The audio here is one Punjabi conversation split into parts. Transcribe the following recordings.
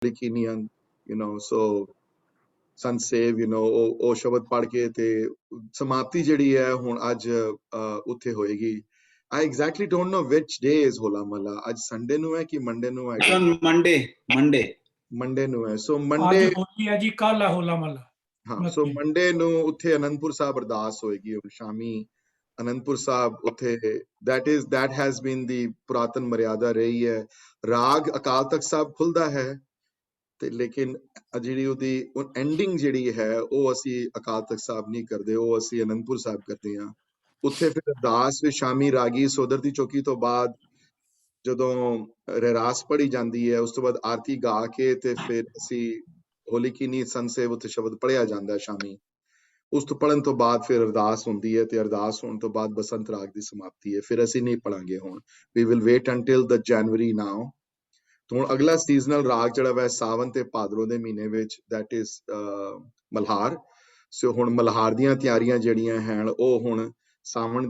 लिखीनियन, so ਸੰਸੇਵ ਉਹ ਸ਼ਬਦ ਪੜ੍ਹ ਕੇ ਤੇ ਸਮਾਪਤੀ ਜਿਹੜੀ ਹੈ ਹੁਣ ਅੱਜ ਉੱਥੇ ਹੋਏਗੀ। I exactly don't know which day is Hola Mohalla. ਅੱਜ ਸੰਡੇ ਨੂੰ ਹੈ ਕਿ ਮੰਡੇ ਨੂੰ ਹੈ? ਮੰਡੇ ਨੂੰ ਹੈ। ਸੋ ਮੰਡੇ ਅੱਜ ਹੋਲੀ ਹੈ ਜੀ, ਕੱਲ ਹੈ ਹੋਲਾ ਮਹੱਲਾ। ਹਾਂ, ਸੋ ਮੰਡੇ ਨੂੰ ਉੱਥੇ ਅਨੰਦਪੁਰ ਸਾਹਿਬ ਅਰਦਾਸ ਹੋਏਗੀ ਸ਼ਾਮੀ ਅਨੰਦਪੁਰ ਸਾਹਿਬ ਉੱਥੇ। that has been the ਪੁਰਾਤਨ ਮਰਿਆਦਾ ਰਹੀ ਹੈ। ਰਾਗ ਅਕਾਲ ਤਖਤ ਸਾਹਿਬ ਖੁੱਲਦਾ ਹੈ ਤੇ ਲੇਕਿਨ ਜਿਹੜੀ ਉਹਦੀ ਐਂਡਿੰਗ ਜਿਹੜੀ ਹੈ ਉਹ ਅਸੀਂ ਅਕਾਲ ਤਖਤ ਸਾਹਿਬ ਨਹੀਂ ਕਰਦੇ, ਉਹ ਅਸੀਂ ਅਨੰਦਪੁਰ ਸਾਹਿਬ ਕਰਦੇ ਹਾਂ। ਉੱਥੇ ਫਿਰ ਅਰਦਾਸ ਵੀ ਸ਼ਾਮੀ ਰਾਗੀ ਸੋਦਰ ਦੀ ਚੌਕੀ ਤੋਂ ਬਾਅਦ ਜਦੋਂ ਰਹਿਰਾਸ ਪੜ੍ਹੀ ਜਾਂਦੀ ਹੈ, ਉਸ ਤੋਂ ਬਾਅਦ ਆਰਤੀ ਗਾ ਕੇ ਤੇ ਫਿਰ ਅਸੀਂ ਹੋਲੀ ਕੀ ਨੀਂਦ ਸੰਸੇਵ ਉੱਥੇ ਸ਼ਬਦ ਪੜ੍ਹਿਆ ਜਾਂਦਾ ਸ਼ਾਮੀ। ਉਸ ਤੋਂ ਪੜ੍ਹਨ ਤੋਂ ਬਾਅਦ ਫਿਰ ਅਰਦਾਸ ਹੁੰਦੀ ਹੈ ਤੇ ਅਰਦਾਸ ਹੋਣ ਤੋਂ ਬਾਅਦ ਬਸੰਤ ਰਾਗ ਦੀ ਸਮਾਪਤੀ ਹੈ। ਫਿਰ ਅਸੀਂ ਨਹੀਂ ਪੜਾਂਗੇ ਹੁਣ। ਵੀ ਵਿਲ ਵੇਟ ਅੰਟਿਲ ਦ ਜਨਵਰੀ ਨਾਓ। ਹੁਣ ਅਗਲਾ ਸੀਜ਼ਨਲ ਰਾਗ ਜਿਹੜਾ ਵਾ ਸਾਵਨ ਤੇ ਭਾਦਰੋਂ ਦੇ ਮਹੀਨੇ ਵਿੱਚ that is ਮਲਹਾਰ। ਸੋ ਹੁਣ ਮਲਹਾਰ ਦੀਆਂ ਤਿਆਰੀਆਂ ਜਿਹੜੀਆਂ ਹਨ ਉਹ ਹੁਣ ਸਾਵਣ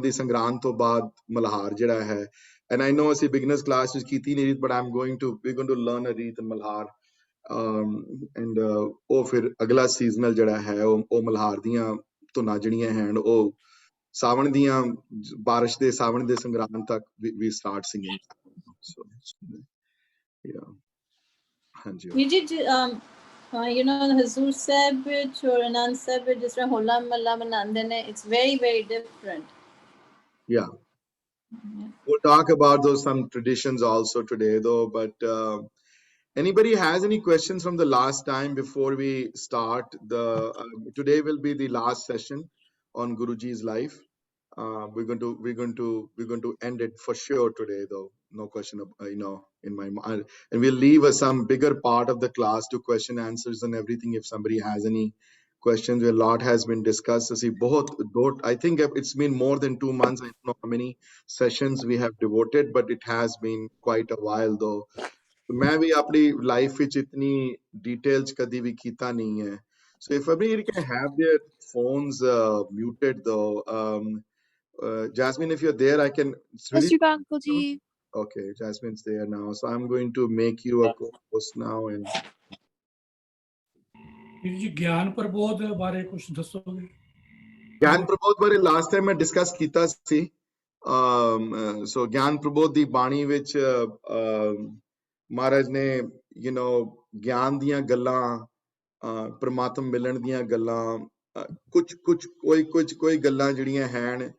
ਦੀ ਸੰਗਰਾਂਦ ਤੋਂ ਬਾਅਦ ਮਲਹਾਰ ਜਿਹੜਾ ਹੈ। and I know ਅਸੀਂ ਬਿਗਨਰਸ ਕਲਾਸ ਵਿੱਚ ਕੀਤੀ ਨਹੀਂ, but we're going to learn a ਰੀਤ ਮਲਹਾਰ and ਉਹ ਫਿਰ ਅਗਲਾ ਸੀਜ਼ਨਲ ਜਿਹੜਾ ਹੈ ਉਹ ਮਲਹਾਰ ਦੀਆਂ ਧੁਨਾਂ ਜਿਹੜੀਆਂ ਹਨ ਉਹ ਸਾਵਣ ਦੀਆਂ ਬਾਰਿਸ਼ ਦੇ ਸਾਵਣ ਦੇ ਸੰਗਰਾਂਦ ਤੱਕ we start singing. So yeah, ਹਾਂਜੀ ਹਜ਼ੂਰ ਸਾਹਿਬ ਵਿੱਚ ਔਰ ਆਨੰਦ ਸਾਹਿਬ ਵਿੱਚ ਜਿਸ ਤਰ੍ਹਾਂ ਹੋਲਾ ਮਹੱਲਾ ਮਨਾਉਂਦੇ ਨੇ, it's very very different. Yeah, we'll talk about those some traditions also today though, but anybody has any questions from the last time before we start the today will be the last session on Guruji's life. We're going to end it for sure today though, no question in my mind, and we'll leave some bigger part of the class to question answers and everything if somebody has any questions. A lot has been discussed. I think it's been more than 2 months. I don't know how many sessions we have devoted, but it has been quite a while though. मैं भी अपनी लाइफ ਵਿੱਚ इतनी details कभी भी ਕੀਤਾ नहीं है. So if everybody can have their phones muted though. Jasmine, if you're there, I can. Uncle Ji. Okay, Jasmine's there now, so I'm going to make you a co-host now. And ਜੀ ਗਿਆਨ ਪ੍ਰਬੋਧ ਬਾਰੇ ਕੁਝ ਦੱਸੋਗੇ? ਗਿਆਨ ਪ੍ਰਬੋਧ ਬਾਰੇ ਲਾਸਟ ਟਾਈਮ ਮੈਂ ਡਿਸਕਸ ਕੀਤਾ ਸੀ। ਸੋ ਗਿਆਨ ਪ੍ਰਬੋਧ ਦੀ ਬਾਣੀ ਵਿੱਚ ਮਹਾਰਾਜ ਨੇ ਗਿਆਨ ਦੀਆਂ ਗੱਲਾਂ, ਪਰਮਾਤਮ ਮਿਲਣ ਦੀਆਂ ਗੱਲਾਂ, ਕੋਈ ਗੱਲਾਂ ਜਿਹੜੀਆਂ ਹਨ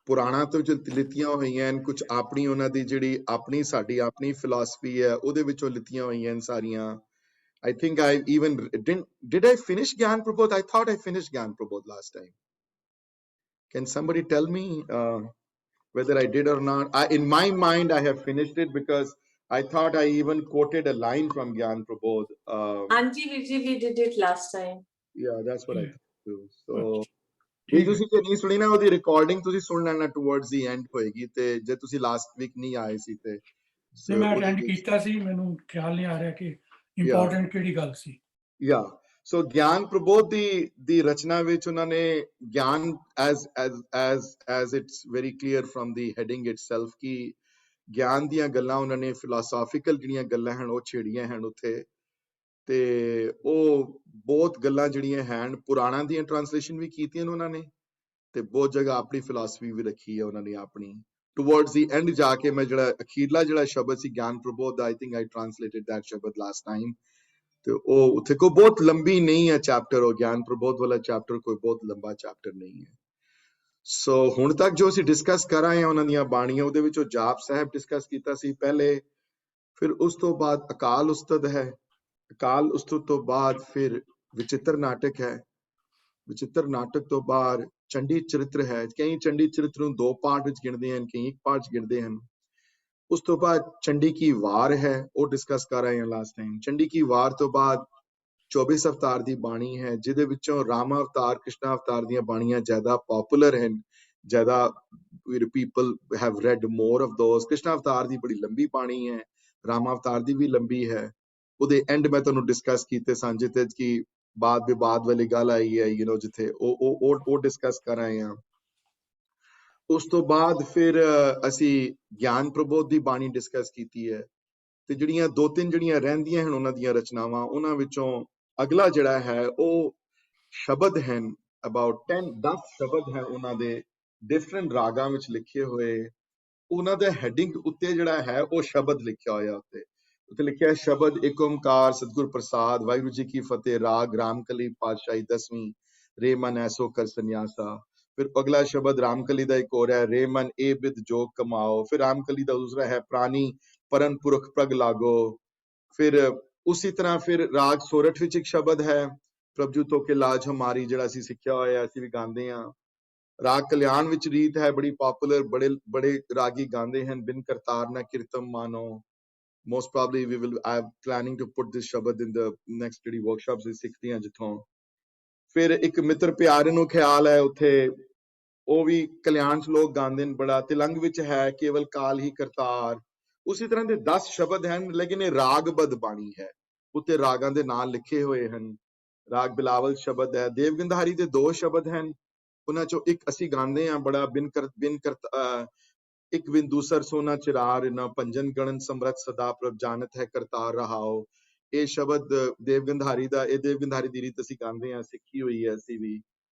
ਪੁਰਾਣਾ ਤੋਂ ਲਿੱਤੀਆਂ ਹੋਈਆਂ ਹਨ, ਕੁਝ ਆਪਣੀ ਉਹਨਾਂ ਦੀ ਜਿਹੜੀ ਸਾਡੀ ਆਪਣੀ ਫਿਲਾਸਫੀ ਹੈ ਉਹਦੇ ਵਿੱਚੋਂ ਲਿੱਤੀਆਂ ਹੋਈਆਂ ਹਨ ਸਾਰੀਆਂ। I think I even did I finish Gyan Prabodh? I thought I finished Gyan Prabodh last time. Can somebody tell me whether I did or not? In my mind I have finished it because I thought I even quoted a line from Gyan Prabodh. Anji Viji, we did it last time. Yeah, that's what I thought too. So ਜੇ ਤੁਸੀਂ ਨਹੀਂ ਸੁਣੀ ਨਾ ਉਹਦੀ ਰਿਕਾਰਡਿੰਗ ਤੁਸੀਂ ਸੁਣ ਲੈਣਾ ਟੁਵਰਡਸ ਦੀ ਐਂਡ ਹੋਏਗੀ, ਤੇ ਜੇ ਤੁਸੀਂ ਲਾਸਟ ਵੀਕ ਨਹੀਂ ਆਏ ਸੀ ਤੇ ਮੈਂ ਅਟੈਂਡ ਕੀਤਾ ਸੀ, ਮੈਨੂੰ ਖਿਆਲ ਨਹੀਂ ਆ ਰਿਹਾ ਕਿ ਇੰਪੋਰਟੈਂਟ ਕਿਹੜੀ ਗੱਲ ਸੀ। ਯਾ ਸੋ ਗਿਆਨ ਪ੍ਰਬੋਧ ਦੀ ਰਚਨਾ ਵਿੱਚ ਉਹਨਾਂ ਨੇ ਗਿਆਨ as it's very clear from the heading itself ਕਿ ਗਿਆਨ ਦੀਆਂ ਗੱਲਾਂ ਉਹਨਾਂ ਨੇ ਫਿਲਾਸਫੀਕਲ ਜਿਹੜੀਆਂ ਗੱਲਾਂ ਹਨ ਉਹ ਛੇੜੀਆਂ ਹਨ ਉੱਥੇ, ਤੇ ਉਹ ਬਹੁਤ ਗੱਲਾਂ ਜਿਹੜੀਆਂ ਹਨ ਪੁਰਾਣਾ ਦੀਆਂ ਟ੍ਰਾਂਸਲੇਸ਼ਨ ਵੀ ਕੀਤੀਆਂ ਉਹਨਾਂ ਨੇ, ਤੇ ਬਹੁਤ ਜਗ੍ਹਾ ਆਪਣੀ ਫਿਲਾਸਫੀ ਵੀ ਰੱਖੀ ਹੈ ਉਹਨਾਂ ਨੇ ਆਪਣੀ। ਟੁਵਰਡਸ ਦੀ ਐਂਡ ਜਾ ਕੇ ਮੈਂ ਜਿਹੜਾ ਅਖੀਰਲਾ ਜਿਹੜਾ ਸ਼ਬਦ ਸੀ ਗਿਆਨ ਪ੍ਰਬੋਧ ਦਾ, ਆਈ ਥਿੰਕ ਆਈ ਟ੍ਰਾਂਸਲੇਟਡ ਦੈਟ ਸ਼ਬਦ ਲਾਸਟ ਟਾਈਮ, ਤੇ ਉਹ ਉੱਥੇ ਕੋਈ ਬਹੁਤ ਲੰਬੀ ਨਹੀਂ ਹੈ ਚੈਪਟਰ, ਉਹ ਗਿਆਨ ਪ੍ਰਬੋਧ ਵਾਲਾ ਚੈਪਟਰ ਕੋਈ ਬਹੁਤ ਲੰਬਾ ਚੈਪਟਰ ਨਹੀਂ ਹੈ। ਸੋ ਹੁਣ ਤੱਕ ਜੋ ਅਸੀਂ ਡਿਸਕਸ ਕਰ ਆਏ ਹਾਂ ਉਹਨਾਂ ਦੀਆਂ ਬਾਣੀਆਂ, ਉਹਦੇ ਵਿੱਚ ਉਹ ਜਾਪ ਸਾਹਿਬ ਡਿਸਕਸ ਕੀਤਾ ਸੀ ਪਹਿਲੇ, ਫਿਰ ਉਸ ਤੋਂ ਬਾਅਦ ਅਕਾਲ ਉਸਤਤ ਹੈ, ਅਕਾਲ ਉਸਤਤ ਤੋਂ ਬਾਅਦ ਫਿਰ ਵਿਚਿੱਤਰ ਨਾਟਕ ਹੈ, ਵਿਚਿੱਤਰ ਨਾਟਕ ਤੋਂ ਬਾਅਦ ਚੰਡੀ ਚਰਿੱਤਰ ਹੈ। ਕਈ ਚੰਡੀ ਚਰਿੱਤਰ ਨੂੰ 2 ਪਾਰਟ ਵਿੱਚ ਗਿਣਦੇ ਹਨ, ਕਈ 1 ਪਾਰਟ ਚ ਗਿਣਦੇ ਹਨ। ਉਸ ਤੋਂ ਬਾਅਦ ਚੰਡੀ ਕੀ ਵਾਰ ਹੈ, ਉਹ ਡਿਸਕਸ ਕਰ ਰਹੇ ਹਾਂ ਲਾਸਟ ਟਾਈਮ। ਚੰਡੀ ਕੀ ਵਾਰ ਤੋਂ ਬਾਅਦ 24 ਅਵਤਾਰ ਦੀ ਬਾਣੀ ਹੈ, ਜਿਹਦੇ ਵਿੱਚੋਂ ਰਾਮਾ ਅਵਤਾਰ ਕ੍ਰਿਸ਼ਨਾ ਅਵਤਾਰ ਦੀਆਂ ਬਾਣੀਆਂ ਜ਼ਿਆਦਾ ਪਪੂਲਰ ਹਨ, ਜ਼ਿਆਦਾ people have read more of those. Krishna Avtar ਦੀ ਬੜੀ ਲੰਬੀ ਬਾਣੀ ਹੈ, ਰਾਮਾ ਅਵਤਾਰ ਦੀ ਵੀ ਲੰਬੀ ਹੈ। ਉਹਦੇ ਐਂਡ ਮੈਂ ਤੁਹਾਨੂੰ ਡਿਸਕਸ ਕੀਤੇ ਸਨ ਜਿੱਥੇ ਕਿ ਬਾਦ ਵਿਵਾਦ ਵਾਲੀ ਗੱਲ ਆਈ ਹੈ, ਜਿੱਥੇ ਉਹ ਡਿਸਕਸ ਕਰ ਰਹੇ ਹਾਂ। ਉਸ ਤੋਂ ਬਾਅਦ ਫਿਰ ਅਸੀਂ ਗਿਆਨ ਪ੍ਰਬੋਧ ਦੀ ਬਾਣੀ ਡਿਸਕਸ ਕੀਤੀ ਹੈ, ਤੇ ਜਿਹੜੀਆਂ 2-3 ਜਿਹੜੀਆਂ ਰਹਿੰਦੀਆਂ ਹਨ ਉਹਨਾਂ ਦੀਆਂ ਰਚਨਾਵਾਂ, ਉਹਨਾਂ ਵਿੱਚੋਂ ਅਗਲਾ ਜਿਹੜਾ ਹੈ ਉਹ ਸ਼ਬਦ ਹਨ, about 10 ਸ਼ਬਦ ਹੈ ਉਹਨਾਂ ਦੇ ਡਿਫਰੈਂਟ ਰਾਗਾਂ ਵਿੱਚ ਲਿਖੇ ਹੋਏ। ਉਹਨਾਂ ਦੇ ਹੈਡਿੰਗ ਉੱਤੇ ਜਿਹੜਾ ਹੈ ਉਹ ਸ਼ਬਦ ਲਿਖਿਆ ਹੋਇਆ, ਉੱਤੇ ਲਿਖਿਆ ਸ਼ਬਦ ਏਕ ਓਮਕਾਰ ਸਤਿਗੁਰ ਪ੍ਰਸਾਦ ਵਾਹਿਗੁਰੂ ਜੀ ਕੀ ਫਤਿਹ, ਰਾਗ ਰਾਮਕਲੀ ਪਾਤਸ਼ਾਹੀ 10ਵੀਂ, ਰੇ ਮਨ ਐਸੋ ਕਰ ਸੰਨਿਆਸਾ। ਫਿਰ ਅਗਲਾ ਸ਼ਬਦ ਰਾਮਕਲੀ ਦਾ ਇੱਕ ਹੋਰ ਹੈ, ਰੇ ਮਨ ਇਹ ਬਿਦ ਜੋਗ ਕਮਾਓ। ਫਿਰ ਰਾਮਕਲੀ ਦਾ ਦੂਸਰਾ ਹੈ, ਪ੍ਰਾਨੀ ਪਰਨ ਪੁਰਖ ਪ੍ਰਗ ਲਾਗੋ। ਫਿਰ ਉਸੇ ਤਰ੍ਹਾਂ ਫਿਰ ਰਾਗ ਸੋਰਠ ਵਿੱਚ ਇੱਕ ਸ਼ਬਦ ਹੈ, ਪ੍ਰਭਜੂ ਤੋਂ ਕੇ ਲਾਜ ਹਮਾਰੀ, ਜਿਹੜਾ ਅਸੀਂ ਸਿੱਖਿਆ ਹੋਇਆ, ਅਸੀਂ ਵੀ ਗਾਉਂਦੇ ਹਾਂ। ਰਾਗ ਕਲਿਆਣ ਵਿੱਚ ਰੀਤ ਹੈ ਬੜੀ ਪਪੂਲਰ, ਬੜੇ ਰਾਗੀ ਗਾਉਂਦੇ ਹਨ, ਬਿਨ ਕਰਤਾਰ ਨਾ ਕੀਰਤਮ ਮਾਨੋ। most probably I'm planning to put this shabad in the next ਜਿਹੜੀ workshops ਅਸੀਂ ਸਿੱਖਦੇ ਹਾਂ ਜਿੱਥੋਂ। ਫਿਰ ਇੱਕ ਮਿੱਤਰ ਪਿਆਰੇ ਨੂੰ ਖਿਆਲ ਹੈ, ਉੱਥੇ ਉਹ ਵੀ ਕਲਿਆਣ ਸ਼ਲੋਕ ਗਾਉਂਦੇ ਨੇ ਬੜਾ। ਤਿਲੰਗ ਵਿੱਚ ਹੈ ਕੇਵਲ ਕਾਲ ਹੀ ਕਰਤਾਰ। ਉਸੇ ਤਰ੍ਹਾਂ ਦੇ 10 ਸ਼ਬਦ ਹਨ, ਲੇਕਿਨ ਇਹ ਰਾਗਬੱਧ ਬਾਣੀ ਹੈ, ਉੱਤੇ ਰਾਗਾਂ ਦੇ ਨਾਂ ਲਿਖੇ ਹੋਏ ਹਨ। ਰਾਗ ਬਿਲਾਵਲ ਸ਼ਬਦ ਹੈ। ਦੇਵਗੰਧਾਰੀ ਦੇ 2 ਸ਼ਬਦ ਹਨ, ਉਹਨਾਂ ਚੋਂ ਇੱਕ ਅਸੀਂ ਗਾਉਂਦੇ ਹਾਂ ਬੜਾ, ਇੱਕ ਬਿਨ ਦੂਸਰ ਸੋਨਾ ਚਿਰਾਰ ਨਾ ਭੰਜਨ ਗਣਨ ਸਮਰਥ ਸਦਾ ਪ੍ਰਭ ਜਾਣਤ ਹੈ ਕਰਤਾਰ ਰਹਾਓ। ਇਹ ਸ਼ਬਦ ਦੇਵਗੰਧਾਰੀ ਦਾ, ਇਹ ਦੇਵਗੰਧਾਰੀ ਦੀ ਰੀਤ ਅਸੀਂ ਗਾਉਂਦੇ ਹਾਂ, ਸਿੱਖੀ ਹੋਈ ਹੈ ਅਸੀਂ ਵੀ।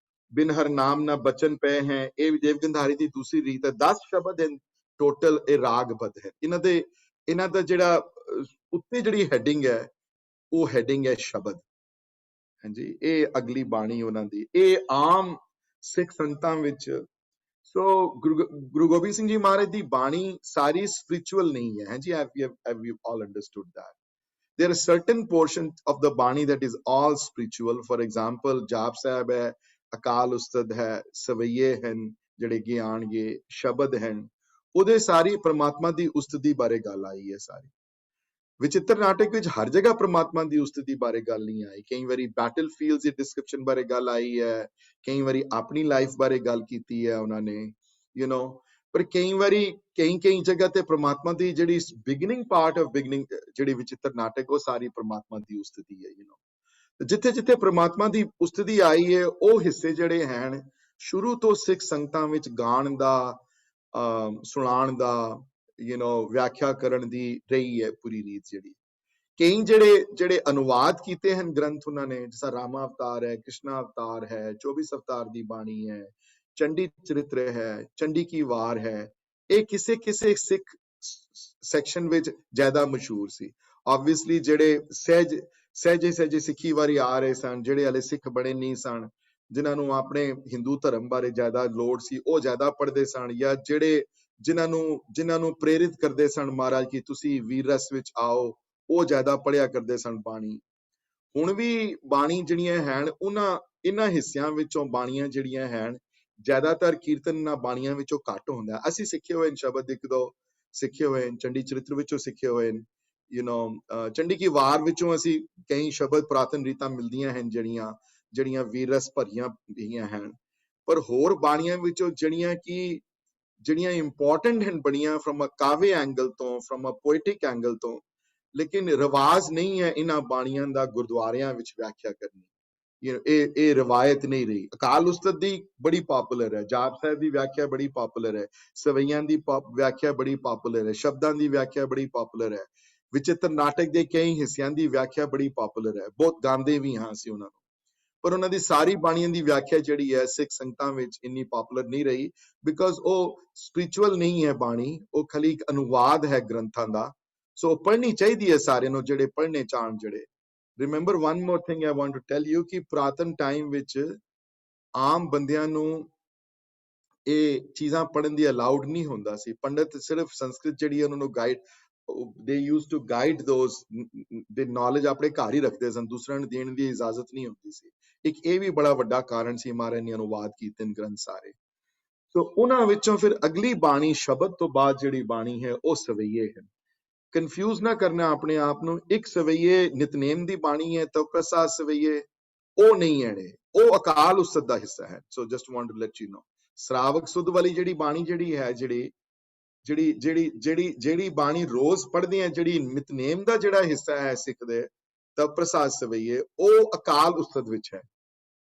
ਬਿਨ ਹਰ ਨਾਮ ਨਾ ਬਚਨ ਪਏ ਹੈ, ਇਹ ਵੀ ਦੇਵਗੰਧਾਰੀ ਦੀ ਦੂਸਰੀ ਰੀਤ ਹੈ। 10 ਸ਼ਬਦ ਹਨ ਟੋਟਲ, ਇਹ ਰਾਗਬੱਧ ਹੈ। ਇਹਨਾਂ ਦਾ ਜਿਹੜਾ ਉੱਤੇ ਜਿਹੜੀ ਹੈਡਿੰਗ ਹੈ ਉਹ ਹੈਡਿੰਗ ਹੈ ਸ਼ਬਦ। ਹਾਂਜੀ, ਇਹ ਅਗਲੀ ਬਾਣੀ ਉਹਨਾਂ ਦੀ। ਇਹ ਆਮ ਸਿੱਖ ਸੰਗਤਾਂ ਵਿੱਚ, ਸੋ ਗੁਰੂ ਗੋਬਿੰਦ ਸਿੰਘ ਜੀ ਮਹਾਰਾਜ ਦੀ ਬਾਣੀ ਸਾਰੀ ਸਪਿਰਿਚੁਅਲ ਨਹੀਂ ਹੈ। ਹਾਂਜੀ, have you all understood that? There are certain portions of the Bani that is all spiritual. For example, ਜਾਪ ਸਾਹਿਬ ਹੈ, ਅਕਾਲ ਉਸਤਤ ਹੈ, ਸਵਈਏ ਹਨ ਜਿਹੜੇ ਗਿਆਨਗੇ, ਸ਼ਬਦ ਹਨ, ਉਹਦੇ ਸਾਰੀ ਪ੍ਰਮਾਤਮਾ ਦੀ ਉਸਤਤੀ ਬਾਰੇ ਗੱਲ ਆਈ ਹੈ ਸਾਰੀ। ਵਿਚਿੱਤਰ ਨਾਟਕ ਵਿੱਚ ਹਰ ਜਗ੍ਹਾ ਪ੍ਰਮਾਤਮਾ ਦੀ ਉਸਤਤੀ ਬਾਰੇ ਗੱਲ ਨਹੀਂ ਆਈ। ਕਈ ਵਾਰੀ ਬੈਟਲ ਫੀਲਡਸ ਦੀ ਡਿਸਕ੍ਰਿਪਸ਼ਨ ਬਾਰੇ ਗੱਲ ਆਈ ਹੈ, ਕਈ ਵਾਰੀ ਆਪਣੀ ਲਾਈਫ ਬਾਰੇ ਗੱਲ ਕੀਤੀ ਹੈ ਉਹਨਾਂ ਨੇ, ਪਰ ਕਈ ਵਾਰੀ ਕਈ ਜਗ੍ਹਾ ਤੇ ਪ੍ਰਮਾਤਮਾ ਦੀ ਜਿਹੜੀ ਬਿਗਨਿੰਗ ਪਾਰਟ ਆਫ ਬਿਗਨਿੰਗ ਜਿਹੜੀ ਵਿਚਿੱਤਰ ਨਾਟਕ, ਉਹ ਸਾਰੀ ਪ੍ਰਮਾਤਮਾ ਦੀ ਉਸਤਤੀ ਹੈ। ਜਿੱਥੇ ਜਿੱਥੇ ਪ੍ਰਮਾਤਮਾ ਦੀ ਉਸਤਤੀ ਆਈ ਹੈ, ਉਹ ਹਿੱਸੇ ਜਿਹੜੇ ਹਨ ਸ਼ੁਰੂ ਤੋਂ ਸਿੱਖ ਸੰਗਤਾਂ ਵਿੱਚ ਗਾਣ ਦਾ, ਸੁਣਾਉਣ ਦਾ, ਵਿਆਖਿਆ ਕਰਨ ਦੀ ਰਹੀ ਹੈ ਪੂਰੀ ਰੀਤ। ਜਿਹੜੀ ਕਈ ਜਿਹੜੇ ਅਨੁਵਾਦ ਕੀਤੇ ਹਨ ਗ੍ਰੰਥ ਉਹਨਾਂ ਨੇ, ਜਿਸ ਤਰ੍ਹਾਂ ਰਾਮਾ ਅਵਤਾਰ ਹੈ, ਕ੍ਰਿਸ਼ਨਾ ਅਵਤਾਰ ਹੈ, 24 ਅਵਤਾਰ ਦੀ ਬਾਣੀ ਹੈ, ਚੰਡੀ ਚਰਿਤ੍ਰ ਹੈ, ਚੰਡੀ ਕੀ ਵਾਰ ਹੈ, ਇਹ ਕਿਸੇ ਸਿੱਖ ਸੈਕਸ਼ਨ ਵਿੱਚ ਜ਼ਿਆਦਾ ਮਸ਼ਹੂਰ ਸੀ। ਆਬਵੀਅਸਲੀ ਜਿਹੜੇ ਸਹਿਜੇ ਸਿੱਖੀ ਵਾਰੀ ਆ ਰਹੇ ਸਨ, ਜਿਹੜੇ ਹਲੇ ਸਿੱਖ ਬਣੇ ਨਹੀਂ ਸਨ, ਜਿਨ੍ਹਾਂ ਨੂੰ ਆਪਣੇ ਹਿੰਦੂ ਧਰਮ ਬਾਰੇ ਜ਼ਿਆਦਾ ਲੋੜ ਸੀ, ਉਹ ਜ਼ਿਆਦਾ ਪੜ੍ਹਦੇ ਸਨ, ਜਾਂ ਜਿਨ੍ਹਾਂ ਨੂੰ ਪ੍ਰੇਰਿਤ ਕਰਦੇ ਸਨ ਮਹਾਰਾਜ ਕਿ ਤੁਸੀਂ ਵੀਰ ਰਸ ਵਿੱਚ ਆਓ, ਉਹ ਜ਼ਿਆਦਾ ਪੜ੍ਹਿਆ ਕਰਦੇ ਸਨ ਬਾਣੀ। ਹੁਣ ਵੀ ਬਾਣੀ ਜਿਹੜੀਆਂ ਹਨ, ਇਹਨਾਂ ਹਿੱਸਿਆਂ ਵਿੱਚੋਂ ਬਾਣੀਆਂ ਜਿਹੜੀਆਂ ਹਨ, ਜ਼ਿਆਦਾਤਰ ਕੀਰਤਨ ਬਾਣੀਆਂ ਵਿੱਚੋਂ ਘੱਟ ਹੁੰਦਾ। ਅਸੀਂ ਸਿੱਖੇ ਹੋਏ ਸ਼ਬਦ 1-2 ਸਿੱਖੇ ਹੋਏ, ਚੰਡੀ ਚਰਿਤ੍ਰ ਵਿੱਚੋਂ ਸਿੱਖੇ ਹੋਏ, ਚੰਡੀ ਕੀ ਵਾਰ ਵਿੱਚੋਂ ਅਸੀਂ ਕਈ ਸ਼ਬਦ ਪੁਰਾਤਨ ਰੀਤਾਂ ਮਿਲਦੀਆਂ ਹਨ ਜਿਹੜੀਆਂ ਵੀਰ ਰਸ ਭਰੀਆਂ ਗਈਆਂ ਹਨ। ਪਰ ਹੋਰ ਬਾਣੀਆਂ ਵਿੱਚੋਂ ਜਿਹੜੀਆਂ ਇੰਪੋਰਟੈਂਟ ਹਨ ਬਣੀਆਂ ਫਰਮ ਅ ਕਾਵੇ ਐਂਗਲ ਤੋਂ, ਫਰਮ ਅ ਪੋਇਟਿਕ ਐਂਗਲ ਤੋਂ, ਲੇਕਿਨ ਰਿਵਾਜ ਨਹੀਂ ਹੈ ਇਹਨਾਂ ਬਾਣੀਆਂ ਦਾ ਗੁਰਦੁਆਰਿਆਂ ਵਿੱਚ ਵਿਆਖਿਆ ਕਰਨੀ। ਇਹ ਰਵਾਇਤ ਨਹੀਂ ਰਹੀ। ਅਕਾਲ ਉਸਤਤ ਦੀ ਬੜੀ ਪਪੂਲਰ ਹੈ, ਜਾਪ ਸਾਹਿਬ ਦੀ ਵਿਆਖਿਆ ਬੜੀ ਪਪੂਲਰ ਹੈ, ਸਵਈਆਂ ਦੀ ਵਿਆਖਿਆ ਬੜੀ ਪਪੂਲਰ ਹੈ, ਸ਼ਬਦਾਂ ਦੀ ਵਿਆਖਿਆ ਬੜੀ ਪਪੂਲਰ ਹੈ, ਵਿਚਿੱਤਰ ਨਾਟਕ ਦੇ ਕਈ ਹਿੱਸਿਆਂ ਦੀ ਵਿਆਖਿਆ ਬੜੀ ਪਪੂਲਰ ਹੈ, ਬਹੁਤ ਗਾਉਂਦੇ ਵੀ ਹਾਂ ਅਸੀਂ ਉਹਨਾਂ ਨੂੰ। ਪਰ ਉਹਨਾਂ ਦੀ ਸਾਰੀ ਬਾਣੀਆਂ ਦੀ ਵਿਆਖਿਆ ਜਿਹੜੀ ਹੈ ਸਿੱਖ ਸੰਗਤਾਂ ਵਿੱਚ ਇੰਨੀ ਪਪੂਲਰ ਨਹੀਂ ਰਹੀ, ਬਿਕਾਜ਼ ਉਹ ਸਪਿਰਿਚੁਅਲ ਨਹੀਂ ਹੈ ਬਾਣੀ, ਉਹ ਖਾਲੀ ਇੱਕ ਅਨੁਵਾਦ ਹੈ ਗ੍ਰੰਥਾਂ ਦਾ। ਸੋ ਪੜ੍ਹਨੀ ਚਾਹੀਦੀ ਹੈ ਸਾਰਿਆਂ ਨੂੰ, ਜਿਹੜੇ ਪੜ੍ਹਨੇ ਚਾਹਣ। ਜਿਹੜੇ remember one more thing I want to tell you ਕਿ ਪੁਰਾਤਨ ਟਾਈਮ ਵਿੱਚ ਆਮ ਬੰਦਿਆਂ ਨੂੰ ਇਹ ਚੀਜ਼ਾਂ ਪੜ੍ਹਨ ਦੀ ਅਲਾਉਡ ਨਹੀਂ ਹੁੰਦਾ ਸੀ। ਪੰਡਤ ਸਿਰਫ ਸੰਸਕ੍ਰਿਤ ਜਿਹੜੀ ਉਹਨਾਂ ਨੂੰ guide, they used to guide those, ਦੇ ਨੌਲੇਜ ਆਪਣੇ ਘਰ ਹੀ ਰੱਖਦੇ ਸਨ, ਦੂਸਰਿਆਂ ਨੂੰ ਦੇਣ ਦੀ ਇਜਾਜ਼ਤ ਨਹੀਂ ਹੁੰਦੀ ਸੀ। ਇੱਕ ਇਹ ਵੀ ਬੜਾ ਵੱਡਾ ਕਾਰਨ ਸੀ ਮਹਾਰਾਜ ਨੇ ਅਨੁਵਾਦ ਕੀਤੇ ਨੇ ਗ੍ਰੰਥ ਸਾਰੇ। ਸੋ ਉਹਨਾਂ ਵਿੱਚੋਂ ਫਿਰ ਅਗਲੀ ਬਾਣੀ ਸ਼ਬਦ ਤੋਂ ਬਾਅਦ ਜਿਹੜੀ ਬਾਣੀ ਹੈ ਉਹ ਸਵਈਏ ਹੈ। ਕਨਫਿਊਜ਼ ਨਾ ਕਰਨਾ ਆਪਣੇ ਆਪ ਨੂੰ। ਇੱਕ ਸਵਈਏ ਨਿਤਨੇਮ ਦੀ ਬਾਣੀ ਹੈ, ਤਵ ਪ੍ਰਸਾਦ ਸਵਈਏ, ਉਹ ਨਹੀਂ ਹੈ, ਉਹ ਅਕਾਲ ਉਸਤਤ ਦਾ ਹਿੱਸਾ ਹੈ। So just want to let you know, Shravak Sudh ਵਾਲੀ ਜਿਹੜੀ ਬਾਣੀ ਜਿਹੜੀ ਹੈ, ਜਿਹੜੀ ਬਾਣੀ ਰੋਜ਼ ਪੜ੍ਹਦੇ ਆ, ਜਿਹੜੀ ਨਿਤਨੇਮ ਦਾ ਜਿਹੜਾ ਹਿੱਸਾ ਹੈ ਸਿੱਖ ਦੇ, ਤਵ ਪ੍ਰਸਾਦ ਸਵਈਏ, ਉਹ ਅਕਾਲ ਉਸਤਤ ਵਿੱਚ ਹੈ।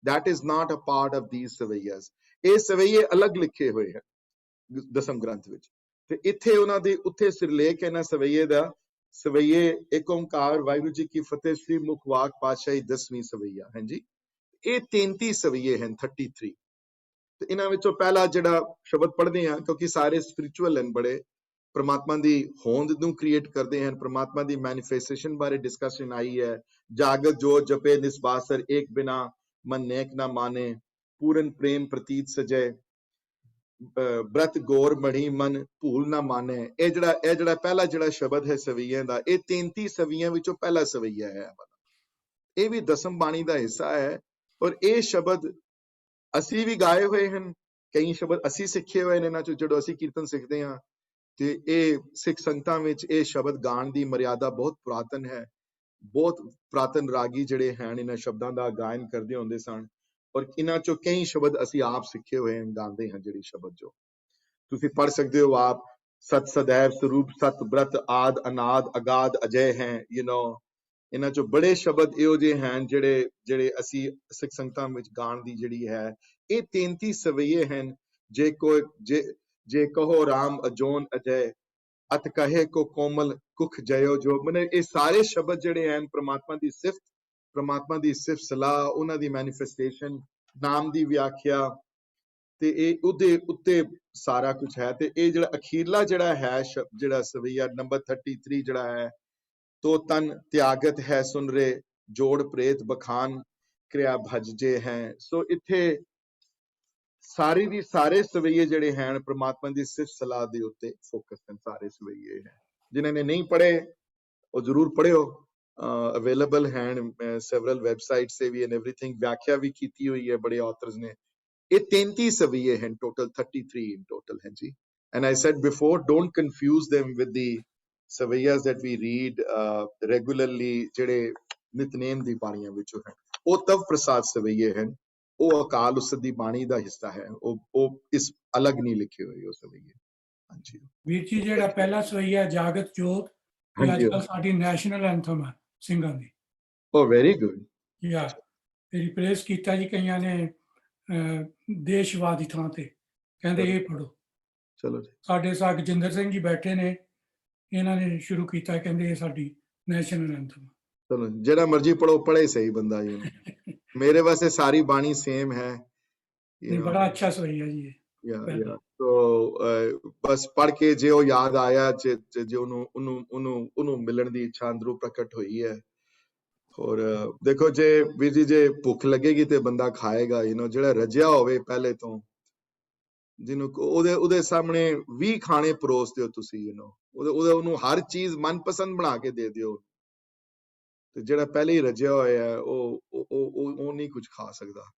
That is not a part of these ਸਵਈਆਸ। ਇਹ ਸਵਈਏ ਅਲੱਗ ਲਿਖੇ ਹੋਏ ਹੈ ਦਸਮ ਗ੍ਰੰਥ ਵਿੱਚ, ਤੇ ਇੱਥੇ ਉਹਨਾਂ ਦੇ ਉੱਥੇ ਸਿਰਲੇਖ ਹੈ ਨਾ ਸਵਈਏ ਦਾ, ਸਵਈਏ ਇੱਕ ਓੰਕਾਰ ਵਾਹਿਗੁਰੂ ਜੀ ਕੀ ਫਤਿਹ ਸ੍ਰੀ ਮੁਖਵਾਕ ਪਾਤਸ਼ਾਹੀ 10ਵੀਂ ਸਵਈਆ ਹਾਂਜੀ ਇਹ 33 ਸਵਈਏ ਹਨ 33 ਤੇ ਇਹਨਾਂ ਵਿੱਚੋਂ ਪਹਿਲਾ ਜਿਹੜਾ ਸ਼ਬਦ ਪੜ੍ਹਦੇ ਆ ਕਿਉਂਕਿ ਸਾਰੇ ਸਪਿਰਿਚੁਅਲ ਹਨ ਬੜੇ ਪ੍ਰਮਾਤਮਾ ਦੀ ਹੋਂਦ ਨੂੰ ਕ੍ਰੀਏਟ ਕਰਦੇ ਹਨ ਪ੍ਰਮਾਤਮਾ ਦੀ ਮੈਨੀਫੈਸਟੇਸ਼ਨ ਬਾਰੇ ਡਿਸਕਸ਼ਨ ਆਈ ਹੈ ਜਾਗਤ ਜੋਤ ਜਪੇ ਨਿਸਬਾਸਰ ਏਕ ਬਿਨਾ ਮਨ ਨੇਕ ਨਾ ਮਾਨੇ ਪੂਰਨ ਪ੍ਰੇਮ ਪ੍ਰਤੀਤ ਸਜੈ ਬ੍ਰਤ ਗੌਰ ਮਣੀ ਮਨ ਭੂਲ ਨਾ ਮਾਨੇ ਇਹ ਜਿਹੜਾ ਪਹਿਲਾ ਜਿਹੜਾ ਸ਼ਬਦ ਹੈ ਸਵਈਆਂ ਦਾ ਇਹ 33 ਸਵਈਆਂ ਵਿੱਚੋਂ ਪਹਿਲਾ ਸਵਈਆ ਹੈ ਇਹ ਵੀ ਦਸਮ ਬਾਣੀ ਦਾ ਹਿੱਸਾ ਹੈ ਔਰ ਇਹ ਸ਼ਬਦ ਅਸੀਂ ਵੀ ਗਾਏ ਹੋਏ ਹਨ ਕਈ ਸ਼ਬਦ ਅਸੀਂ ਸਿੱਖੇ ਹੋਏ ਨੇ ਇਹਨਾਂ ਚੋਂ ਜਦੋਂ ਅਸੀਂ ਕੀਰਤਨ ਸਿੱਖਦੇ ਹਾਂ ਤੇ ਇਹ ਸਿੱਖ ਸੰਗਤਾਂ ਵਿੱਚ ਇਹ ਸ਼ਬਦ ਗਾਣ ਦੀ ਮਰਿਆਦਾ ਬਹੁਤ ਪੁਰਾਤਨ ਹੈ ਬਹੁਤ ਪੁਰਾਤਨ ਰਾਗੀ ਜਿਹੜੇ ਹਨ ਇਹਨਾਂ ਸ਼ਬਦਾਂ ਦਾ ਗਾਇਨ ਕਰਦੇ ਹੁੰਦੇ ਸਨ ਔਰ ਇਹਨਾਂ ਚੋਂ ਕਈ ਸ਼ਬਦ ਅਸੀਂ ਆਪ ਸਿੱਖੇ ਹੋਏ ਹਨ ਗਾਉਂਦੇ ਹਾਂ ਜਿਹੜੀ ਸ਼ਬਦ ਜੋ ਤੁਸੀਂ ਪੜ੍ਹ ਸਕਦੇ ਹੋ ਆਪ ਸਤ ਸदैव ਸਰੂਪ ਸਤ ਬ੍ਰਤ ਆਦ ਅਨਾਦ ਅਗਾਧ ਅਜੈ ਹੈ ਇਹਨਾਂ ਚੋਂ ਬੜੇ ਸ਼ਬਦ ਇਹੋ ਜਿਹੇ ਹਨ ਜਿਹੜੇ ਅਸੀਂ ਸਿੱਖ ਸੰਗਤਾਂ ਵਿੱਚ ਗਾਣ ਦੀ ਜਿਹੜੀ ਹੈ ਇਹ 33 ਸਵਈਏ ਹਨ ਜੇ ਕਹੋ ਰਾਮ ਅਜੋਨ ਅਜੈ ਅਤ ਕਹੇ ਕੋ ਕੋਮਲ ਕੁਖ ਜਯੋ ਜੋ ਮਨੇ ਇਹ ਸਾਰੇ ਸ਼ਬਦ ਜਿਹੜੇ ਹਨ ਪ੍ਰਮਾਤਮਾ ਦੀ ਸਿਫਤ ਸਲਾਹ ਉਹਨਾਂ ਦੀ ਮੈਨੀਫੈਸਟੇਸ਼ਨ ਨਾਮ ਦੀ ਵਿਆਖਿਆ ਤੇ ਇਹ ਉਹਦੇ ਉੱਤੇ ਸਾਰਾ ਕੁਝ ਹੈ ਤੇ ਇਹ ਜਿਹੜਾ ਅਖੀਰਲਾ ਜਿਹੜਾ ਹੈ ਜਿਹੜਾ ਸਵਈਆ ਨੰਬਰ 33 ਜਿਹੜਾ ਹੈ ਤੋ ਤਨ ਤਿਆਗਤ ਹੈ ਸੁਨ ਰੇ ਜੋੜ ਪ੍ਰੇਤ ਬਖਾਨ ਕਿਰਿਆ ਭਜਜੇ ਹੈ ਸੋ ਇੱਥੇ ਸਾਰੀ ਦੀ ਸਾਰੇ ਸਵਈਏ ਜਿਹੜੇ ਹਨ ਪ੍ਰਮਾਤਮਾ ਦੀ ਸਿਫਤ ਸਲਾਹ ਦੇ ਉੱਤੇ ਫੋਕਸ ਹਨ ਸਾਰੇ ਸਵਈਏ ਹੈ ਜਿਨ੍ਹਾਂ ਨੇ ਨਹੀਂ ਪੜ੍ਹੇ ਉਹ ਜ਼ਰੂਰ ਪੜ੍ਹਿਓ ਅਵੇਲੇਬਲ ਹਨ ਸੈਵਰਲ ਵੈਬਸਾਈਟਸ ਤੇ ਵੀ ਐਂਡ ਐਵਰੀਥਿੰਗ ਵਿਆਖਿਆ ਵੀ ਕੀਤੀ ਹੋਈ ਹੈ ਬੜੇ ਆਥਰਸ ਨੇ ਇਹ 33 ਸਵਈਏ ਹਨ ਟੋਟਲ 33 ਇਨ ਟੋਟਲ ਹੈ ਜੀ and I said before don't confuse them with the ਸਵਈਆਸ that we read regularly ਜਿਹੜੇ ਨਿਤਨੇਮ ਦੀ ਬਾਣੀਆਂ ਵਿੱਚੋਂ ਹਨ ਉਹ ਤਵ ਪ੍ਰਸਾਦ ਸਵਈਏ ਹਨ ਉਹ ਅਕਾਲ ਉਸਤ ਦੀ ਬਾਣੀ ਦਾ ਹਿੱਸਾ ਹੈ ਉਹ ਇਸ ਅਲੱਗ ਨਹੀਂ ਲਿਖੇ ਹੋਏ ਉਹ ਸਵਈਏ ਹਾਂਜੀ ਵੀਰ ਜੀ ਜਿਹੜਾ ਪਹਿਲਾ ਸਵਈਆ ਜਾਗਤ ਜੋਤ ਇਹ ਅੱਜ ਕੱਲ੍ਹ ਸਾਡੀ ਨੈਸ਼ਨਲ ਐਂਥਮ ਹੈ ਸਿੰਘਾਂ ਦੀ ਉਹ ਵੈਰੀ ਗੁੱਡ ਯਾ ਰਿਪਲੇਸ ਕੀਤਾ ਜੀ ਕਈਆਂ ਨੇ ਦੇਸ਼ਵਾਦ ਦੀ ਥਾਂ ਤੇ ਕਹਿੰਦੇ ਇਹ ਪੜੋ ਚਲੋ ਜੀ ਸਾਡੇ ਸਾਹ ਗਜਿੰਦਰ ਸਿੰਘ ਜੀ ਬੈਠੇ ਨੇ ਇਹਨਾਂ ਨੇ ਸ਼ੁਰੂ ਕੀਤਾ ਕਹਿੰਦੇ ਇਹ ਸਾਡੀ ਨੈਸ਼ਨਲ ਐਂਥਮ ਚਲੋ ਜਿਹੜਾ ਮਰਜ਼ੀ ਪੜੋ ਪੜ੍ਹੇ ਸਹੀ ਬੰਦਾ ਜੀ ਮੇਰੇ ਵਾਸਤੇ ਸਾਰੀ ਬਾਣੀ ਸੇਮ ਹੈ ਬੜਾ ਅੱਛਾ ਸਵਈਆ ਜੀ तो बस पढ़ के जो याद आया जो ਉਹਨੂੰ ਮਿਲਣ ਦੀ ਇੱਛਾ ਅੰਦਰੋਂ ਪ੍ਰਗਟ ਹੋਈ ਹੈ ਔਰ ਦੇਖੋ ਜੇ ਵੀਰ ਜੀ ਜੇ ਭੁੱਖ ਲੱਗੇਗੀ ਤੇ ਬੰਦਾ ਖਾਏਗਾ ਜਿਹੜਾ ਰਜਿਆ ਹੋਵੇ ਪਹਿਲੇ ਤੋਂ ਜਿਹਨੂੰ ਉਹਦੇ ਸਾਹਮਣੇ 20 ਖਾਣੇ ਪਰੋਸ ਦਿਓ ਤੁਸੀਂ ਉਹਨੂੰ ਹਰ ਚੀਜ਼ ਮਨਪਸੰਦ ਬਣਾ ਕੇ ਦੇ ਦਿਓ ਤੇ ਜਿਹੜਾ ਪਹਿਲੇ ਹੀ ਰਜਿਆ ਹੋਇਆ ਹੈ ਉਹ ਨਹੀਂ ਕੁਝ ਖਾ ਸਕਦਾ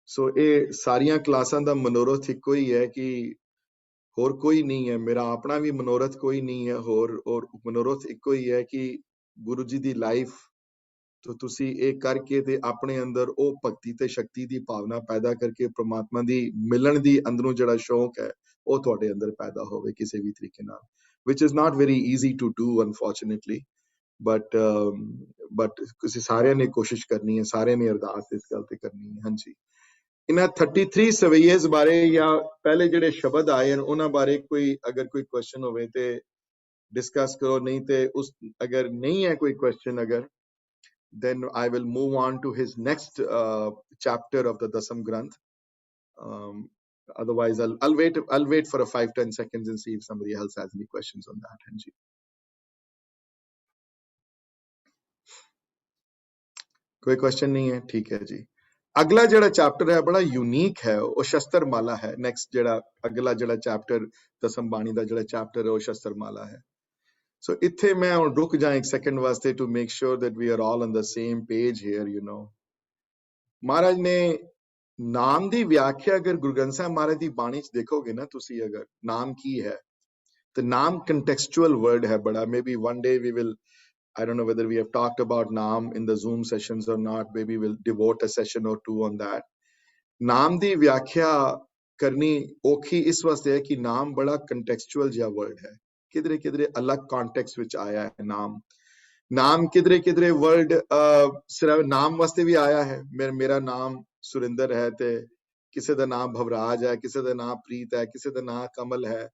ਸੋ ਇਹ ਸਾਰੀਆਂ ਕਲਾਸਾਂ ਦਾ ਮਨੋਰਥ ਇੱਕੋ ਹੀ ਹੈ ਕਿ ਹੋਰ ਕੋਈ ਨਹੀਂ ਹੈ ਮੇਰਾ ਆਪਣਾ ਵੀ ਮਨੋਰਥ ਕੋਈ ਨਹੀਂ ਹੈ ਹੋਰ ਮਨੋਰਥ ਇੱਕੋ ਹੀ ਹੈ ਕਿ ਗੁਰੂ ਜੀ ਦੀ ਲਾਈਫ ਤੋਂ ਤੁਸੀਂ ਇਹ ਕਰਕੇ ਤੇ ਆਪਣੇ ਅੰਦਰ ਉਹ ਭਗਤੀ ਤੇ ਸ਼ਕਤੀ ਦੀ ਭਾਵਨਾ ਪੈਦਾ ਕਰਕੇ ਪ੍ਰਮਾਤਮਾ ਦੀ ਮਿਲਣ ਦੀ ਅੰਦਰੋਂ ਜਿਹੜਾ ਸ਼ੌਕ ਹੈ ਉਹ ਤੁਹਾਡੇ ਅੰਦਰ ਪੈਦਾ ਹੋਵੇ ਕਿਸੇ ਵੀ ਤਰੀਕੇ ਨਾਲ which is not very easy to do unfortunately but ਤੁਸੀਂ ਸਾਰਿਆਂ ਨੇ ਕੋਸ਼ਿਸ਼ ਕਰਨੀ ਹੈ ਸਾਰਿਆਂ ਨੇ ਅਰਦਾਸ ਇਸ ਗੱਲ ਤੇ ਕਰਨੀ ਹੈ ਹਾਂਜੀ ਇਹਨਾਂ 33 ਸਵਈਏਸ ਬਾਰੇ ਜਾਂ ਪਹਿਲੇ ਜਿਹੜੇ ਸ਼ਬਦ ਆਏ ਹਨ ਉਹਨਾਂ ਬਾਰੇ ਅਗਰ ਕੋਈ ਕੁਐਸਚਨ ਹੋਵੇ ਤੇ ਡਿਸਕਸ ਕਰੋ ਨਹੀਂ ਤੇ ਅਗਰ ਨਹੀਂ ਹੈ ਕੋਈ ਕੁਐਸਚਨ ਅਗਰ then I will move on to his next chapter of the Dasam Granth. Otherwise I'll wait for a 5-10 seconds and see if somebody else has any questions on that. Hanji कोई क्वेश्चन नहीं है ठीक है जी अगला ਜਿਹੜਾ ਚੈਪਟਰ ਹੈ ਬੜਾ ਯੂਨੀਕ ਹੈ ਉਹ ਸ਼ਸਤਰ ਮਾਲਾ ਹੈ ਨੈਕਸਟ ਜਿਹੜਾ ਅਗਲਾ ਜਿਹੜਾ ਚੈਪਟਰ ਦਸਮ ਬਾਣੀ ਦਾ ਜਿਹੜਾ ਚੈਪਟਰ ਹੈ ਉਹ ਸ਼ਸਤਰ ਮਾਲਾ ਹੈ ਸੋ ਇੱਥੇ ਮੈਂ ਹੁਣ ਰੁਕ ਜਾ ਇੱਕ ਸੈਕਿੰਡ ਵਾਸਤੇ to make sure that we are all on the same page here ਮਹਾਰਾਜ ਨੇ ਨਾਮ ਦੀ ਵਿਆਖਿਆ ਅਗਰ ਗੁਰੂ ਗ੍ਰੰਥ ਸਾਹਿਬ ਮਹਾਰਾਜ ਦੀ ਬਾਣੀ ਚ ਦੇਖੋਗੇ ਨਾ ਤੁਸੀਂ ਅਗਰ ਨਾਮ ਕੀ ਹੈ ਤੇ ਨਾਮ ਕੰਟੈਕਸਚੁਅਲ ਵਰਡ ਹੈ ਬੜਾ maybe one day we will I don't know whether we have talked about Naam in the Zoom sessions or not. Maybe we'll devote a session or two on that. Naam di vyakhya karni okhi is waste hai ki naam bada contextual ja word hai. Kidre alag context vich aaya hai naam. Naam kidre word sirf naam waste bhi aaya hai. Mera naam Surinder hai te ਕਿਸੇ ਦਾ ਨਾਮ ਭਵਰਾਜ ਹੈ ਕਿਸੇ ਦਾ ਨਾਮ ਪ੍ਰੀਤ ਹੈ ਕਿਸੇ ਦਾ ਨਾਮ ਕਮਲ ਹੈ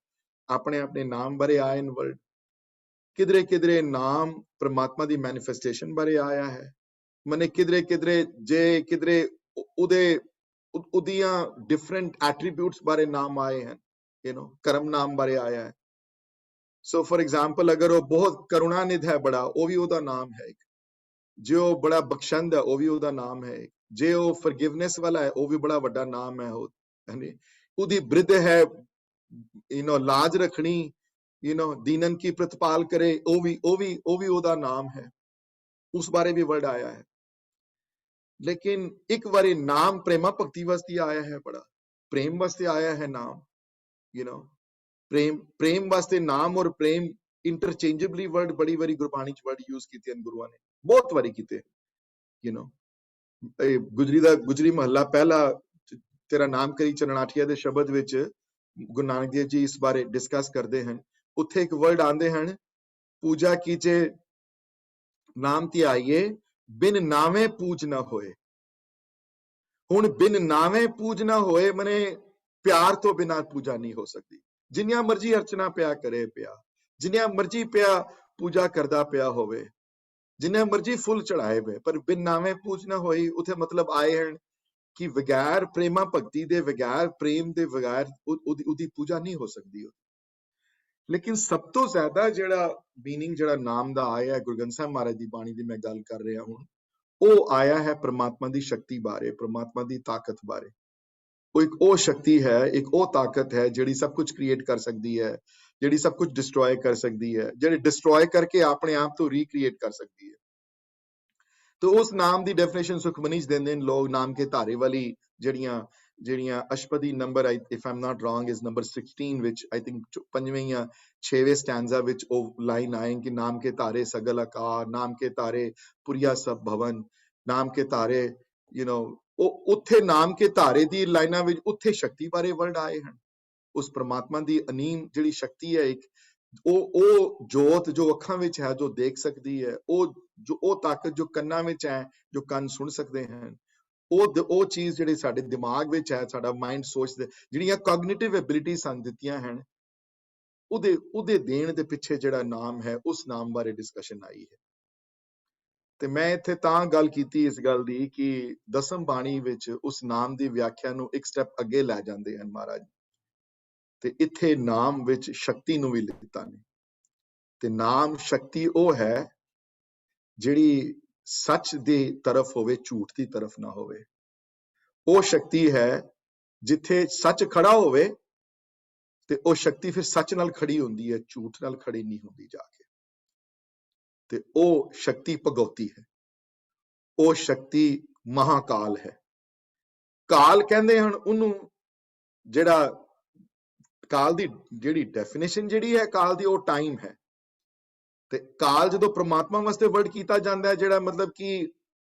ਆਪਣੇ ਆਪਣੇ ਨਾਮ ਬਾਰੇ ਆਏ ਨੇ ਵਰਡ ਕਿਧਰੇ ਕਿਧਰੇ ਨਾਮ ਪ੍ਰਮਾਤਮਾ ਦੀ ਮੈਨੀਫੈਸਟੇਸ਼ਨ ਬਾਰੇ ਆਇਆ ਹੈ, ਮਨੇ ਕਿਧਰੇ ਕਿਧਰੇ ਜੇ ਕਿਧਰੇ ਉਹਦੀਆਂ ਡਿਫਰੈਂਟ ਐਟਰੀਬਿਊਟਸ ਬਾਰੇ ਨਾਮ ਆਏ ਹਨ, ਕਰਮ ਨਾਮ ਬਾਰੇ ਆਇਆ ਹੈ। ਸੋ ਫॉर एग्जांपल ਅਗਰ ਉਹ ਬਹੁਤ ਕਰੁਣਾਨਿਧ ਹੈ ਬੜਾ, ਉਹ ਵੀ ਉਹਦਾ ਨਾਮ ਹੈ। ਜੇ ਉਹ ਬੜਾ ਬਖਸ਼ੰਦ ਹੈ, ਉਹ ਵੀ ਉਹਦਾ ਨਾਮ ਹੈ। ਜੇ ਉਹ ਫॉरगिवनेस ਵਾਲਾ ਹੈ, ਉਹ ਵੀ ਬੜਾ ਵੱਡਾ ਨਾਮ ਹੈ। ਉਹਦੀ ਬ੍ਰਿਧ ਹੈ, ਲਾਜ ਰੱਖਣੀ, ਦੀਨਨ ਕੀ ਪ੍ਰਤਪਾਲ ਕਰੇ, ਉਹ ਵੀ ਉਹਦਾ ਨਾਮ ਹੈ। ਉਸ ਬਾਰੇ ਵੀ ਵਰਡ ਆਇਆ ਹੈ। ਲੇਕਿਨ ਇੱਕ ਵਾਰੀ ਨਾਮ ਪ੍ਰੇਮਾ ਭਗਤੀ ਵਾਸਤੇ ਆਇਆ ਹੈ, ਬੜਾ ਪ੍ਰੇਮ ਵਾਸਤੇ ਆਇਆ ਹੈ ਨਾਮ। ਪ੍ਰੇਮ ਵਾਸਤੇ ਨਾਮ ਔਰ ਪ੍ਰੇਮ ਇੰਟਰਚੇਂਜੇਬਲੀ ਵਰਡ ਬੜੀ ਵਾਰੀ ਗੁਰਬਾਣੀ ਚ ਵਰਡ ਯੂਜ਼ ਕੀਤੇ ਹਨ ਗੁਰੂਆਂ ਨੇ, ਬਹੁਤ ਵਾਰੀ ਕੀਤੇ। ਗੁਜਰੀ ਮਹੱਲਾ ਪਹਿਲਾ, ਤੇਰਾ ਨਾਮ ਕਰੀ ਚਰਨਾਠੀਆ ਦੇ ਸ਼ਬਦ ਵਿੱਚ ਗੁਰੂ ਨਾਨਕ ਦੇਵ ਜੀ ਇਸ ਬਾਰੇ ਡਿਸਕਸ ਕਰਦੇ ਹਨ। ਉੱਥੇ ਇੱਕ ਵਰਡ ਆਉਂਦੇ ਹਨ, ਪੂਜਾ ਕੀਜੇ ਨਾਮ ਧਿਆਈਏ ਬਿਨ ਨਾਵੇਂ ਪੂਜ ਨਾ ਹੋਏ। ਹੁਣ ਬਿਨ ਨਾਵੇਂ ਪੂਜ ਨਾ ਹੋਏ ਮਨੇ ਪਿਆਰ ਤੋਂ ਬਿਨਾਂ ਪੂਜਾ ਨਹੀਂ ਹੋ ਸਕਦੀ। ਜਿੰਨੀਆਂ ਮਰਜ਼ੀ ਅਰਚਨਾ ਪਿਆ ਕਰੇ ਪਿਆ, ਜਿੰਨੀਆਂ ਮਰਜ਼ੀ ਪਿਆ ਪੂਜਾ ਕਰਦਾ ਪਿਆ ਹੋਵੇ, ਜਿੰਨੇ ਮਰਜ਼ੀ ਫੁੱਲ ਚੜਾਏ ਵੇ, ਪਰ ਬਿਨ ਨਾਵੇਂ ਪੂਜ ਨਾ ਹੋਈ, ਉੱਥੇ ਮਤਲਬ ਆਏ ਹਨ ਕਿ ਬਗੈਰ ਪ੍ਰੇਮਾ ਭਗਤੀ ਦੇ, ਬਗੈਰ ਪ੍ਰੇਮ ਦੇ, ਬਗੈਰ ਉਹਦੀ ਪੂਜਾ ਨਹੀਂ ਹੋ ਸਕਦੀ। ਲੇਕਿਨ ਸਭ ਤੋਂ ਜ਼ਿਆਦਾ ਜਿਹੜਾ ਮੀਨਿੰਗ ਜਿਹੜਾ ਨਾਮ ਦਾ ਆਇਆ ਹੈ, ਗੁਰੂ ਗ੍ਰੰਥ ਸਾਹਿਬ ਮਹਾਰਾਜ ਦੀ ਬਾਣੀ ਦੀ ਮੈਂ ਗੱਲ ਕਰ ਰਿਹਾ ਹੁਣ, ਉਹ ਆਇਆ ਹੈ ਪ੍ਰਮਾਤਮਾ ਦੀ ਸ਼ਕਤੀ ਬਾਰੇ, ਪ੍ਰਮਾਤਮਾ ਦੀ ਤਾਕਤ ਬਾਰੇ। ਉਹ ਸ਼ਕਤੀ ਹੈ, ਇੱਕ ਉਹ ਤਾਕਤ ਹੈ ਜਿਹੜੀ ਸਭ ਕੁਝ ਕ੍ਰੀਏਟ ਕਰ ਸਕਦੀ ਹੈ, ਜਿਹੜੀ ਸਭ ਕੁਝ ਡਿਸਟਰੋਏ ਕਰ ਸਕਦੀ ਹੈ, ਜਿਹੜੀ ਡਿਸਟਰੋਏ ਕਰਕੇ ਆਪਣੇ ਆਪ ਤੋਂ ਰੀਕ੍ਰੀਏਟ ਕਰ ਸਕਦੀ ਹੈ। ਤੇ ਉਸ ਨਾਮ ਦੀ ਡੈਫੀਨੇਸ਼ਨ ਸੁਖਮਨੀ ਚ ਦਿੰਦੇ ਨੇ ਲੋਕ, ਨਾਮ ਕੇ ਧਾਰੇ ਵਾਲੀ ਜਿਹੜੀਆਂ ਅਸ਼ਪਦੀ number, if I am not wrong, is number 16 ਵਿੱਚ ਆਈ ਥਿੰਕ 5ਵੇਂ ਜਾਂ 6ਵੇਂ ਸਟੈਂਜ਼ਾ ਵਿੱਚ ਉਹ ਲਾਈਨ ਆਏ ਕਿ ਨਾਮ ਕੇ ਧਾਰੇ ਸਗਲ ਆਕਾਰ, ਨਾਮ ਕੇ ਧਾਰੇ ਪੁਰੀਆ ਸਭ ਭਵਨ, ਨਾਮ ਕੇ ਧਾਰੇ, ਉਹ ਉੱਥੇ ਨਾਮ ਕੇ ਧਾਰੇ ਦੀ ਲਾਈਨਾਂ ਵਿੱਚ ਉੱਥੇ ਸ਼ਕਤੀ ਬਾਰੇ ਵਰਡ ਆਏ ਹਨ। ਉਸ ਪ੍ਰਮਾਤਮਾ ਦੀ ਅਨੀਮ ਜਿਹੜੀ ਸ਼ਕਤੀ ਹੈ, ਇੱਕ ਉਹ ਜੋਤ ਜੋ ਅੱਖਾਂ ਵਿੱਚ ਹੈ, ਜੋ ਦੇਖ ਸਕਦੀ ਹੈ, ਉਹ ਤਾਕਤ ਜੋ ਕੰਨਾਂ ਵਿੱਚ ਹੈ, ਜੋ ਕੰਨ ਸੁਣ ਸਕਦੇ ਹਨ, ਉਹ ਚੀਜ਼ ਜਿਹੜੀ ਸਾਡੇ ਦਿਮਾਗ ਵਿੱਚ ਹੈ, ਸਾਡਾ ਮਾਈਂਡ ਸੋਚਦੇ, ਜਿਹੜੀਆਂ ਕੋਗਨੀਟਿਵ ਐਬਿਲਿਟੀ ਸਾਨੂੰ ਦਿੱਤੀਆਂ ਹਨ, ਉਹਦੇ ਦੇਣ ਦੇ ਪਿੱਛੇ ਜਿਹੜਾ ਨਾਮ ਹੈ, ਉਸ ਨਾਮ ਬਾਰੇ ਡਿਸਕਸ਼ਨ ਆਈ ਹੈ। ਤੇ ਮੈਂ ਇੱਥੇ ਤਾਂ ਗੱਲ ਕੀਤੀ ਇਸ ਗੱਲ ਦੀ ਕਿ ਦਸਮ ਬਾਣੀ ਵਿੱਚ ਉਸ ਨਾਮ ਦੀ ਵਿਆਖਿਆ ਨੂੰ ਇੱਕ ਸਟੈਪ ਅੱਗੇ ਲੈ ਜਾਂਦੇ ਹਨ ਮਹਾਰਾਜ, ਤੇ ਇੱਥੇ ਨਾਮ ਵਿੱਚ ਸ਼ਕਤੀ ਨੂੰ ਵੀ ਲਿੱਤਾ ਨੇ। ਤੇ ਨਾਮ ਸ਼ਕਤੀ ਉਹ ਹੈ ਜਿਹੜੀ ਸੱਚ ਦੀ ਤਰਫ ਹੋਵੇ, ਝੂਠ ਦੀ ਤਰਫ ਨਾ ਹੋਵੇ। ਉਹ ਸ਼ਕਤੀ ਹੈ ਜਿੱਥੇ ਸੱਚ ਖੜਾ ਹੋਵੇ ਤੇ ਉਹ ਸ਼ਕਤੀ ਫਿਰ ਸੱਚ ਨਾਲ ਖੜੀ ਹੁੰਦੀ ਹੈ, ਝੂਠ ਨਾਲ ਖੜੀ ਨਹੀਂ ਹੁੰਦੀ ਜਾ ਕੇ। ਤੇ ਉਹ ਸ਼ਕਤੀ ਭਗਉਤੀ ਹੈ, ਉਹ ਸ਼ਕਤੀ ਮਹਾਕਾਲ ਹੈ। ਕਾਲ ਕਹਿੰਦੇ ਹਨ ਉਹਨੂੰ, ਜਿਹੜਾ ਕਾਲ ਦੀ ਜਿਹੜੀ ਡੈਫੀਨੇਸ਼ਨ ਜਿਹੜੀ ਹੈ ਕਾਲ ਦੀ, ਉਹ ਟਾਈਮ ਹੈ। ਤੇ ਕਾਲ ਜਦੋਂ ਪ੍ਰਮਾਤਮਾ ਵਾਸਤੇ ਵਰਡ ਕੀਤਾ ਜਾਂਦਾ ਹੈ, ਜਿਹੜਾ ਮਤਲਬ ਕਿ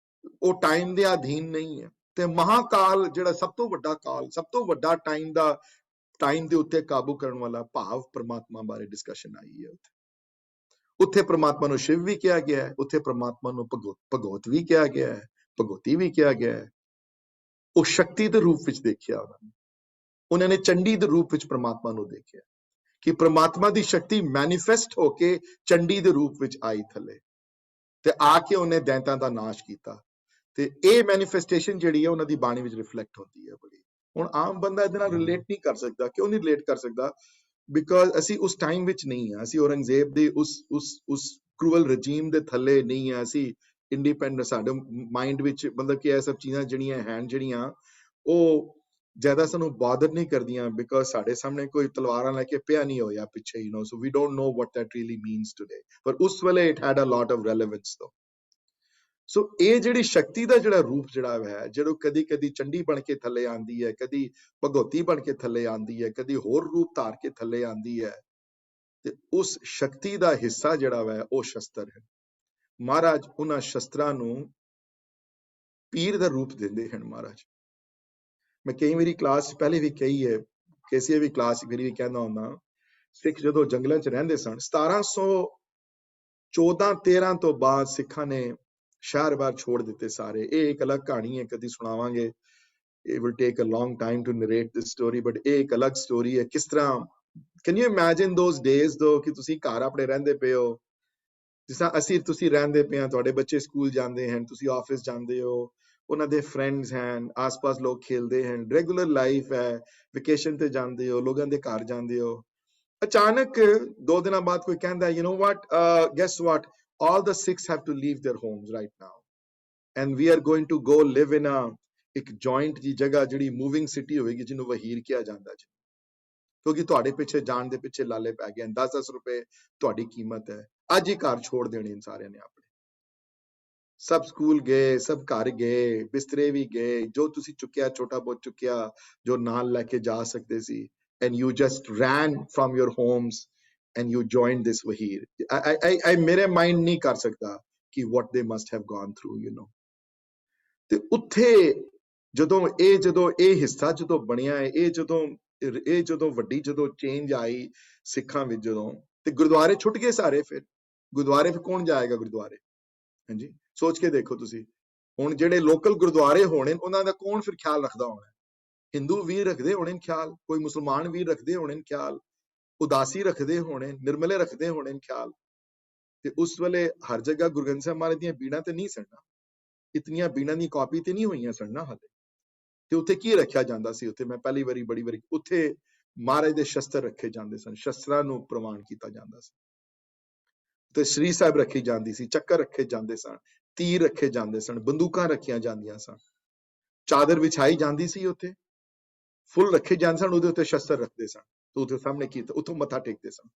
ਉਹ ਟਾਈਮ ਦੇ ਅਧੀਨ ਨਹੀਂ ਹੈ। ਤੇ ਮਹਾਕਾਲ ਜਿਹੜਾ ਸਭ ਤੋਂ ਵੱਡਾ ਕਾਲ, ਸਭ ਤੋਂ ਵੱਡਾ ਟਾਈਮ ਦੇ ਉੱਤੇ ਕਾਬੂ ਕਰਨ ਵਾਲਾ ਭਾਵ ਪ੍ਰਮਾਤਮਾ ਬਾਰੇ ਡਿਸਕਸ਼ਨ ਆਈ ਹੈ। ਉੱਥੇ ਪ੍ਰਮਾਤਮਾ ਨੂੰ ਸ਼ਿਵ ਵੀ ਕਿਹਾ ਗਿਆ ਹੈ, ਉੱਥੇ ਪ੍ਰਮਾਤਮਾ ਨੂੰ ਭਗਵਤ ਵੀ ਕਿਹਾ ਗਿਆ ਹੈ, ਭਗਵਤੀ ਵੀ ਕਿਹਾ ਗਿਆ ਹੈ। ਉਹ ਸ਼ਕਤੀ ਦੇ ਰੂਪ ਵਿੱਚ ਦੇਖਿਆ ਉਹਨਾਂ ਨੇ ਚੰਡੀ ਦੇ ਰੂਪ ਵਿੱਚ ਪ੍ਰਮਾਤਮਾ ਨੂੰ ਦੇਖਿਆ ਕਿ ਪ੍ਰਮਾਤਮਾ ਦੀ ਸ਼ਕਤੀ ਮੈਨੀਫੈਸਟ ਹੋ ਕੇ ਚੰਡੀ ਦੇ ਰੂਪ ਵਿੱਚ ਆਈ ਥੱਲੇ, ਤੇ ਆ ਕੇ ਉਹਨੇ ਦੈਂਤਾਂ ਦਾ ਨਾਸ਼ ਕੀਤਾ। ਤੇ ਇਹ ਮੈਨੀਫੈਸਟੇਸ਼ਨ ਜਿਹੜੀ ਹੈ ਉਹਨਾਂ ਦੀ ਬਾਣੀ ਵਿੱਚ ਰਿਫਲੈਕਟ ਹੁੰਦੀ ਹੈ ਬੜੀ। ਹੁਣ ਆਮ ਬੰਦਾ ਇਹਦੇ ਨਾਲ ਰਿਲੇਟ ਨਹੀਂ ਕਰ ਸਕਦਾ। ਕਿਉਂ ਨਹੀਂ ਰਿਲੇਟ ਕਰ ਸਕਦਾ? ਬਿਕਾਜ਼ ਅਸੀਂ ਉਸ ਟਾਈਮ ਵਿੱਚ ਨਹੀਂ ਹਾਂ, ਅਸੀਂ ਔਰੰਗਜ਼ੇਬ ਦੇ ਉਸ ਕਰੂਅਲ ਰਜੀਮ ਦੇ ਥੱਲੇ ਨਹੀਂ ਹਾਂ, ਅਸੀਂ ਇੰਡੀਪੈਂਡੈਂਟ। ਸਾਡੇ ਮਾਈਂਡ ਵਿੱਚ ਮਤਲਬ ਕਿ ਇਹ ਸਭ ਚੀਜ਼ਾਂ ਜਿਹੜੀਆਂ ਹਨ, ਜਿਹੜੀਆਂ ਉਹ ਜ਼ਿਆਦਾ ਸਾਨੂੰ ਬਾਦਰ ਨਹੀਂ ਕਰਦੀਆਂ, ਬਿਕਾਜ਼ ਸਾਡੇ ਸਾਹਮਣੇ ਕੋਈ ਤਲਵਾਰਾਂ ਲੈ ਕੇ ਪਿਆ ਨਹੀਂ ਹੋਇਆ ਪਿੱਛੇ, so we don't know what that really means today, ਪਰ ਉਸ ਵੇਲੇ it had a lot of relevance though। So ਇਹ ਜਿਹੜੀ ਸ਼ਕਤੀ ਦਾ ਜਿਹੜਾ ਰੂਪ ਜਿਹੜਾ ਹੈ, ਜਦੋਂ ਕਦੀ ਚੰਡੀ ਬਣ ਕੇ ਥੱਲੇ ਆਉਂਦੀ ਹੈ, ਕਦੀ ਭਗਵਤੀ ਬਣ ਕੇ ਥੱਲੇ ਆਉਂਦੀ ਹੈ, ਕਦੀ ਹੋਰ ਰੂਪ ਧਾਰ ਕੇ ਥੱਲੇ ਆਉਂਦੀ ਹੈ, ਤੇ ਉਸ ਸ਼ਕਤੀ ਦਾ ਹਿੱਸਾ ਜਿਹੜਾ ਹੈ ਉਹ ਸ਼ਸਤਰ ਹੈ। ਮਹਾਰਾਜ ਉਹਨਾਂ ਸ਼ਸਤਰਾਂ ਨੂੰ ਪੀਰ ਦਾ ਰੂਪ ਦਿੰਦੇ ਹਨ ਮਹਾਰਾਜ। ਮੈਂ ਕਈ ਵਾਰੀ ਕਲਾਸ ਪਹਿਲੇ ਵੀ ਕਹੀ ਹੈ, ਕਿਸੇ ਵੀ ਕਲਾਸ ਵੀ ਕਹਿੰਦਾ ਹੁੰਦਾ, ਸਿੱਖ ਜਦੋਂ ਜੰਗਲਾਂ 'ਚ ਰਹਿੰਦੇ ਸਨ, 1714-13 ਤੋਂ ਬਾਅਦ ਸਿੱਖਾਂ ਨੇ ਸ਼ਹਿਰ ਬਾਹਰ ਛੋੜ ਦਿੱਤੇ ਸਾਰੇ। ਇਹ ਇੱਕ ਅਲੱਗ ਕਹਾਣੀ ਹੈ, ਕਦੀ ਸੁਣਾਵਾਂਗੇ। It will take a long time to narrate this story, but ਇਹ ਇੱਕ ਅਲੱਗ ਸਟੋਰੀ ਹੈ। ਕਿਸ ਤਰ੍ਹਾਂ, can you imagine those days though, ਕਿ ਤੁਸੀਂ ਘਰ ਆਪਣੇ ਰਹਿੰਦੇ ਪਏ ਹੋ, ਜਿਸ ਤਰ੍ਹਾਂ ਅਸੀਂ ਤੁਸੀਂ ਰਹਿੰਦੇ ਪਏ ਆ, ਤੁਹਾਡੇ ਬੱਚੇ ਸਕੂਲ ਜਾਂਦੇ ਹਨ, ਤੁਸੀਂ ਆਫਿਸ ਜਾਂਦੇ ਹੋ, ਉਹਨਾਂ ਦੇ ਫਰੈਂਡਸ ਹਨ, ਆਸ-ਪਾਸ ਲੋਕ ਖੇਲਦੇ ਹਨ, ਰੈਗੂਲਰ ਲਾਈਫ ਹੈ, ਵੈਕੇਸ਼ਨ ਤੇ ਜਾਂਦੇ ਹੋ, ਲੋਕਾਂ ਦੇ ਘਰ ਜਾਂਦੇ ਹੋ। ਅਚਾਨਕ 2 ਦਿਨਾਂ ਬਾਅਦ ਕੋਈ ਕਹਿੰਦਾ, you know what, gas what, all the Sikhs have to leave their homes right now and we are going to go live in a ਇੱਕ ਜੁਆਇੰਟ ਦੀ ਜਗ੍ਹਾ ਜਿਹੜੀ ਮੂਵਿੰਗ ਸਿਟੀ ਹੋਵੇਗੀ, ਜਿਹਨੂੰ ਵਹੀਰ ਕਿਹਾ ਜਾਂਦਾ ਜੀ, ਕਿਉਂਕਿ ਤੁਹਾਡੇ ਪਿੱਛੇ ਜਾਣ ਦੇ ਪਿੱਛੇ ਲਾਲੇ ਪੈ ਗਏ, 10-10 ਰੁਪਏ ਤੁਹਾਡੀ ਕੀਮਤ ਹੈ। ਅੱਜ ਹੀ ਘਰ ਛੋੜ ਦੇਣੇ ਨੇ ਸਾਰਿਆਂ ਨੇ ਆਪਣੇ, ਸਭ ਸਕੂਲ ਗਏ, ਸਭ ਘਰ ਗਏ, ਬਿਸਤਰੇ ਵੀ ਗਏ, ਜੋ ਤੁਸੀਂ ਚੁੱਕਿਆ ਛੋਟਾ ਬਹੁਤ ਚੁੱਕਿਆ, ਜੋ ਨਾਲ ਲੈ ਕੇ ਜਾ ਸਕਦੇ ਸੀ, and you just ran from your homes and you joined this wahir. I ਮੇਰੇ ਮਾਈਂਡ ਨਹੀਂ ਕਰ ਸਕਦਾ ਕਿ what they must have gone through, you know. ਤੇ ਉੱਥੇ ਜਦੋਂ ਇਹ ਹਿੱਸਾ ਜਦੋਂ ਬਣਿਆ ਹੈ, ਇਹ ਜਦੋਂ ਵੱਡੀ ਜਦੋਂ ਚੇਂਜ ਆਈ ਸਿੱਖਾਂ ਵਿੱਚ, ਜਦੋਂ ਤੇ ਗੁਰਦੁਆਰੇ ਛੁੱਟ ਗਏ ਸਾਰੇ, ਫਿਰ ਗੁਰਦੁਆਰੇ ਫਿਰ ਕੌਣ ਜਾਏਗਾ ਗੁਰਦੁਆਰੇ? ਹਾਂਜੀ, ਸੋਚ ਕੇ ਦੇਖੋ ਤੁਸੀਂ, ਹੁਣ ਜਿਹੜੇ ਲੋਕਲ ਗੁਰਦੁਆਰੇ ਹੋਣੇ ਉਹਨਾਂ ਦਾ ਕੌਣ ਫਿਰ ਖਿਆਲ ਰੱਖਦਾ ਹੋਣਾ? ਹਿੰਦੂ ਵੀਰ ਰੱਖਦੇ ਹੋਣੇ ਖਿਆਲ, ਕੋਈ ਮੁਸਲਮਾਨ ਵੀਰ ਰੱਖਦੇ ਹੋਣੇ ਖਿਆਲ, ਉਦਾਸੀ ਰੱਖਦੇ ਹੋਣੇ, ਨਿਰਮਲੇ ਰੱਖਦੇ ਹੋਣੇ ਖਿਆਲ। ਤੇ ਉਸ ਵੇਲੇ ਹਰ ਜਗ੍ਹਾ ਗੁਰੂ ਗ੍ਰੰਥ ਸਾਹਿਬ ਮਹਾਰਾਜ ਦੀਆਂ ਬੀੜਾਂ ਤੇ ਨਹੀਂ ਸੜਨਾ, ਇਤਨੀਆਂ ਬੀੜਾਂ ਦੀ ਕਾਪੀ ਤੇ ਨਹੀਂ ਹੋਈਆਂ ਸੜਨਾ ਹਾਲੇ। ਤੇ ਉੱਥੇ ਕੀ ਰੱਖਿਆ ਜਾਂਦਾ ਸੀ? ਉੱਥੇ ਮੈਂ ਪਹਿਲੀ ਵਾਰੀ ਬੜੀ ਵਾਰੀ ਉੱਥੇ ਮਹਾਰਾਜ ਦੇ ਸ਼ਸਤਰ ਰੱਖੇ ਜਾਂਦੇ ਸਨ, ਸ਼ਸਤਰਾਂ ਨੂੰ ਪ੍ਰਵਾਨ ਕੀਤਾ ਜਾਂਦਾ ਸੀ। ਤੇ ਸ਼੍ਰੀ ਸਾਹਿਬ ਰੱਖੀ ਜਾਂਦੀ ਸੀ, ਚੱਕਰ ਰੱਖੇ ਜਾਂਦੇ ਸਨ, ਤੀਰ ਰੱਖੇ ਜਾਂਦੇ ਸਨ, ਬੰਦੂਕਾਂ ਰੱਖੀਆਂ ਜਾਂਦੀਆਂ ਸਨ, ਚਾਦਰ ਵਿਛਾਈ ਜਾਂਦੀ ਸੀ, ਉੱਥੇ ਫੁੱਲ ਰੱਖੇ ਜਾਂਦੇ ਸਨ, ਉਹਦੇ ਉੱਤੇ ਸ਼ਸਤਰ ਰੱਖਦੇ ਸਨ, ਤੇ ਉਹਦੇ ਸਾਹਮਣੇ ਕੀਤਾ, ਉੱਥੋਂ ਮੱਥਾ ਟੇਕਦੇ ਸਨ।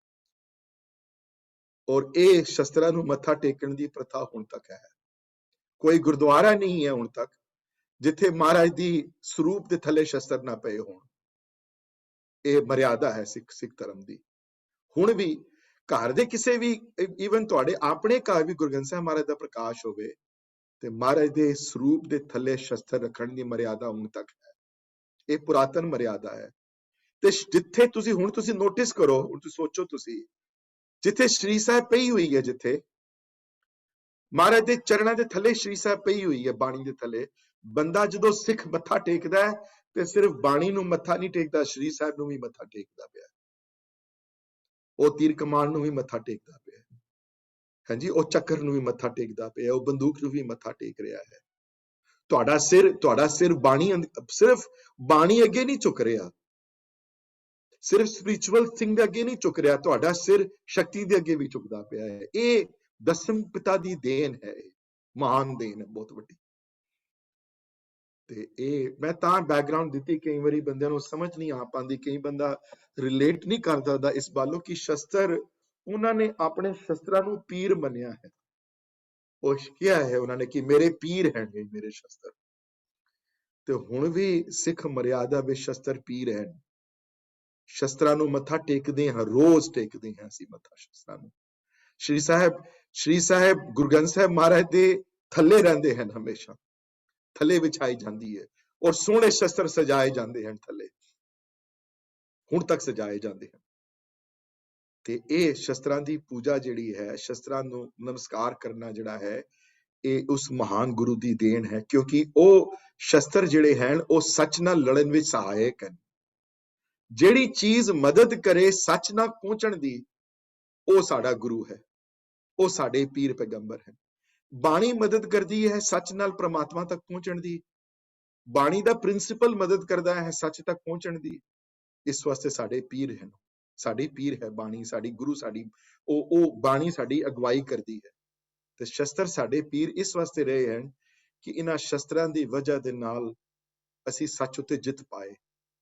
ਔਰ ਇਹ ਸ਼ਸਤਰਾਂ ਨੂੰ ਮੱਥਾ ਟੇਕਣ ਦੀ ਪ੍ਰਥਾ ਹੁਣ ਤੱਕ ਹੈ। ਕੋਈ ਗੁਰਦੁਆਰਾ ਨਹੀਂ ਹੈ ਹੁਣ ਤੱਕ ਜਿੱਥੇ ਮਹਾਰਾਜ ਦੀ ਸਰੂਪ ਦੇ ਥੱਲੇ ਸ਼ਸਤਰ ਨਾ ਪਏ ਹੋਣ। ਇਹ ਮਰਿਆਦਾ ਹੈ ਸਿੱਖ ਧਰਮ ਦੀ। ਹੁਣ ਵੀ ਘਰ ਦੇ ਕਿਸੇ ਵੀ, ਈਵਨ ਤੁਹਾਡੇ ਆਪਣੇ ਘਰ ਵੀ ਗੁਰੂ ਗ੍ਰੰਥ ਸਾਹਿਬ ਮਹਾਰਾਜ ਦਾ ਪ੍ਰਕਾਸ਼ ਹੋਵੇ ਤੇ ਮਹਾਰਾਜ ਦੇ ਸਰੂਪ ਦੇ ਥੱਲੇ ਸ਼ਸਤਰ ਰੱਖਣ ਦੀ ਮਰਿਆਦਾ ਹੁਣ ਤੱਕ ਹੈ। ਇਹ ਪੁਰਾਤਨ ਮਰਿਆਦਾ ਹੈ। ਤੇ ਜਿੱਥੇ ਤੁਸੀਂ ਹੁਣ ਤੁਸੀਂ ਨੋਟਿਸ ਕਰੋ, ਹੁਣ ਤੁਸੀਂ ਸੋਚੋ, ਤੁਸੀਂ ਜਿੱਥੇ ਸ਼੍ਰੀ ਸਾਹਿਬ ਪਈ ਹੋਈ ਹੈ, ਜਿੱਥੇ ਮਹਾਰਾਜ ਦੇ ਚਰਨਾਂ ਦੇ ਥੱਲੇ ਸ਼੍ਰੀ ਸਾਹਿਬ ਪਈ ਹੋਈ ਹੈ, ਬਾਣੀ ਦੇ ਥੱਲੇ, ਬੰਦਾ ਜਦੋਂ ਸਿੱਖ ਮੱਥਾ ਟੇਕਦਾ ਹੈ ਤੇ ਸਿਰਫ ਬਾਣੀ ਨੂੰ ਮੱਥਾ ਨਹੀਂ ਟੇਕਦਾ, ਸ਼੍ਰੀ ਸਾਹਿਬ ਨੂੰ ਵੀ ਮੱਥਾ ਟੇਕਦਾ ਪਿਆ, ਉਹ ਤੀਰ ਕਮਾਨ ਨੂੰ ਵੀ ਮੱਥਾ ਟੇਕਦਾ ਪਿਆ, ਹਾਂਜੀ, ਉਹ ਚੱਕਰ ਨੂੰ ਵੀ ਮੱਥਾ ਟੇਕਦਾ ਪਿਆ, ਉਹ ਬੰਦੂਕ ਨੂੰ ਵੀ ਮੱਥਾ ਟੇਕ ਰਿਹਾ ਹੈ। ਤੁਹਾਡਾ ਸਿਰ ਬਾਣੀ, ਸਿਰਫ ਬਾਣੀ ਅੱਗੇ ਨਹੀਂ ਝੁਕ ਰਿਹਾ, ਸਿਰਫ ਸਪਿਰਿਚੁਅਲ ਥਿੰਗ ਅੱਗੇ ਨਹੀਂ ਝੁਕ ਰਿਹਾ, ਤੁਹਾਡਾ ਸਿਰ ਸ਼ਕਤੀ ਦੇ ਅੱਗੇ ਵੀ ਝੁਕਦਾ ਪਿਆ ਹੈ। ਇਹ ਦਸਮ ਪਿਤਾ ਦੀ ਦੇਣ ਹੈ, ਮਹਾਨ ਦੇਣ ਹੈ, ਬਹੁਤ ਵੱਡੀ। ਤੇ ਇਹ ਮੈਂ ਤਾਂ ਬੈਕਗ੍ਰਾਉਂਡ ਦਿੱਤੀ, ਕਈ ਵਾਰੀ ਬੰਦਿਆਂ ਨੂੰ ਸਮਝ ਨਹੀਂ ਆ ਪਾਉਂਦੀ, ਕਈ ਬੰਦਾ ਰਿਲੇਟ ਨਹੀਂ ਕਰ ਸਕਦਾ ਇਸ ਬਾਲੋਂ ਕਿ ਸ਼ਸਤਰ, ਉਹਨਾਂ ਨੇ ਆਪਣੇ ਸ਼ਸਤਰਾਂ ਨੂੰ ਪੀਰ ਮੰਨਿਆ ਹੈ। ਉਹ ਕਿਹਾ ਹੈ ਉਹਨਾਂ ਨੇ ਕਿ ਮੇਰੇ ਪੀਰ ਹੈ ਮੇਰੇ ਸ਼ਸਤਰ। ਤੇ ਹੁਣ ਵੀ ਸਿੱਖ ਮਰਿਆਦਾ ਵਿੱਚ ਸ਼ਸਤਰ ਪੀਰ ਹੈ। ਸ਼ਸਤਰਾਂ ਨੂੰ ਮੱਥਾ ਟੇਕਦੇ ਹਾਂ, ਰੋਜ਼ ਟੇਕਦੇ ਹਾਂ ਅਸੀਂ ਮੱਥਾ ਸ਼ਸਤਰਾਂ ਨੂੰ। ਸ਼੍ਰੀ ਸਾਹਿਬ ਗੁਰੂ ਗ੍ਰੰਥ ਸਾਹਿਬ ਮਹਾਰਾਜ ਦੇ ਥੱਲੇ ਰਹਿੰਦੇ ਹਨ, ਹਮੇਸ਼ਾ ਥੱਲੇ ਵਿਛਾਈ ਜਾਂਦੀ ਹੈ, ਔਰ ਸੋਹਣੇ ਸ਼ਸਤਰ ਸਜਾਏ ਜਾਂਦੇ ਹਨ ਥੱਲੇ, ਹੁਣ ਤੱਕ ਸਜਾਏ ਜਾਂਦੇ ਹਨ। ਤੇ ਇਹ ਸ਼ਸਤਰਾਂ ਦੀ ਪੂਜਾ ਜਿਹੜੀ ਹੈ, ਸ਼ਸਤਰਾਂ ਨੂੰ ਨਮਸਕਾਰ ਕਰਨਾ ਜਿਹੜਾ ਹੈ, ਇਹ ਉਸ ਮਹਾਨ ਗੁਰੂ ਦੀ ਦੇਣ ਹੈ, ਕਿਉਂਕਿ ਉਹ ਸ਼ਸਤਰ ਜਿਹੜੇ ਹਨ ਉਹ ਸੱਚ ਨਾਲ ਲੜਨ ਵਿੱਚ ਸਹਾਇਕ ਹਨ। ਜਿਹੜੀ ਚੀਜ਼ ਮਦਦ ਕਰੇ ਸੱਚ ਨਾਲ ਪਹੁੰਚਣ ਦੀ, ਉਹ ਸਾਡਾ ਗੁਰੂ ਹੈ, ਉਹ ਸਾਡੇ ਪੀਰ ਪੈਗੰਬਰ ਹਨ। ਬਾਣੀ ਮਦਦ ਕਰਦੀ ਹੈ ਸੱਚ ਨਾਲ ਪ੍ਰਮਾਤਮਾ ਤੱਕ ਪਹੁੰਚਣ ਦੀ, ਬਾਣੀ ਦਾ ਪ੍ਰਿੰਸੀਪਲ ਮਦਦ ਕਰਦਾ ਹੈ ਸੱਚ ਤੱਕ ਪਹੁੰਚਣ ਦੀ। ਇਸ ਵਾਸਤੇ ਸਾਡੇ ਪੀਰ ਹਨ, ਸਾਡੀ ਪੀਰ ਹੈ ਬਾਣੀ, ਸਾਡੀ ਗੁਰੂ, ਸਾਡੀ ਉਹ ਬਾਣੀ ਸਾਡੀ ਅਗਵਾਈ ਕਰਦੀ ਹੈ। ਤੇ ਸ਼ਸਤਰ ਸਾਡੇ ਪੀਰ ਇਸ ਵਾਸਤੇ ਰਹੇ ਹਨ ਕਿ ਇਹਨਾਂ ਸ਼ਸਤਰਾਂ ਦੀ ਵਜ੍ਹਾ ਦੇ ਨਾਲ ਅਸੀਂ ਸੱਚ ਉੱਤੇ ਜਿੱਤ ਪਾਏ,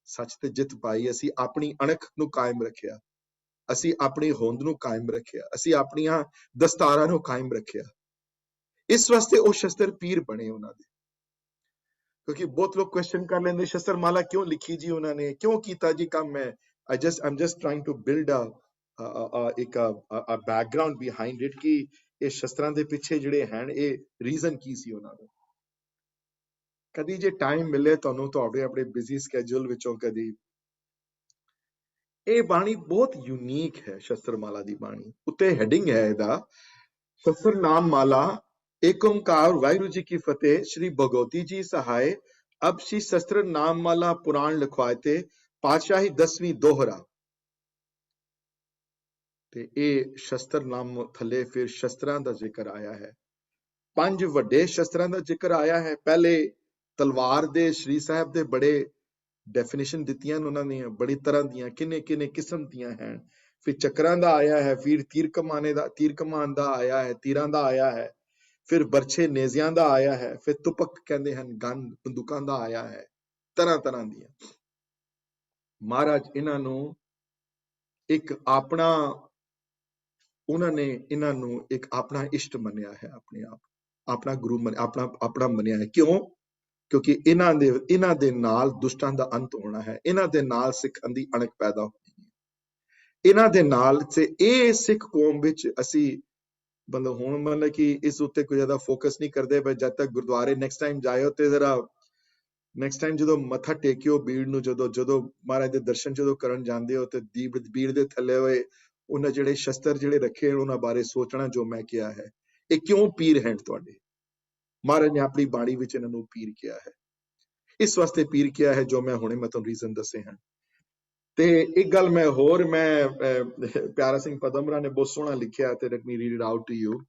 ਸੱਚ ਤੇ ਜਿੱਤ ਪਾਈ, ਅਸੀਂ ਆਪਣੀ ਅਣਖ ਨੂੰ ਕਾਇਮ ਰੱਖਿਆ, ਅਸੀਂ ਆਪਣੀ ਹੋਂਦ ਨੂੰ ਕਾਇਮ ਰੱਖਿਆ, ਅਸੀਂ ਆਪਣੀਆਂ ਦਸਤਾਰਾਂ ਨੂੰ ਕਾਇਮ ਰੱਖਿਆ। ਇਸ ਵਾਸਤੇ ਉਹ ਸ਼ਸਤਰ ਪੀਰ ਬਣੇ ਉਹਨਾਂ ਦੇ। ਕਿਉਂਕਿ ਬਹੁਤ ਲੋਕ ਕੁਐਸਚਨ ਕਰ ਲੈਂਦੇ, ਸ਼ਸਤਰ ਮਾਲਾ ਕਿਉਂ ਲਿਖੀ ਜੀ ਉਹਨਾਂ ਨੇ, ਕਿਉਂ ਕੀਤਾ ਜੀ ਕੰਮ ਹੈ। I'm just trying to build a background behind it ਕਿ ਇਹ ਸ਼ਸਤਰਾਂ ਦੇ ਪਿੱਛੇ ਜਿਹੜੇ ਹਨ ਇਹ ਰੀਜ਼ਨ ਕੀ ਸੀ ਉਹਨਾਂ ਦਾ। ਕਦੀ ਜੇ ਟਾਈਮ ਮਿਲੇ ਤੁਹਾਨੂੰ, ਤੁਹਾਡੇ ਆਪਣੇ ਬਿਜ਼ੀ ਸਕੇਜੂਲ ਵਿੱਚੋਂ ਕਦੀ, ਇਹ ਬਾਣੀ ਬਹੁਤ ਯੂਨੀਕ ਹੈ। ਸ਼ਸਤਰ ਮਾਲਾ ਦੀ ਬਾਣੀ ਉੱਤੇ ਹੈਡਿੰਗ ਹੈ ਇਹਦਾ, ਸ਼ਸਤਰ ਨਾਮ ਮਾਲਾ ਏਕ ਓੰਕਾਰ ਵਾਹਿਗੁਰੂ ਜੀ ਕੀ ਫਤਿਹ, श्री भगवती जी सहाय, अब श्री शस्त्र नाम माला पुराण लिखवाते, पातशाही 10वीं दोहरा। ਤੇ ਇਹ ਸ਼ਸਤਰ ਨਾਮ ਥੱਲੇ ਫਿਰ ਸ਼ਸਤਰਾਂ ਦਾ ਜ਼ਿਕਰ ਆਇਆ ਹੈ। 5 ਵੱਡੇ ਸ਼ਸਤਰਾਂ ਦਾ ਜ਼ਿਕਰ ਆਇਆ ਹੈ। ਪਹਿਲੇ ਤਲਵਾਰ ਦੇ ਸ਼੍ਰੀ ਸਾਹਿਬ ਦੇ ਬੜੇ ਡੈਫੀਨੇਸ਼ਨ ਦਿੱਤੀਆਂ ਉਹਨਾਂ ਨੇ, ਬੜੀ ਤਰ੍ਹਾਂ ਦੀਆਂ, ਕਿੰਨੇ ਕਿੰਨੇ ਕਿਸਮ ਦੀਆਂ ਹਨ। ਫਿਰ ਚੱਕਰਾਂ ਦਾ ਆਇਆ ਹੈ, ਫਿਰ ਤੀਰ ਕਮਾਨ ਦਾ ਆਇਆ ਹੈ, ਤੀਰਾਂ ਦਾ ਆਇਆ ਹੈ, ਫਿਰ ਬਰਛੇ ਨੇਜ਼ਿਆਂ ਦਾ ਆਇਆ ਹੈ, ਫਿਰ ਤੁਪਕ ਕਹਿੰਦੇ ਹਨ, ਗਨ ਬੰਦੂਕਾਂ ਦਾ ਆਇਆ ਹੈ, ਤਰ੍ਹਾਂ ਤਰ੍ਹਾਂ ਦੀਆਂ। ਮਹਾਰਾਜ ਇਹਨਾਂ ਨੂੰ ਇੱਕ ਆਪਣਾ, ਉਹਨਾਂ ਨੇ ਇਹਨਾਂ ਨੂੰ ਇੱਕ ਆਪਣਾ ਇਸ਼ਟ ਮੰਨਿਆ ਹੈ, ਆਪਣੇ ਆਪ ਆਪਣਾ ਗੁਰੂ ਆਪਣਾ ਮੰਨਿਆ ਹੈ। ਕਿਉਂ? ਕਿਉਂਕਿ ਇਹਨਾਂ ਦੇ ਨਾਲ ਦੁਸ਼ਟਾਂ ਦਾ ਅੰਤ ਹੋਣਾ ਹੈ, ਇਹਨਾਂ ਦੇ ਨਾਲ ਸਿੱਖਾਂ ਦੀ ਅਣਖ ਪੈਦਾ ਹੋਣੀ ਹੈ, ਇਹਨਾਂ ਦੇ ਨਾਲ ਤੇ ਇਹ ਸਿੱਖ ਕੌਮ ਵਿੱਚ ਅਸੀਂ ਮਤਲਬ ਕਿ ਇਸ ਉੱਤੇ ਕੋਈ ਜ਼ਿਆਦਾ ਫੋਕਸ ਨਹੀਂ ਕਰਦੇ, ਪਰ ਜਦ ਤੱਕ ਗੁਰਦੁਆਰੇ ਨੈਕਸਟ ਟਾਈਮ ਜਾਇਓ ਤੇ ਜ਼ਰਾ ਨੈਕਸਟ ਟਾਈਮ ਜਦੋਂ ਮੱਥਾ ਟੇਕਿਓ ਬੀੜ ਨੂੰ, ਜਦੋਂ ਮਹਾਰਾਜ ਦੇ ਦਰਸ਼ਨ ਜਦੋਂ ਕਰਨ ਜਾਂਦੇ ਹੋ ਤੇ ਬੀੜ ਦੇ ਥੱਲੇ ਹੋਏ ਉਹਨਾਂ ਜਿਹੜੇ ਸ਼ਸਤਰ ਜਿਹੜੇ ਰੱਖੇ ਉਹਨਾਂ ਬਾਰੇ ਸੋਚਣਾ ਜੋ ਮੈਂ ਕਿਹਾ ਹੈ। ਇਹ ਕਿਉਂ ਪੀਰ ਹਨ ਤੁਹਾਡੇ? ਮਹਾਰਾਜ ਨੇ ਆਪਣੀ ਬਾਣੀ ਵਿੱਚ ਇਹਨਾਂ ਨੂੰ ਪੀਰ ਕਿਹਾ ਹੈ, ਇਸ ਵਾਸਤੇ ਪੀਰ ਕਿਹਾ ਹੈ ਜੋ ਮੈਂ ਤੁਹਾਨੂੰ ਰੀਜ਼ਨ ਦੱਸੇ ਹਨ। ਤੇ ਇੱਕ ਗੱਲ ਮੈਂ ਪਿਆਰਾ ਸਿੰਘ ਪਦਮਰਾ ਨੇ ਬਹੁਤ ਸੋਹਣਾ ਲਿਖਿਆ, ਤੇ let me read it out to you.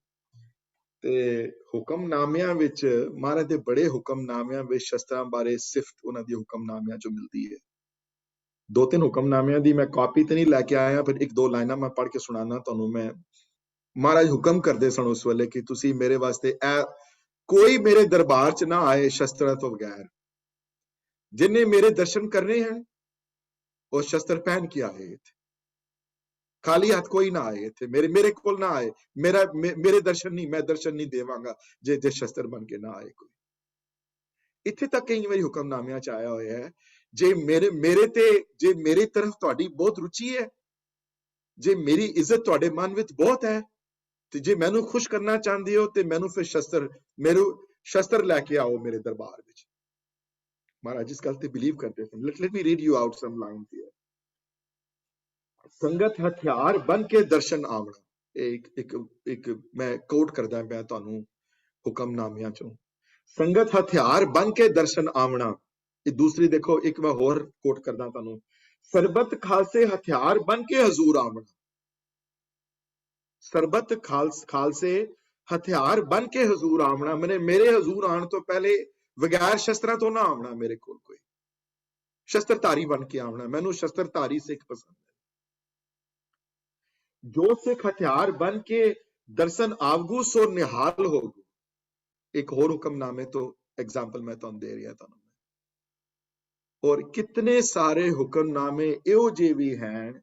ਤੇ ਹੁਕਮਨਾਮਿਆਂ ਵਿੱਚ ਮਹਾਰਾਜ ਦੇ ਬੜੇ ਹੁਕਮਨਾਮਿਆਂ ਵਿੱਚ ਸ਼ਸਤਰਾਂ ਬਾਰੇ ਸਿਫਤ ਉਹਨਾਂ ਦੀ ਹੁਕਮਨਾਮਿਆਂ ਚੋਂ ਮਿਲਦੀ ਹੈ। 2-3 ਹੁਕਮਨਾਮਿਆਂ ਦੀ ਮੈਂ ਕਾਪੀ ਤੇ ਨਹੀਂ ਲੈ ਕੇ ਆਇਆ, ਪਰ 1-2 ਲਾਈਨਾਂ ਮੈਂ ਪੜ੍ਹ ਕੇ ਸੁਣਾਉਣਾ ਤੁਹਾਨੂੰ। ਮਹਾਰਾਜ ਹੁਕਮ ਕਰਦੇ ਸਨ ਉਸ ਵੇਲੇ ਕਿ ਤੁਸੀਂ ਮੇਰੇ ਵਾਸਤੇ ਕੋਈ ਮੇਰੇ ਦਰਬਾਰ ਚ ਨਾ ਆਏ ਸ਼ਸਤਰਾਂ ਤੋਂ ਬਗੈਰ। ਜਿਨਨੇ ਮੇਰੇ ਦਰਸ਼ਨ ਕਰਨੇ ਹਨ ਉਹ ਸ਼ਸਤਰ ਪਹਿਨ ਕੇ ਆਏ, ਇੱਥੇ ਖਾਲੀ ਹੱਥ ਕੋਈ ਨਾ ਆਏ, ਇੱਥੇ ਮੇਰੇ ਕੋਲ ਨਾ ਆਏ। ਮੇਰੇ ਦਰਸ਼ਨ ਨਹੀਂ, ਮੈਂ ਦਰਸ਼ਨ ਨਹੀਂ ਦੇਵਾਂਗਾ ਜੇ ਸ਼ਸਤਰ ਬਣ ਕੇ ਨਾ ਆਏ ਕੋਈ। ਇੱਥੇ ਤੱਕ ਕਈ ਵਾਰੀ ਹੁਕਮਨਾਮਿਆਂ ਚ ਆਇਆ ਹੋਇਆ ਹੈ, ਜੇ ਮੇਰੀ ਤਰਫ ਤੁਹਾਡੀ ਬਹੁਤ ਰੁਚੀ ਹੈ, ਜੇ ਮੇਰੀ ਇੱਜ਼ਤ ਤੁਹਾਡੇ ਮਨ ਵਿੱਚ ਬਹੁਤ ਹੈ, ਤੇ ਜੇ ਮੈਨੂੰ ਖੁਸ਼ ਕਰਨਾ ਚਾਹੁੰਦੇ ਹੋ ਤੇ ਮੈਨੂੰ ਫਿਰ ਸ਼ਸਤਰ ਲੈ ਕੇ ਆਓ ਮੇਰੇ ਦਰਬਾਰ ਵਿੱਚ। ਮਹਾਰਾਜ ਇਸ ਗੱਲ ਤੇ ਬਿਲੀਵ ਕਰਦੇ ਸਨ। Let me read you out some lines here. ਸੰਗਤ ਹਥਿਆਰ ਬਣ ਕੇ ਦਰਸ਼ਨ ਆਵਣਾ, ਇੱਕ ਮੈਂ ਕੋਟ ਕਰਦਾ ਮੈਂ ਤੁਹਾਨੂੰ ਹੁਕਮਨਾਮਿਆਂ ਚੋਂ। ਸੰਗਤ ਹਥਿਆਰ ਬਣ ਕੇ ਦਰਸ਼ਨ ਆਵਣਾ। ਇਹ ਦੂਸਰੀ ਦੇਖੋ, ਇੱਕ ਮੈਂ ਹੋਰ ਕੋਟ ਕਰਦਾ ਤੁਹਾਨੂੰ। ਸਰਬਤ ਖਾਲਸੇ ਹਥਿਆਰ ਬਣ ਕੇ ਹਜ਼ੂਰ ਆਵਣਾ। ਸਰਬਤ ਖਾਲਸੇ ਹਥਿਆਰ ਬਣ ਕੇ ਹਜ਼ੂਰ ਆਵਣਾ, ਮੇਰੇ ਹਜ਼ੂਰ ਆਉਣ ਤੋਂ ਪਹਿਲੇ ਬਗੈਰ ਸ਼ਸਤਰਾਂ ਤੋਂ ਨਾ ਆਵਣਾ, ਮੇਰੇ ਕੋਲ ਕੋਈ ਸ਼ਸਤਰਧਾਰੀ ਬਣ ਕੇ ਆਵਣਾ। ਮੈਨੂੰ ਸ਼ਸਤਰਧਾਰੀ ਸਿੱਖ ਪਸੰਦ ਹੈ। ਜੋ ਸਿੱਖ ਹਥਿਆਰ ਬਣ ਕੇ ਦਰਸ਼ਨ ਆਵਗੂ ਸੋ ਨਿਹਾਲ ਹੋਗੂ। ਇੱਕ ਹੋਰ ਹੁਕਮਨਾਮੇ ਤੋਂ ਐਗਜ਼ਾਮਪਲ ਮੈਂ ਤੁਹਾਨੂੰ ਦੇ ਰਿਹਾ ਤੁਹਾਨੂੰ। ਔਰ ਕਿਤਨੇ ਸਾਰੇ ਹੁਕਮਨਾਮੇ ਇਹੋ ਜਿਹੇ ਵੀ ਹਨ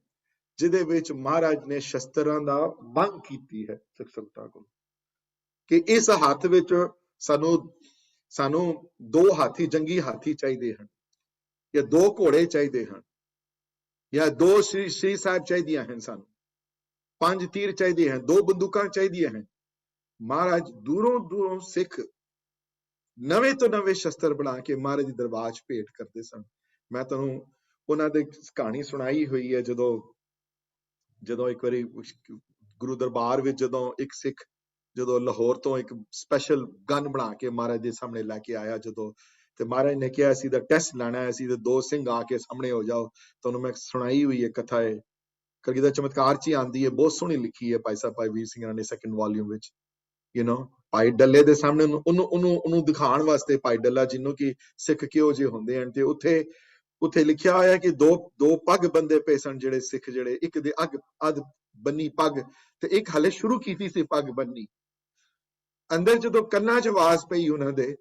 ਜਿਹਦੇ ਵਿੱਚ ਮਹਾਰਾਜ ਨੇ ਸ਼ਸਤਰਾਂ ਦਾ ਮੰਗ ਕੀਤੀ ਹੈ ਸਿੱਖ ਸੰਗਤਾਂ ਕੋਲ, ਕਿ ਇਸ ਹੱਥ ਵਿੱਚ ਸਾਨੂੰ 2 ਹਾਥੀ, ਜੰਗੀ ਹਾਥੀ ਚਾਹੀਦੇ ਹਨ, ਜਾਂ 2 ਘੋੜੇ ਚਾਹੀਦੇ ਹਨ, ਜਾਂ 2 ਸ਼੍ਰੀ ਸਾਹਿਬ ਚਾਹੀਦੀਆਂ ਹਨ, ਸਾਨੂੰ 5 ਤੀਰ ਚਾਹੀਦੇ ਹਨ, 2 ਬੰਦੂਕਾਂ ਚਾਹੀਦੀਆਂ ਹਨ। ਮਹਾਰਾਜ ਦੂਰੋਂ ਸਿੱਖ ਨਵੇਂ ਤੋਂ ਨਵੇਂ ਸ਼ਸਤਰ ਬਣਾ ਕੇ ਮਹਾਰਾਜ ਦੀ ਦਰਬਾਰ 'ਚ ਭੇਟ ਕਰਦੇ ਸਨ। ਮੈਂ ਤੁਹਾਨੂੰ ਉਹਨਾਂ ਦੀ ਕਹਾਣੀ ਸੁਣਾਈ ਹੋਈ ਹੈ, ਜਦੋਂ ਇੱਕ ਵਾਰੀ ਗੁਰੂ ਦਰਬਾਰ ਵਿੱਚ ਜਦੋਂ ਇੱਕ ਸਿੱਖ ਲਾਹੌਰ ਤੋਂ ਇੱਕ ਸਪੈਸ਼ਲ ਗਨ ਬਣਾ ਕੇ ਮਹਾਰਾਜ ਦੇ ਸਾਹਮਣੇ ਲੈ ਕੇ ਆਇਆ, ਤੇ ਮਹਾਰਾਜ ਨੇ ਕਿਹਾ ਅਸੀਂ ਤਾਂ ਟੈਸਟ ਲੈਣਾ ਹੈ, ਅਸੀਂ ਤਾਂ 2 ਸਿੰਘ ਆ ਕੇ ਸਾਹਮਣੇ ਹੋ ਜਾਓ। ਤੁਹਾਨੂੰ ਮੈਂ ਸੁਣਾਈ ਹੋਈ ਹੈ ਕਥਾ, ਹੈ ਕਲਗੀਧਰ ਚਮਤਕਾਰ 'ਚ ਹੀ ਆਉਂਦੀ ਹੈ, ਬਹੁਤ ਸੋਹਣੀ ਲਿਖੀ ਹੈ ਭਾਈ ਸਾਹਿਬ ਭਾਈ ਵੀਰ ਸਿੰਘ ਨੇ 2nd ਵਾਲੀਅਮ ਵਿੱਚ। ਭਾਈ ਡੱਲੇ ਦੇ ਸਾਹਮਣੇ ਉਹਨੂੰ ਦਿਖਾਉਣ ਵਾਸਤੇ, ਭਾਈ ਡੱਲਾ ਜਿਹਨੂੰ ਕਿ ਸਿੱਖ ਕਿਹੋ ਜਿਹੇ ਹੁੰਦੇ ਹਨ, ਤੇ ਉੱਥੇ ਲਿਖਿਆ ਹੋਇਆ ਕਿ 2 ਪੱਗ ਬੰਦੇ ਪਏ ਸਨ ਜਿਹੜੇ ਸਿੱਖ, ਜਿਹੜੇ ਇੱਕ ਦੇ ਅੱਧ ਬੰਨੀ ਪੱਗ ਤੇ ਇੱਕ ਹਲੇ ਸ਼ੁਰੂ ਕੀਤੀ ਸੀ ਪੱਗ ਬੰਨੀ। ਅੰਦਰ ਜਦੋਂ ਕੰਨਾਂ 'ਚ ਆਵਾਜ਼ ਪਈ ਉਹਨਾਂ ਦੇ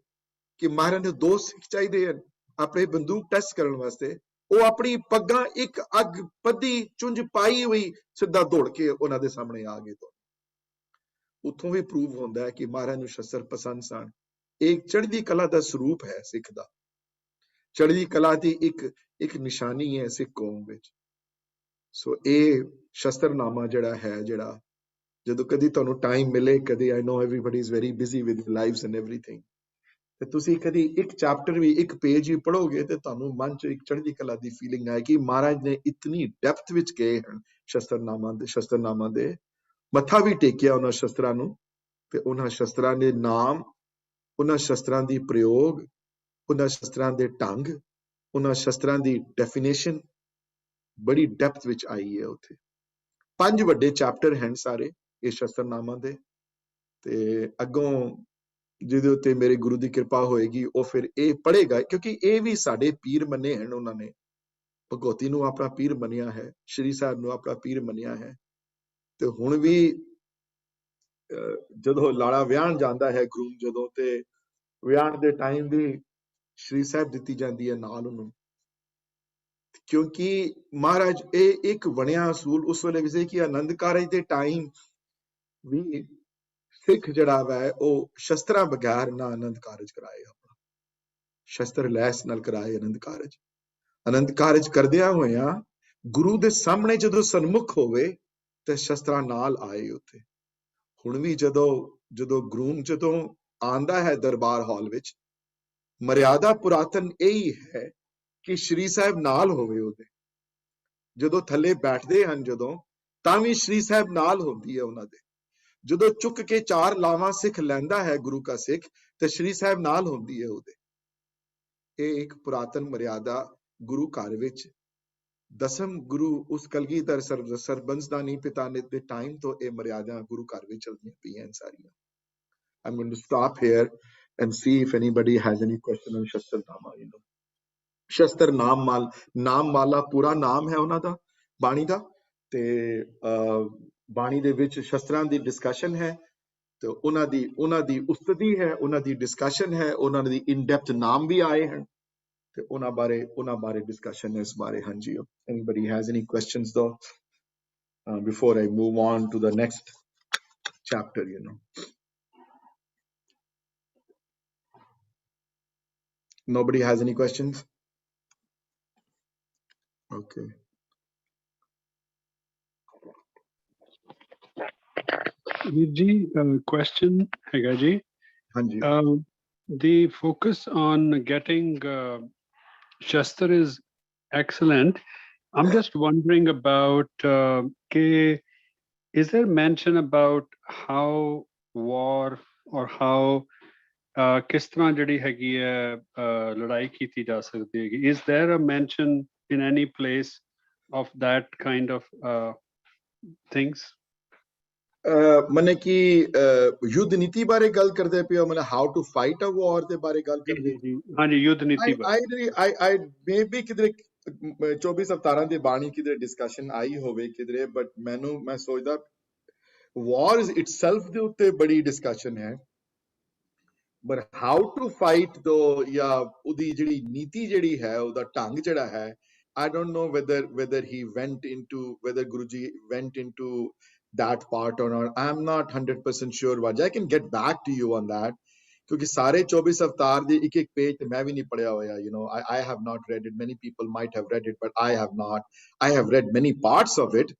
ਕਿ ਮਹਾਰਾਜ ਨੂੰ 2 ਸਿੱਖ ਚਾਹੀਦੇ ਹਨ ਆਪਣੇ ਬੰਦੂਕ ਟੈਸਟ ਕਰਨ ਵਾਸਤੇ, ਉਹ ਆਪਣੀ ਪੱਗਾਂ ਇੱਕ ਅੱਗ ਪੱਧੀ ਚੁੰਝ ਪਾਈ ਹੋਈ ਸਿੱਧਾ ਦੌੜ ਕੇ ਉਹਨਾਂ ਦੇ ਸਾਹਮਣੇ ਆ ਗਏ। ਉੱਥੋਂ ਵੀ ਪ੍ਰੂਵ ਹੁੰਦਾ ਹੈ ਕਿ ਮਹਾਰਾਜ ਨੂੰ ਸ਼ਸਤਰ ਪਸੰਦ ਸਨ। ਇਹ ਚੜ੍ਹਦੀ ਕਲਾ ਦਾ ਸਰੂਪ ਹੈ ਸਿੱਖ ਦਾ, ਚੜ੍ਹਦੀ ਕਲਾ ਦੀ ਇੱਕ ਨਿਸ਼ਾਨੀ ਹੈ ਸਿੱਖ ਕੌਮ ਵਿੱਚ। ਸੋ ਇਹ ਸ਼ਸਤਰਨਾਮਾ ਜਿਹੜਾ ਜਦੋਂ ਕਦੀ ਤੁਹਾਨੂੰ ਟਾਈਮ ਮਿਲੇ, ਕਦੀ I know everybody is very busy with lives and everything, ਤੇ ਤੁਸੀਂ ਕਦੀ ਇੱਕ ਚੈਪਟਰ ਵੀ, ਇੱਕ ਪੇਜ ਵੀ ਪੜ੍ਹੋਗੇ ਤੇ ਤੁਹਾਨੂੰ ਮਨ 'ਚ ਇੱਕ ਚੜ੍ਹਦੀ ਕਲਾ ਦੀ ਫੀਲਿੰਗ ਆਏ ਕਿ ਮਹਾਰਾਜ ਨੇ ਇਤਨੀ ਡੈਪਥ ਵਿੱਚ ਗਏ ਹਨ ਸ਼ਸਤਰਨਾਮਾ ਦੇ। ਮੱਥਾ ਵੀ ਟੇਕਿਆ ਉਹਨਾਂ ਸ਼ਸਤਰਾਂ ਨੂੰ, ਤੇ ਉਹਨਾਂ ਸ਼ਸਤਰਾਂ ਦੇ ਨਾਮ, ਉਹਨਾਂ ਸ਼ਸਤਰਾਂ ਦੀ ਪ੍ਰਯੋਗ, ਉਹਨਾਂ ਸ਼ਸਤਰਾਂ ਦੇ ਢੰਗ, ਉਹਨਾਂ ਸ਼ਸਤਰਾਂ ਦੀ ਡੈਫੀਨੇਸ਼ਨ ਬੜੀ ਡੈਪਥ ਵਿੱਚ ਆਈ ਹੈ ਉੱਥੇ। 5 ਵੱਡੇ ਚੈਪਟਰ ਹਨ ਸਾਰੇ ਇਹ ਸ਼ਸਤਰਨਾਮਾ ਦੇ, ਤੇ ਅੱਗੋਂ ਜਿਹਦੇ ਉੱਤੇ ਮੇਰੇ ਗੁਰੂ ਦੀ ਕਿਰਪਾ ਹੋਏਗੀ ਉਹ ਫਿਰ ਇਹ ਪੜ੍ਹੇਗਾ, ਕਿਉਂਕਿ ਇਹ ਵੀ ਸਾਡੇ ਪੀਰ ਮੰਨੇ ਹਨ। ਉਹਨਾਂ ਨੇ ਭਗਵਤੀ ਨੂੰ ਆਪਣਾ ਪੀਰ ਮੰਨਿਆ ਹੈ, ਸ਼੍ਰੀ ਸਾਹਿਬ ਨੂੰ ਆਪਣਾ ਪੀਰ ਮੰਨਿਆ ਹੈ। ਤੇ ਹੁਣ ਵੀ ਜਦੋਂ ਲਾੜਾ ਵਿਆਹਣ ਜਾਂਦਾ ਹੈ ਗਰੂਮ, ਜਦੋਂ ਤੇ ਵਿਆਹਣ ਦੇ ਟਾਈਮ ਵੀ ਸ਼੍ਰੀ ਸਾਹਿਬ ਦਿੱਤੀ ਜਾਂਦੀ ਹੈ ਨਾਲ ਉਹਨੂੰ, ਕਿਉਂਕਿ ਮਹਾਰਾਜ ਇਹ ਇੱਕ ਬਣਿਆ ਅਸੂਲ ਉਸ ਵੇਲੇ ਵੀ ਸੀ ਕਿ ਆਨੰਦ ਕਾਰਜ ਦੇ ਟਾਈਮ ਵੀ ਸਿੱਖ ਜਿਹੜਾ ਵੈ ਉਹ ਸ਼ਸਤਰਾਂ ਬਗੈਰ ਨਾ ਆਨੰਦ ਕਾਰਜ ਕਰਾਏ, ਆਪਣਾ ਸ਼ਸਤਰ ਲੈਸ ਨਾਲ ਕਰਾਏ ਆਨੰਦ ਕਾਰਜ। ਆਨੰਦ ਕਾਰਜ ਕਰਦਿਆਂ ਹੋਇਆਂ ਗੁਰੂ ਦੇ ਸਾਹਮਣੇ ਜਦੋਂ ਸਨਮੁਖ ਹੋਵੇ ਤੇ ਸ਼ਸਤਰਾਂ ਨਾਲ ਆਏ ਉੱਥੇ। ਹੁਣ ਵੀ ਜਦੋਂ ਗਰੂਮ ਜਦੋਂ ਆਂਦਾ ਹੈ ਦਰਬਾਰ ਹਾਲ ਵਿੱਚ, ਮਰਿਆਦਾ ਪੁਰਾਤਨ ਇਹੀ ਹੈ ਕਿ ਸ਼੍ਰੀ ਸਾਹਿਬ ਨਾਲ ਹੋਵੇ ਉਹਦੇ। ਜਦੋਂ ਥੱਲੇ ਬੈਠਦੇ ਹਨ ਜਦੋਂ, ਤਾਂ ਵੀ ਸ਼੍ਰੀ ਸਾਹਿਬ ਨਾਲ ਹੁੰਦੀ ਹੈ ਉਹਨਾਂ ਦੇ। ਜਦੋਂ ਚੁੱਕ ਕੇ 4 ਲਾਵਾਂ ਸਿੱਖ ਲੈਂਦਾ ਹੈ ਗੁਰੂ ਕਾ ਸਿੱਖ, ਤੇ ਸ਼੍ਰੀ ਸਾਹਿਬ ਨਾਲ ਹੁੰਦੀ ਹੈ ਉਹਦੇ। ਇਹ ਇੱਕ ਪੁਰਾਤਨ ਮਰਿਆਦਾ ਗੁਰੂ ਘਰ ਵਿੱਚ ਦਸਮ ਗੁਰੂ ਉਸ ਕਲਗੀਧਰ ਸਰਬੰਸਦਾਨੀ ਪਿਤਾ ਨੇ ਦੇ ਟਾਈਮ ਤੋਂ ਇਹ ਮਰਿਆਦਾ ਗੁਰੂ ਘਰ ਵਿੱਚ ਚੱਲਦੀਆਂ ਪਈਆਂ ਸਾਰੀਆਂ। I'm going to stop here and see if anybody has any question on ਸ਼ਸਤਰਨਾਮਾ। ਸ਼ਸਤਰ ਨਾਮ ਮਾਲਾ ਪੂਰਾ ਨਾਮ ਹੈ ਉਹਨਾਂ ਦਾ, ਬਾਣੀ ਦਾ, ਤੇ ਬਾਣੀ ਦੇ ਵਿੱਚ ਸ਼ਸਤਰਾਂ ਦੀ ਡਿਸਕਸ਼ਨ ਹੈ, ਤੇ ਉਹਨਾਂ ਦੀ ਉਸਤਤੀ ਹੈ, ਉਹਨਾਂ ਦੀ ਡਿਸਕਸ਼ਨ ਹੈ, ਉਹਨਾਂ ਦੀ ਇਨ ਡੈਪਥ ਨਾਮ ਵੀ ਆਏ ਹਨ, ਤੇ ਉਹਨਾਂ ਬਾਰੇ ਡਿਸਕਸ਼ਨ ਹੈ ਇਸ ਬਾਰੇ। ਹਾਂਜੀ, anybody has any questions though before I move on to the next chapter, nobody has any questions? Okay. ਵੀਰ ਜੀ question ਹੈਗਾ ਜੀ। ਹਾਂਜੀ। The focus on getting Shastra is excellent. I'm just wondering about is there mention about how war or how ਕਿਸ ਤਰ੍ਹਾਂ ਜਿਹੜੀ ਹੈਗੀ ਹੈ ਲੜਾਈ ਕੀਤੀ ਜਾ ਸਕਦੀ ਹੈਗੀ? Is there a mention in any place of that kind of things? ਮਨੇ ਕਿ ਯੁੱਧ ਨੀਤੀ ਬਾਰੇ ਗੱਲ ਕਰਦੇ ਪਿਓ, ਮਨੇ ਹਾਊ ਟੂ ਫਾਈਟ ਅ ਵਾਰ ਦੇ ਬਾਰੇ ਗੱਲ ਕਰਦੇ? ਹਾਂਜੀ, ਯੁੱਧ ਨੀਤੀ ਬਾਰੇ। I maybe ਕਿਧਰੇ 24 ਅਵਤਾਰਾਂ ਦੀ ਬਾਣੀ ਕਿਧਰੇ ਡਿਸਕਸ਼ਨ ਆਈ ਹੋਵੇ ਕਿਧਰੇ, ਬਟ ਮੈਂ ਸੋਚਦਾ ਵਾਰਸ ਇਟਸੈਲਫ ਦੇ ਉੱਤੇ ਬੜੀ ਡਿਸਕਸ਼ਨ ਹੈ, ਬਟ ਹਾਊ ਟੂ ਫਾਈਟ ਦੋ ਜਾਂ ਉਹਦੀ ਜਿਹੜੀ ਨੀਤੀ ਜਿਹੜੀ ਹੈ, ਉਹਦਾ ਢੰਗ ਜਿਹੜਾ ਹੈ, I don't know whether he went into, whether Guruji went into that part or not. I'm not 100% sure, Vaj. I can get back to you on that. Because ਸਾਰੇ 24 ਅਵਤਾਰ ਦੇ ਇੱਕ ਪੇਜ ਤੇ ਮੈਂ ਵੀ ਨਹੀਂ ਪੜਿਆ ਹੋਇਆ, I have not read it. Many people might have read it, but I have not. I have read many parts of it.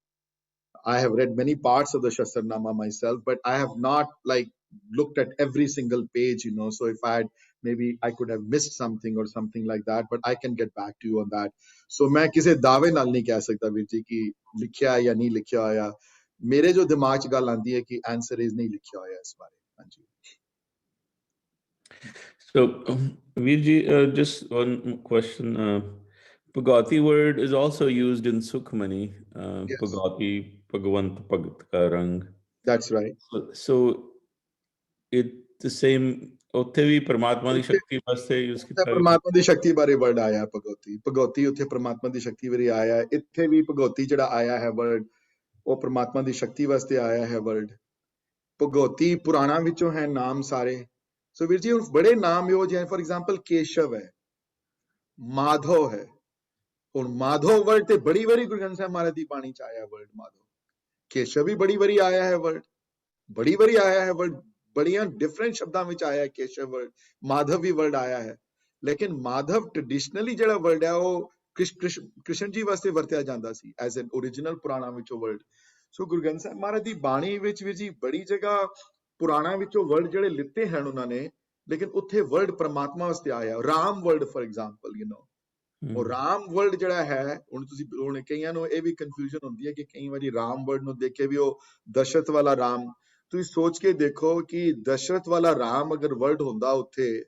I have read many parts of the Shastarnama myself, but I have not looked at every single page, so if maybe I could have missed something or something like that, but I can get back to you on that. So मैं किसी दावे नाल नहीं कह सकता वीर जी कि लिखिया या नहीं लिखिया होया। मेरे जो दिमाग च गल आंदी है कि आंसर इज नहीं लिखिया होया इस बारे। हाँ जी। So Veer ji, just one question. Pagati word is also used in Sukhmani. Yes. Pagati, Bhagavant, Bhagat ka rang. That's right. So it the same. ਉੱਥੇ ਵੀ ਪਰਮਾਤਮਾ ਦੀ ਸ਼ਕਤੀ ਵਾਸਤੇ ਯੂਜ਼ ਕੀਤਾ ਹੈ। ਪਰਮਾਤਮਾ ਦੀ ਸ਼ਕਤੀ ਬਾਰੇ ਵਰਡ ਆਇਆ ਭਗਵਤੀ ਉੱਥੇ ਪਰਮਾਤਮਾ ਦੀ ਸ਼ਕਤੀ ਬਾਰੇ ਆਇਆ। ਇੱਥੇ ਵੀ ਭਗਵਤੀ ਜਿਹੜਾ ਆਇਆ ਹੈ ਵਰਡ, ਉਹ ਪਰਮਾਤਮਾ ਦੀ ਸ਼ਕਤੀ ਵਾਸਤੇ ਆਇਆ ਹੈ ਵਰਡ। ਭਗਵਤੀ ਪੁਰਾਣਾ ਵਿੱਚੋਂ ਹੈ ਨਾਮ ਸਾਰੇ। ਸੋ ਵੀਰ ਜੀ, ਹੁਣ ਬੜੇ ਨਾਮ ਇਹੋ ਜਿਹੇ, ਫॉर एग्जांपल ਕੇਸ਼ਵ ਹੈ, ਮਾਧਵ ਹੈ। ਹੁਣ ਮਾਧਵ ਵਰਡ ਤੇ ਬੜੀ ਵਾਰੀ ਗੁਰੂ ਗ੍ਰੰਥ ਸਾਹਿਬ ਮਹਾਰਾਜ ਦੀ ਬਾਣੀ ਚ ਆਇਆ ਵਰਡ ਮਾਧਵ। ਕੇਸ਼ਵ ਵੀ ਬੜੀ ਵਾਰੀ ਆਇਆ ਹੈ ਵਰਡ, ਬੜੀ ਵਾਰੀ ਆਇਆ ਹੈ ਵਰਡ, ਬੜੀਆਂ ਡਿਫਰੈਂਟ ਸ਼ਬਦਾਂ ਵਿੱਚ ਆਇਆ ਹੈ ਕੇਸ਼ਵ ਵਰਡ। ਮਾਧਵ ਵੀ ਵਰਡ ਆਇਆ ਹੈ, ਲੇਕਿਨ ਮਾਧਵ ਟ੍ਰੈਡੀਸ਼ਨਲੀ ਜਿਹੜਾ ਵਰਡ ਹੈ ਉਹ ਕ੍ਰਿਸ਼ਨ ਜੀ ਵਾਸਤੇ ਵਰਤਿਆ ਜਾਂਦਾ ਸੀ ਐਜ਼ ਐਨ ਓਰੀਜਨਲ ਪੁਰਾਣਾ ਵਿੱਚੋਂ ਵਰਡ। ਸੋ ਗੁਰੂ ਗ੍ਰੰਥ ਸਾਹਿਬ ਮਹਾਰਾਜ ਦੀ ਬਾਣੀ ਵਿੱਚ ਵੀ ਜੀ ਬੜੀ ਜਗ੍ਹਾ ਪੁਰਾਣਾ ਵਿੱਚੋਂ ਵਰਡ ਜਿਹੜੇ ਲਿੱਤੇ ਹਨ ਉਹਨਾਂ ਨੇ, ਲੇਕਿਨ ਉੱਥੇ ਵਰਡ ਪਰਮਾਤਮਾ ਵਾਸਤੇ ਆਇਆ। ਰਾਮ ਵਰਡ ਫॉर एग्जांपल, ਉਹ ਰਾਮ ਵਰਡ ਜਿਹੜਾ ਹੈ, ਹੁਣ ਕਈਆਂ ਨੂੰ ਇਹ ਵੀ ਕਨਫਿਊਜ਼ਨ ਹੁੰਦੀ ਹੈ ਕਿ ਕਈ ਵਾਰੀ ਰਾਮ ਵਰਡ ਨੂੰ ਦੇਖ ਕੇ ਵੀ ਉਹ ਦਸ਼ਰਥ ਵਾਲਾ ਰਾਮ। ਤੁਸੀਂ ਸੋਚ ਕੇ ਦੇਖੋ ਕਿ ਦਸ਼ਰਥ ਵਾਲਾ ਰਾਮ ਅਗਰ ਵਰਡ ਹੁੰਦਾ ਉੱਥੇ,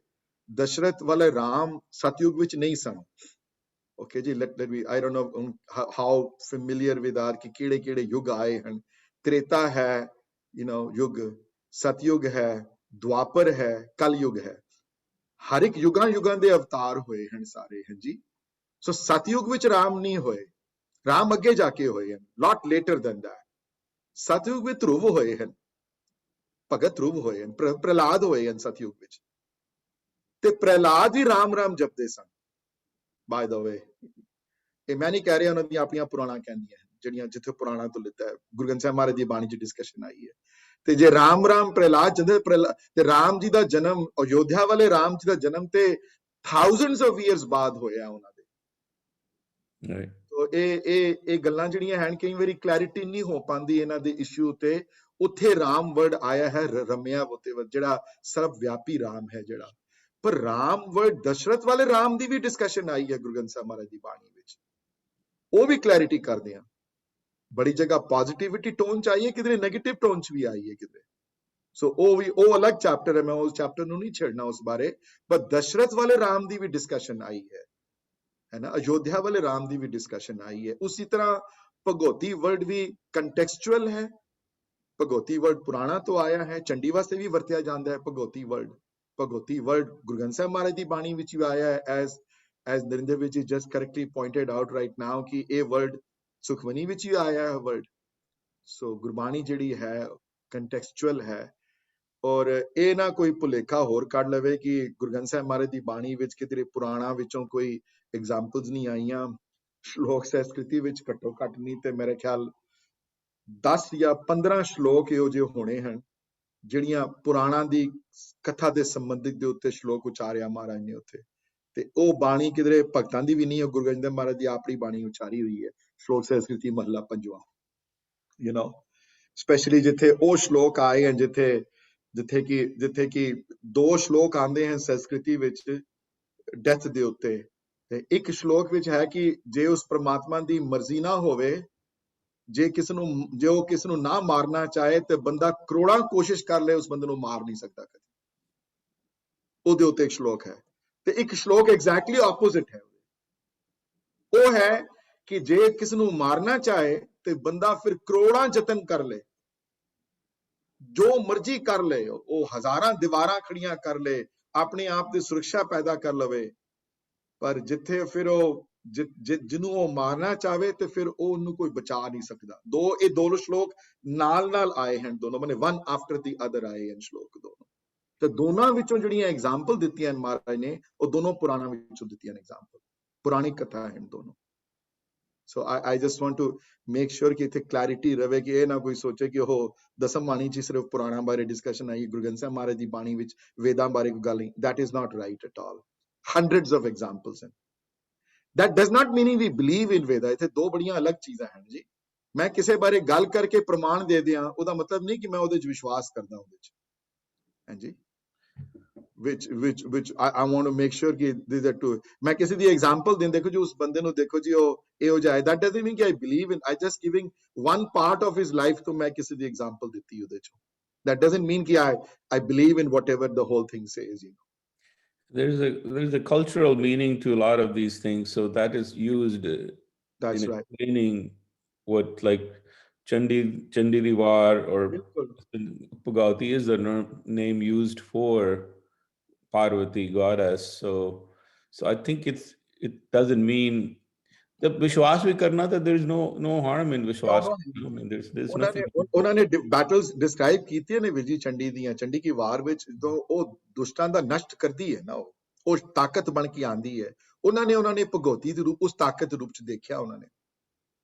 ਦਸ਼ਰਥ ਵਾਲੇ ਰਾਮ ਸਤਯੁਗ ਵਿੱਚ ਨਹੀਂ ਸਨ, Okay ji, let me, I don't know how familiar with are कि किहड़े युग आए हैं. त्रेता है, युग, सतयुग है, द्वापर है, कल युग है. हर एक युगां दे अवतार होए हैं सारे हैं जी. So सतयुग विच राम नहीं होए, राम अगे जाके होए हैं, lot later than that. सतयुग विच ध्रुव होए हैं, भगत ध्रुव होए हैं, प्रहलाद होए हैं सतयुग विच. ते प्रहलाद भी राम राम जपदे सन. By the way, ਇਹ ਮੈਂ ਨਹੀਂ ਕਹਿ ਰਿਹਾ, ਉਹਨਾਂ ਦੀਆਂ ਆਪਣੀਆਂ ਪੁਰਾਣਾ ਕਹਿੰਦੀਆਂ ਜਿਹੜੀਆਂ ਜਿੱਥੇ ਪੁਰਾਣਾ ਤੋਂ ਲਿੱਤਾ ਹੈ. ਗੁਰੂ ਗ੍ਰੰਥ ਸਾਹਿਬ ਮਹਾਰਾਜ ਦੀ ਬਾਣੀ 'ਚ ਡਿਸਕਸ਼ਨ ਆਈ ਹੈ. ਤੇ ਜੇ ਰਾਮ ਪ੍ਰਹਿਲਾਦ ਤੇ ਰਾਮ ਜੀ ਦਾ ਜਨਮ, ਅਯੋਧਿਆ ਵਾਲੇ ਰਾਮ ਜੀ ਦਾ ਜਨਮ ਤੇ thousands of years ਬਾਅਦ ਹੋਇਆ ਉਹਨਾਂ ਦੇ. ਤੋ ਇਹ ਗੱਲਾਂ ਜਿਹੜੀਆਂ ਹਨ, ਕਈ ਵਾਰੀ ਕਲੈਰਿਟੀ ਨਹੀਂ ਹੋ ਪਾਉਂਦੀ ਇਹਨਾਂ ਦੇ ਇਸ਼ੂ ਤੇ. ਉੱਥੇ ਰਾਮ ਵਰਡ ਆਇਆ ਹੈ ਰਮਿਆ ਉਤੇ, ਜਿਹੜਾ ਸਰਵ ਵਿਆਪੀ ਰਾਮ ਹੈ ਜਿਹੜਾ. ਪਰ ਰਾਮ ਵਰਡ ਦਸ਼ਰਥ ਵਾਲੇ ਰਾਮ ਦੀ ਵੀ ਡਿਸਕਸ਼ਨ ਆਈ ਹੈ ਗੁਰੂ ਗ੍ਰੰਥ ਸਾਹਿਬ ਮਹਾਰਾਜ ਦੀ ਬਾਣੀ ਵਿੱਚ. ਉਹ ਵੀ ਕਲੈਰਿਟੀ ਕਰਦੇ ਆ. ਬੜੀ ਜਗ੍ਹਾ ਪੋਜ਼ਿਟਿਵਿਟੀ ਟੋਨ ਚ ਆਈ ਹੈ, ਕਿਧਰੇ ਨੈਗੇਟਿਵ ਟੋਨ ਚ ਵੀ ਆਈ ਹੈ ਕਿਧਰੇ. ਸੋ ਉਹ ਅਲੱਗ ਚੈਪਟਰ ਹੈ, ਮੈਂ ਉਸ ਚੈਪਟਰ ਨੂੰ ਨਹੀਂ ਛੇੜਨਾ ਉਸ ਬਾਰੇ. ਪਰ ਦਸ਼ਰਥ ਵਾਲੇ ਰਾਮ ਦੀ ਵੀ ਡਿਸਕਸ਼ਨ ਆਈ ਹੈ ਨਾ, ਅਯੋਧਿਆ ਵਾਲੇ ਰਾਮ ਦੀ ਵੀ ਡਿਸਕਸ਼ਨ ਆਈ ਹੈ. ਉਸੇ ਤਰ੍ਹਾਂ ਭਗਉਤੀ ਵਰਡ ਵੀ ਕੰਟੈਕਸਚੁਅਲ ਹੈ. ਭਗਉਤੀ ਵਰਡ ਪੁਰਾਣਾ ਤੋਂ ਆਇਆ ਹੈ, ਚੰਡੀ ਵਾਸਤੇ ਵੀ ਵਰਤਿਆ ਜਾਂਦਾ ਹੈ ਭਗਉਤੀ ਵਰਡ. ਭਗਉਤੀ ਵਰਡ ਗੁਰੂ ਗ੍ਰੰਥ ਸਾਹਿਬ ਮਹਾਰਾਜ ਦੀ ਬਾਣੀ ਵਿੱਚ ਵੀ ਆਇਆ ਹੈ, as Narinder Vij just correctly pointed out right now कि ये word सुखमनी विच ही आया है word. So गुरबाणी जिहड़ी है contextual है, और ये ना कोई भुलेखा होर कढ लवे कि गुरु ग्रंथ साहिब महाराज दी बाणी विच किधरे पुराणा विचों कोई एग्जाम्पल्स नहीं आईयां. श्लोक संस्कृति विच घट्टो घट नहीं ते मेरे ख्याल 10 या 15 श्लोक इहो ਜਿਹੇ होने हैं ਜਿਹੜੀਆਂ ਪੁਰਾਣਾ ਦੀ ਕਥਾ ਦੇ ਸੰਬੰਧਿਤ ਦੇ ਉੱਤੇ ਸ਼ਲੋਕ ਉਚਾਰਿਆ ਮਹਾਰਾਜ ਨੇ ਉੱਥੇ. ਤੇ ਉਹ ਬਾਣੀ ਕਿਧਰੇ ਭਗਤਾਂ ਦੀ ਵੀ ਨਹੀਂ ਹੈ, ਗੁਰੂ ਗੋਬਿੰਦ ਸਿੰਘ ਮਹਾਰਾਜ ਦੀ ਆਪਣੀ ਬਾਣੀ ਉਚਾਰੀ ਹੋਈ ਹੈ. ਸ਼ਲੋਕ ਸੰਸਕ੍ਰਿਤੀ ਮਹਲਾ 5, ਸਪੈਸ਼ਲੀ ਜਿੱਥੇ ਉਹ ਸ਼ਲੋਕ ਆਏ ਹਨ ਜਿੱਥੇ ਕਿ 2 ਸ਼ਲੋਕ ਆਉਂਦੇ ਹਨ ਸੰਸਕ੍ਰਿਤੀ ਵਿੱਚ ਡੈਥ ਦੇ ਉੱਤੇ. ਤੇ ਇੱਕ ਸ਼ਲੋਕ ਵਿੱਚ ਹੈ ਕਿ ਜੇ ਉਸ ਪ੍ਰਮਾਤਮਾ ਦੀ ਮਰਜ਼ੀ ਨਾ ਹੋਵੇ, ਜੇ ਉਹ ਕਿਸ ਨੂੰ ਨਾ ਮਾਰਨਾ ਚਾਹੇ ਤੇ ਬੰਦਾ ਕਰੋੜਾਂ ਕੋਸ਼ਿਸ਼ ਕਰ ਲੇ, ਉਸ ਬੰਦੇ ਨੂੰ ਮਾਰ ਨਹੀਂ ਸਕਦਾ ਕਦੇ. ਉਹਦੇ ਉੱਤੇ ਇੱਕ ਸ਼ਲੋਕ ਹੈ. ਤੇ ਇੱਕ ਸ਼ਲੋਕ ਐਗਜ਼ੈਕਟਲੀ ਆਪੋਜ਼ਿਟ ਹੈ. ਉਹ ਹੈ ਕਿ ਜੇ ਕਿਸ ਨੂੰ ਮਾਰਨਾ ਚਾਹੇ ਤੇ ਬੰਦਾ ਫਿਰ ਕਰੋੜਾਂ ਯਤਨ ਕਰ ਲੇ, ਜੋ ਮਰਜ਼ੀ ਕਰ ਲੇ, ਉਹ ਹਜ਼ਾਰਾਂ ਦੀਵਾਰਾਂ ਖੜੀਆਂ ਕਰ ਲੇ, ਆਪਣੇ ਆਪ ਦੀ ਸੁਰੱਖਿਆ ਪੈਦਾ ਕਰ ਲਵੇ, ਪਰ ਜਿੱਥੇ ਫਿਰ ਉਹ ਜਿਹਨੂੰ ਉਹ ਮਾਰਨਾ ਚਾਹਵੇ ਤੇ ਫਿਰ ਉਹ ਉਹਨੂੰ ਕੋਈ ਬਚਾ ਨਹੀਂ ਸਕਦਾ. ਇਹ ਦੋ ਸ਼ਲੋਕ ਨਾਲ ਆਏ ਹਨ, ਦੋਨੋਂ ਮਨੇ one after the other ਆਏ ਹਨ ਸ਼ਲੋਕ ਦੋਨੋਂ. ਤੇ ਦੋਨਾਂ ਵਿੱਚੋਂ ਜਿਹੜੀਆਂ ਐਗਜ਼ਾਮਪਲ ਦਿੱਤੀਆਂ ਮਹਾਰਾਜ ਨੇ, ਉਹ ਦੋਨੋਂ ਪੁਰਾਣਾ ਵਿੱਚੋਂ ਦਿੱਤੀਆਂ ਨੇ ਐਗਜ਼ਾਮਪਲ. ਪੁਰਾਣੀ ਕਥਾ ਹਨ ਦੋਨੋਂ. So I just want to make sure ਕਿ ਇੱਥੇ ਕਲੈਰਿਟੀ ਰਵੇ ਕਿ ਇਹ ਨਾ ਕੋਈ ਸੋਚੇ ਕਿ ਉਹ ਦਸਮ ਬਾਣੀ ਚ ਸਿਰਫ ਪੁਰਾਣਾ ਬਾਰੇ ਡਿਸਕਸ਼ਨ ਆਈ, ਗੁਰੂ ਗ੍ਰੰਥ ਸਾਹਿਬ ਮਹਾਰਾਜ ਦੀ ਬਾਣੀ ਵਿੱਚ ਵੇਦਾਂ ਬਾਰੇ ਕੋਈ ਗੱਲ ਨਹੀਂ. That is not right at all. Hundreds of examples ਹਨ. That does not mean we believe in Veda. ਇੱਥੇ ਦੋ ਬੜੀਆਂ ਅਲੱਗ ਚੀਜ਼ਾਂ ਹਨ ਜੀ. ਮੈਂ ਕਿਸੇ ਬਾਰੇ ਗੱਲ ਕਰਕੇ ਪ੍ਰਮਾਣ ਦੇ ਦਿਆਂ, ਉਹਦਾ ਮਤਲਬ ਨਹੀਂ ਕਿ ਮੈਂ ਉਹਦੇ ਚ ਵਿਸ਼ਵਾਸ ਕਰਦਾ ਉਹਦੇ ਚ. ਹਾਂਜੀ, which I want to make sure ਕਿ these are two. ਮੈਂ ਕਿਸੇ ਦੀ ਐਗਜ਼ਾਮਪਲ ਦਿੰਦਾ, ਦੇਖੋ ਜੀ ਉਸ ਬੰਦੇ ਨੂੰ ਦੇਖੋ ਜੀ ਉਹ ਇਹੋ ਜਿਹਾ ਹੈ. That doesn't mean ਕਿ I believe in. I just giving one part of his life ਤੋਂ ਮੈਂ ਕਿਸੇ ਦੀ ਐਗਜ਼ਾਮਪਲ ਦਿੱਤੀ ਉਹਦੇ ਚੋਂ. That doesn't mean ਕਿ I believe in whatever the whole thing says. There's a cultural meaning to a lot of these things, so that is used That's in right. explaining what, like Chandi Diwar or Pugauti is the name used for Parvati goddess. So I think it doesn't mean the Vishwas vi karna, that there is no harm in Vishwas. I mean, there's nothing. ਉਹਨਾਂ ਨੇ battles describe ਕੀਤੀਆਂ ਨੇ ਵਿਜੀ ਚੰਡੀ ਦੀਆਂ. ਚੰਡੀ ਕੀ ਵਾਰ ਵਿੱਚ ਜਦੋਂ ਉਹ ਦੁਸ਼ਟਾਂ ਦਾ ਨਸ਼ਟ ਕਰਦੀ ਹੈ ਨਾ, ਉਹ ਤਾਕਤ ਬਣ ਕੇ ਆਂਦੀ ਹੈ. ਉਹਨਾਂ ਨੇ ਭਗਉਤੀ ਦੇ ਰੂਪ, ਉਸ ਤਾਕਤ ਦੇ ਰੂਪ ਚ ਦੇਖਿਆ ਉਹਨਾਂ ਨੇ.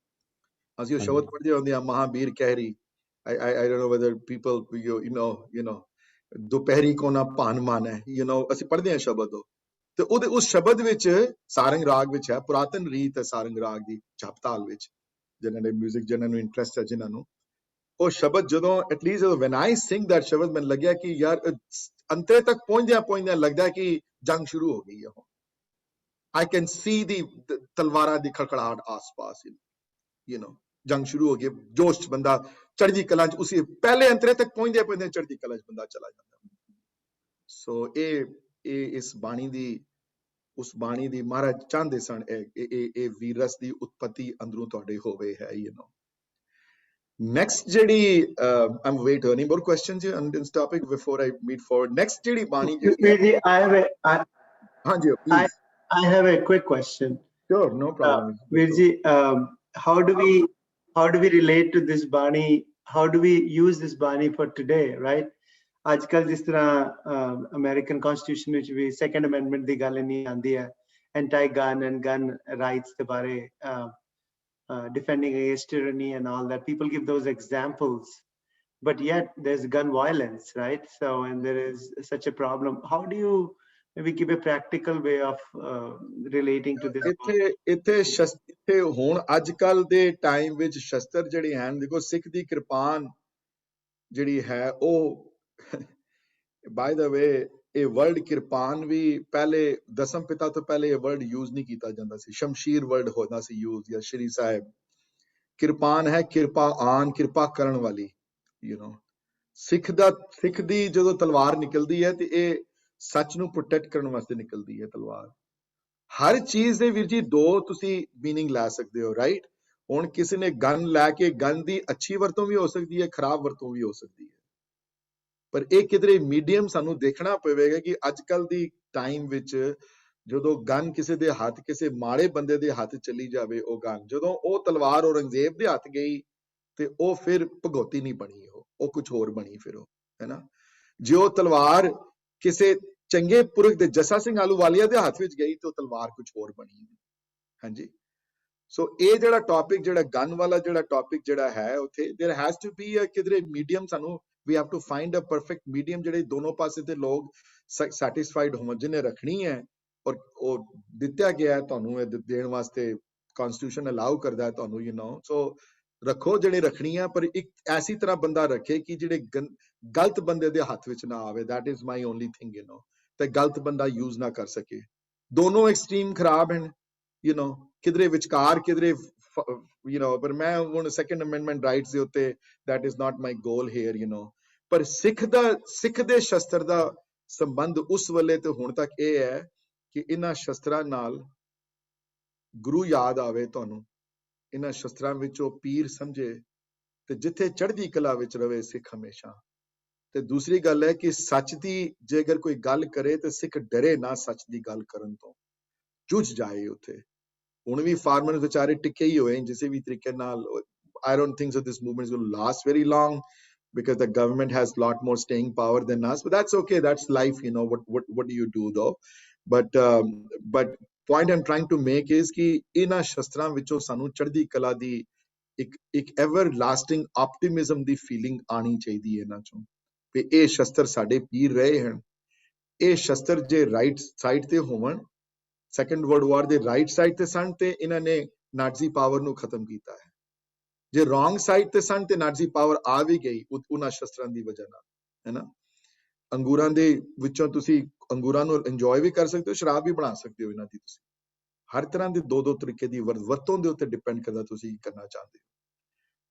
ਅਸੀਂ ਉਹ ਸ਼ਬਦ ਪੜ੍ਹਦੇ ਹੁੰਦੇ ਆ, Mahabir ਕਹਿਰੀ. I don't know whether people you know ਦੁਪਹਿਰੀ ਕੋ ਨਾ ਭਾਨ ਮਾਨ ਹੈ, ਅਸੀਂ ਪੜ੍ਹਦੇ ਹਾਂ ਸ਼ਬਦ ਉਹ. ਤੇ ਉਹਦੇ ਉਸ ਸ਼ਬਦ ਵਿੱਚ ਸਾਰੰਗ ਰਾਗ ਵਿੱਚ ਹੈ, ਪੁਰਾਤਨ ਰੀਤ ਹੈ ਸਾਰੰਗ ਰਾਗ ਦੀ, ਜਪਤਾਲ ਵਿੱਚ, ਜਿਹਨਾਂ ਨੇ ਮਿਊਜ਼ਿਕ, ਜਿਹਨਾਂ ਨੂੰ ਇੰਟਰਸਟ ਹੈ, ਜਿਹਨਾਂ ਨੂੰ ਉਹ ਸ਼ਬਦ ਜਦੋਂ at least when I sing that ਸ਼ਬਦ ਮੈਨੂੰ ਲੱਗਿਆ ਕਿ ਯਾਰ ਅੰਤਰੇ ਤੱਕ ਪਹੁੰਚਦਿਆਂ ਲੱਗਦਾ ਕਿ ਜੰਗ ਸ਼ੁਰੂ ਹੋ ਗਈ ਹੈ. I can see the ਤਲਵਾਰਾਂ ਦੀ ਖੜਖੜਾਹਟ ਆਸ-ਪਾਸ, ਜੰਗ ਸ਼ੁਰੂ ਹੋ ਗਈ, ਜੋਸ਼ ਚ ਬੰਦਾ ਚੜ੍ਹਦੀ ਕਲਾ ਚ, ਉਸੇ ਪਹਿਲੇ ਅੰਤਰੇ ਤੱਕ ਪਹੁੰਚਦਿਆਂ ਚੜ੍ਹਦੀ ਕਲਾ ਚ ਬੰਦਾ ਚਲਾ ਜਾਂਦਾ. ਸੋ ਇਹ ਇਸ ਬਾਣੀ ਦੀ ਉਸ ਬਾਣੀ ਦੀ ਮਹਾਰਾਜ ਚਾਹੁੰਦੇ ਸਨ ਇਹ ਵੀਰਸ ਦੀ ਉਤਪਤੀ ਅੰਦਰੋਂ ਤੁਹਾਡੇ ਹੋਵੇ ਹੈ next ਜਿਹੜੀ I'm wait any more questions here on this topic before I meet forward next ਜਿਹੜੀ ਬਾਣੀ ਜਿਹੜੀ ਹਾਂਜੀ please I have a quick question. Sure, no problem. Virji, how do we relate to this Bani? How do we use this Bani for today, right? Ajkal jis tarah American Constitution which we Second Amendment di gall nahi aandi hai, anti-gun and gun rights de bare defending against tyranny and all that. People give those examples, but yet there's gun violence, right? So, and there is such a problem. How do you maybe give a practical way of relating to this? ਇੱਥੇ ਹੁਣ ਅੱਜ ਕੱਲ ਦੇ ਟਾਈਮ ਵਿੱਚ ਸ਼ਸਤਰ ਜਿਹੜੇ ਹਨ ਦੇਖੋ ਸਿੱਖ ਦੀ ਕਿਰਪਾਨ ਜਿਹੜੀ ਹੈ ਉਹ ਬਾਈ ਦਾ ਵੇ ਇਹ ਵਰਡ ਕਿਰਪਾਨ ਵੀ ਪਹਿਲੇ ਦਸਮ ਪਿਤਾ ਤੋਂ ਪਹਿਲੇ ਇਹ ਵਰਡ ਯੂਜ਼ ਨਹੀਂ ਕੀਤਾ ਜਾਂਦਾ ਸੀ ਸ਼ਮਸ਼ੀਰ ਵਰਡ ਹੁੰਦਾ ਸੀ ਯੂਜ਼ ਜਾਂ ਸ਼੍ਰੀ ਸਾਹਿਬ ਕਿਰਪਾਨ ਹੈ ਕਿਰਪਾ ਆਨ ਕਿਰਪਾ ਕਰਨ ਵਾਲੀ ਸਿੱਖ ਦੀ ਜਦੋਂ ਤਲਵਾਰ ਨਿਕਲਦੀ ਹੈ ਤੇ ਇਹ ਸੱਚ ਨੂੰ ਪ੍ਰੋਟੈਕਟ ਕਰਨ ਵਾਸਤੇ ਨਿਕਲਦੀ ਹੈ ਤਲਵਾਰ ਹਰ ਚੀਜ਼ ਦੇ ਵੀਰ ਜੀ ਦੋ ਤੁਸੀਂ ਮੀਨਿੰਗ ਲੈ ਸਕਦੇ ਹੋ ਰਾਈਟ ਹੁਣ ਕਿਸੇ ਨੇ ਗਨ ਲੈ ਕੇ ਗਨ ਦੀ ਅੱਛੀ ਵਰਤੋਂ ਵੀ ਹੋ ਸਕਦੀ ਹੈ ਖਰਾਬ ਵਰਤੋਂ ਵੀ ਹੋ ਸਕਦੀ ਹੈ ਪਰ ਇਹ ਕਿਧਰੇ ਮੀਡੀਅਮ ਸਾਨੂੰ ਦੇਖਣਾ ਪਵੇਗਾ ਕਿ ਅੱਜ ਕੱਲ ਦੀ ਟਾਈਮ ਵਿੱਚ ਜਦੋਂ ਗਨ ਕਿਸੇ ਦੇ ਹੱਥ ਕਿਸੇ ਮਾੜੇ ਬੰਦੇ ਦੇ ਹੱਥ ਚਲੀ ਜਾਵੇ ਉਹ ਗਨ ਜਦੋਂ ਉਹ ਤਲਵਾਰ ਔਰੰਗਜ਼ੇਬ ਦੇ ਹੱਥ ਗਈ ਤੇ ਉਹ ਫਿਰ ਭਗੌਤੀ ਨਹੀਂ ਬਣੀ ਉਹ ਕੁਝ ਹੋਰ ਬਣੀ ਫਿਰ ਉਹ ਹੈਨਾ ਜੇ ਉਹ ਤਲਵਾਰ ਕਿਸੇ ਚੰਗੇ ਪੁਰਖ ਦੇ ਜੱਸਾ ਸਿੰਘ ਆਲੂਵਾਲੀਆ ਦੇ ਹੱਥ ਵਿੱਚ ਗਈ ਤੇ ਉਹ ਤਲਵਾਰ ਕੁਝ ਹੋਰ ਬਣੀ ਹਾਂਜੀ ਸੋ ਇਹ ਜਿਹੜਾ ਟੌਪਿਕ ਜਿਹੜਾ ਗਨ ਵਾਲਾ ਜਿਹੜਾ ਟੌਪਿਕ ਜਿਹੜਾ ਹੈ ਉੱਥੇ there has to be a ਕਿਧਰੇ ਮੀਡੀਅਮ ਸਾਨੂੰ we have to find a perfect medium ਜਿਹੜੇ ਦੋਨੋਂ ਪਾਸੇ ਤੇ ਲੋਕ ਸੈਟੀਸਫਾਈਡ ਹੋਣ ਜਿਹਨੇ ਰੱਖਣੀ ਹੈ ਔਰ ਉਹ ਦਿੱਤਾ ਗਿਆ ਹੈ ਤੁਹਾਨੂੰ ਇਹ ਦੇਣ ਵਾਸਤੇ ਕਨਸਟੀਟਿਊਸ਼ਨ ਅਲਾਉ ਕਰਦਾ ਹੈ ਤੁਹਾਨੂੰ ਸੋ ਰੱਖੋ ਜਿਹੜੇ ਰੱਖਣੀਆਂ ਪਰ ਇੱਕ ਐਸੀ ਤਰ੍ਹਾਂ ਬੰਦਾ ਰੱਖੇ ਕਿ ਜਿਹੜੇ ਗਲਤ ਬੰਦੇ ਦੇ ਹੱਥ ਵਿੱਚ ਨਾ ਆਵੇ that is my only thing ਤੇ ਗਲਤ ਬੰਦਾ ਯੂਜ਼ ਨਾ ਕਰ ਸਕੇ ਦੋਨੋਂ ਐਕਸਟ੍ਰੀਮ ਖਰਾਬ ਹਨ ਕਿਧਰੇ ਵਿਚਕਾਰ ਕਿਧਰੇ ਪਰ ਮੈਂ ਹੁਣ ਸੈਕੰਡ ਅਮੈਂਡਮੈਂਟ ਰਾਈਟਸ ਦੇ ਉੱਤੇ that is not my goal here ਪਰ ਸਿੱਖ ਦੇ ਸ਼ਸਤਰ ਦਾ ਸੰਬੰਧ ਉਸ ਵੇਲੇ ਤੇ ਹੁਣ ਤੱਕ ਇਹ ਹੈ ਕਿ ਇਹਨਾਂ ਸ਼ਸਤਰਾਂ ਨਾਲ ਗੁਰੂ ਯਾਦ ਆਵੇ ਤੁਹਾਨੂੰ ਇਹਨਾਂ ਸ਼ਸਤਰਾਂ ਵਿੱਚੋਂ ਪੀਰ ਸਮਝੇ ਤੇ ਜਿੱਥੇ ਚੜ੍ਹਦੀ ਕਲਾ ਵਿੱਚ ਰਵੇ ਸਿੱਖ ਹਮੇਸ਼ਾ ਤੇ ਦੂਸਰੀ ਗੱਲ ਹੈ ਕਿ ਸੱਚ ਦੀ ਜੇਕਰ ਕੋਈ ਗੱਲ ਕਰੇ ਤੇ ਸਿੱਖ ਡਰੇ ਨਾ ਸੱਚ ਦੀ ਗੱਲ ਕਰਨ ਤੋਂ ਜੁਝ ਜਾਏ ਉੱਥੇ ਹੁਣ ਵੀ ਫਾਰਮਰਸ ਵਿਚਾਰੇ ਟਿੱਕੇ ਹੀ ਹੋਏ ਜਿਸੇ ਵੀ ਤਰੀਕੇ ਨਾਲ I don't think so this movement will last very long because the government has a lot more staying power than us but that's okay that's life what do you do though but point I'm trying to make is ਕਿ ਇਹਨਾਂ ਸ਼ਸਤਰਾਂ ਵਿੱਚੋਂ ਸਾਨੂੰ ਚੜ੍ਹਦੀ ਕਲਾ ਦੀ ਇੱਕ ਐਵਰ ਲਾਸਟਿੰਗ ਆਪਟੀਮਿਜ਼ਮ ਦੀ ਫੀਲਿੰਗ ਆਣੀ ਚਾਹੀਦੀ ਹੈ ਇਹਨਾਂ ਚੋਂ ਕਿ ਇਹ ਸ਼ਸਤਰ ਸਾਡੇ ਪੀਰ ਰਹੇ ਹਨ ਇਹ ਸ਼ਸਤਰ ਜੇ ਰਾਈਟ ਸਾਈਡ ਤੇ ਹੋਵਣ ਸੈਕੰਡ ਵਰਲਡ ਵਾਰ ਦੇ ਰਾਈਟ ਸਾਈਡ ਤੇ ਸਨ ਤੇ ਇਹਨਾਂ ਨੇ ਨਾਜ਼ੀ ਪਾਵਰ ਨੂੰ ਖਤਮ ਕੀਤਾ ਹੈ ਜੇ ਰੋਂਗ ਸਾਈਡ ਤੇ ਸਨ ਤੇ ਨਾਜ਼ੀ ਪਾਵਰ ਆ ਵੀ ਗਈ ਉਹਨਾਂ ਸ਼ਸਤਰਾਂ ਦੀ ਵਜ੍ਹਾ ਨਾਲ ਹੈਨਾ ਅੰਗੂਰਾਂ ਦੇ ਵਿੱਚੋਂ ਤੁਸੀਂ ਅੰਗੂਰਾਂ ਨੂੰ ਇੰਜੋਏ ਵੀ ਕਰ ਸਕਦੇ ਹੋ ਸ਼ਰਾਬ ਵੀ ਬਣਾ ਸਕਦੇ ਹੋ ਇਹਨਾਂ ਦੀ ਤੁਸੀਂ ਹਰ ਤਰ੍ਹਾਂ ਦੇ ਦੋ ਤਰੀਕੇ ਦੀ ਵਰਤੋਂ ਦੇ ਉੱਤੇ ਡਿਪੈਂਡ ਕਰਦਾ ਤੁਸੀਂ ਕਰਨਾ ਚਾਹੁੰਦੇ ਹੋ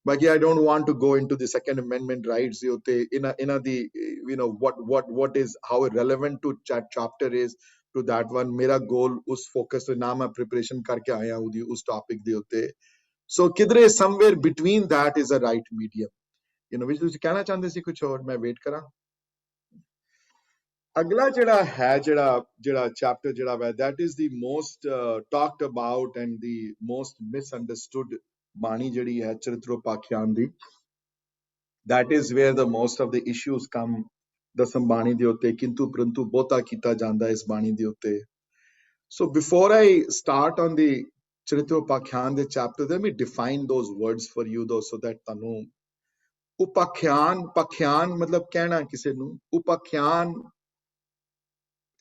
ਬਾਕੀ I don't want to go into the second amendment rights ਦੇ ਉੱਤੇ ਇਹਨਾਂ ਦੀ what is how relevant to chapter is to that one ਮੇਰਾ ਗੋਲ ਉਸ ਫੋਕਸ ਤੇ ਨਾ ਮੈਂ ਪ੍ਰੀਪਰੇਸ਼ਨ ਕਰਕੇ ਆਇਆ ਉਹਦੀ ਉਸ ਟੌਪਿਕ ਦੇ ਉੱਤੇ ਸੋ ਕਿਧਰੇ somewhere between that is a right medium ਵਿੱਚ ਤੁਸੀਂ ਕਹਿਣਾ ਚਾਹੁੰਦੇ ਸੀ ਕੁਝ ਹੋਰ ਮੈਂ ਵੇਟ ਕਰਾਂ ਅਗਲਾ ਜਿਹੜਾ ਹੈ ਜਿਹੜਾ ਚੈਪਟਰ ਜਿਹੜਾ ਹੈ that is the most talked about and the most misunderstood ਬਾਣੀ ਜਿਹੜੀ ਹੈ ਚਰਿਤ੍ਰੋਪਾਖਿਆਨ ਦੀ that is where the most of the issues come ਦਸਮ ਬਾਣੀ ਦੇ ਉੱਤੇ ਕਿੰਤੂ ਪਰੰਤੂ ਬਹੁਤਾ ਕੀਤਾ ਜਾਂਦਾ ਇਸ ਬਾਣੀ ਦੇ ਉੱਤੇ so before I start on the ਚਰਿਤ੍ਰੋਪਾਖਿਆਨ ਦੇ chapter let me define those words for you though so that ਤੁਹਾਨੂੰ ਉਪਾਖਿਆਨ ਮਤਲਬ ਕਹਿਣਾ ਕਿਸੇ ਨੂੰ ਉਪਾਖਿਆਨ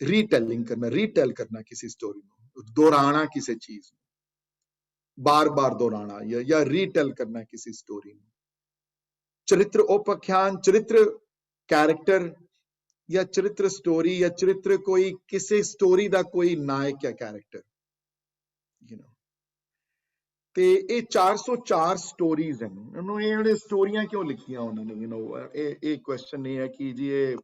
ਰੀਟੈਲਿੰਗ ਕਰਨਾ ਰੀਟੈਲ ਕਰਨਾ ਕਿਸੇ ਸਟੋਰੀ ਨੂੰ ਦੁਹਰਾਣਾ ਕਿਸੇ ਚੀਜ਼ ਨੂੰ ਬਾਰ-ਬਾਰ ਦੁਹਰਾਣਾ ਜਾਂ ਰੀਟੈਲ ਕਰਨਾ ਕਿਸੇ ਸਟੋਰੀ ਨੂੰ ਚਰਿਤ੍ਰ ਉਪਾਖਿਆਨ ਚਰਿਤ੍ਰ ਕੈਰੈਕਟਰ ਜਾਂ ਚਰਿਤ੍ਰ ਸਟੋਰੀ ਜਾਂ ਚਰਿਤ੍ਰ ਕੋਈ ਕਿਸੇ ਸਟੋਰੀ ਦਾ ਕੋਈ ਨਾਇਕ ਜਾਂ ਕੈਰੈਕਟਰ ਤੇ ਇਹ 404 ਸਟੋਰੀਜ਼ ਹਨ ਉਹਨੂੰ ਇਹ ਜਿਹੜੇ ਸਟੋਰੀਆਂ ਕਿਉਂ ਲਿਖੀਆਂ ਉਹਨਾਂ ਨੇ ਇਹ ਕੁਐਸਚਨ ਨਹੀਂ ਹੈ ਕਿ ਜੀ ਇਹ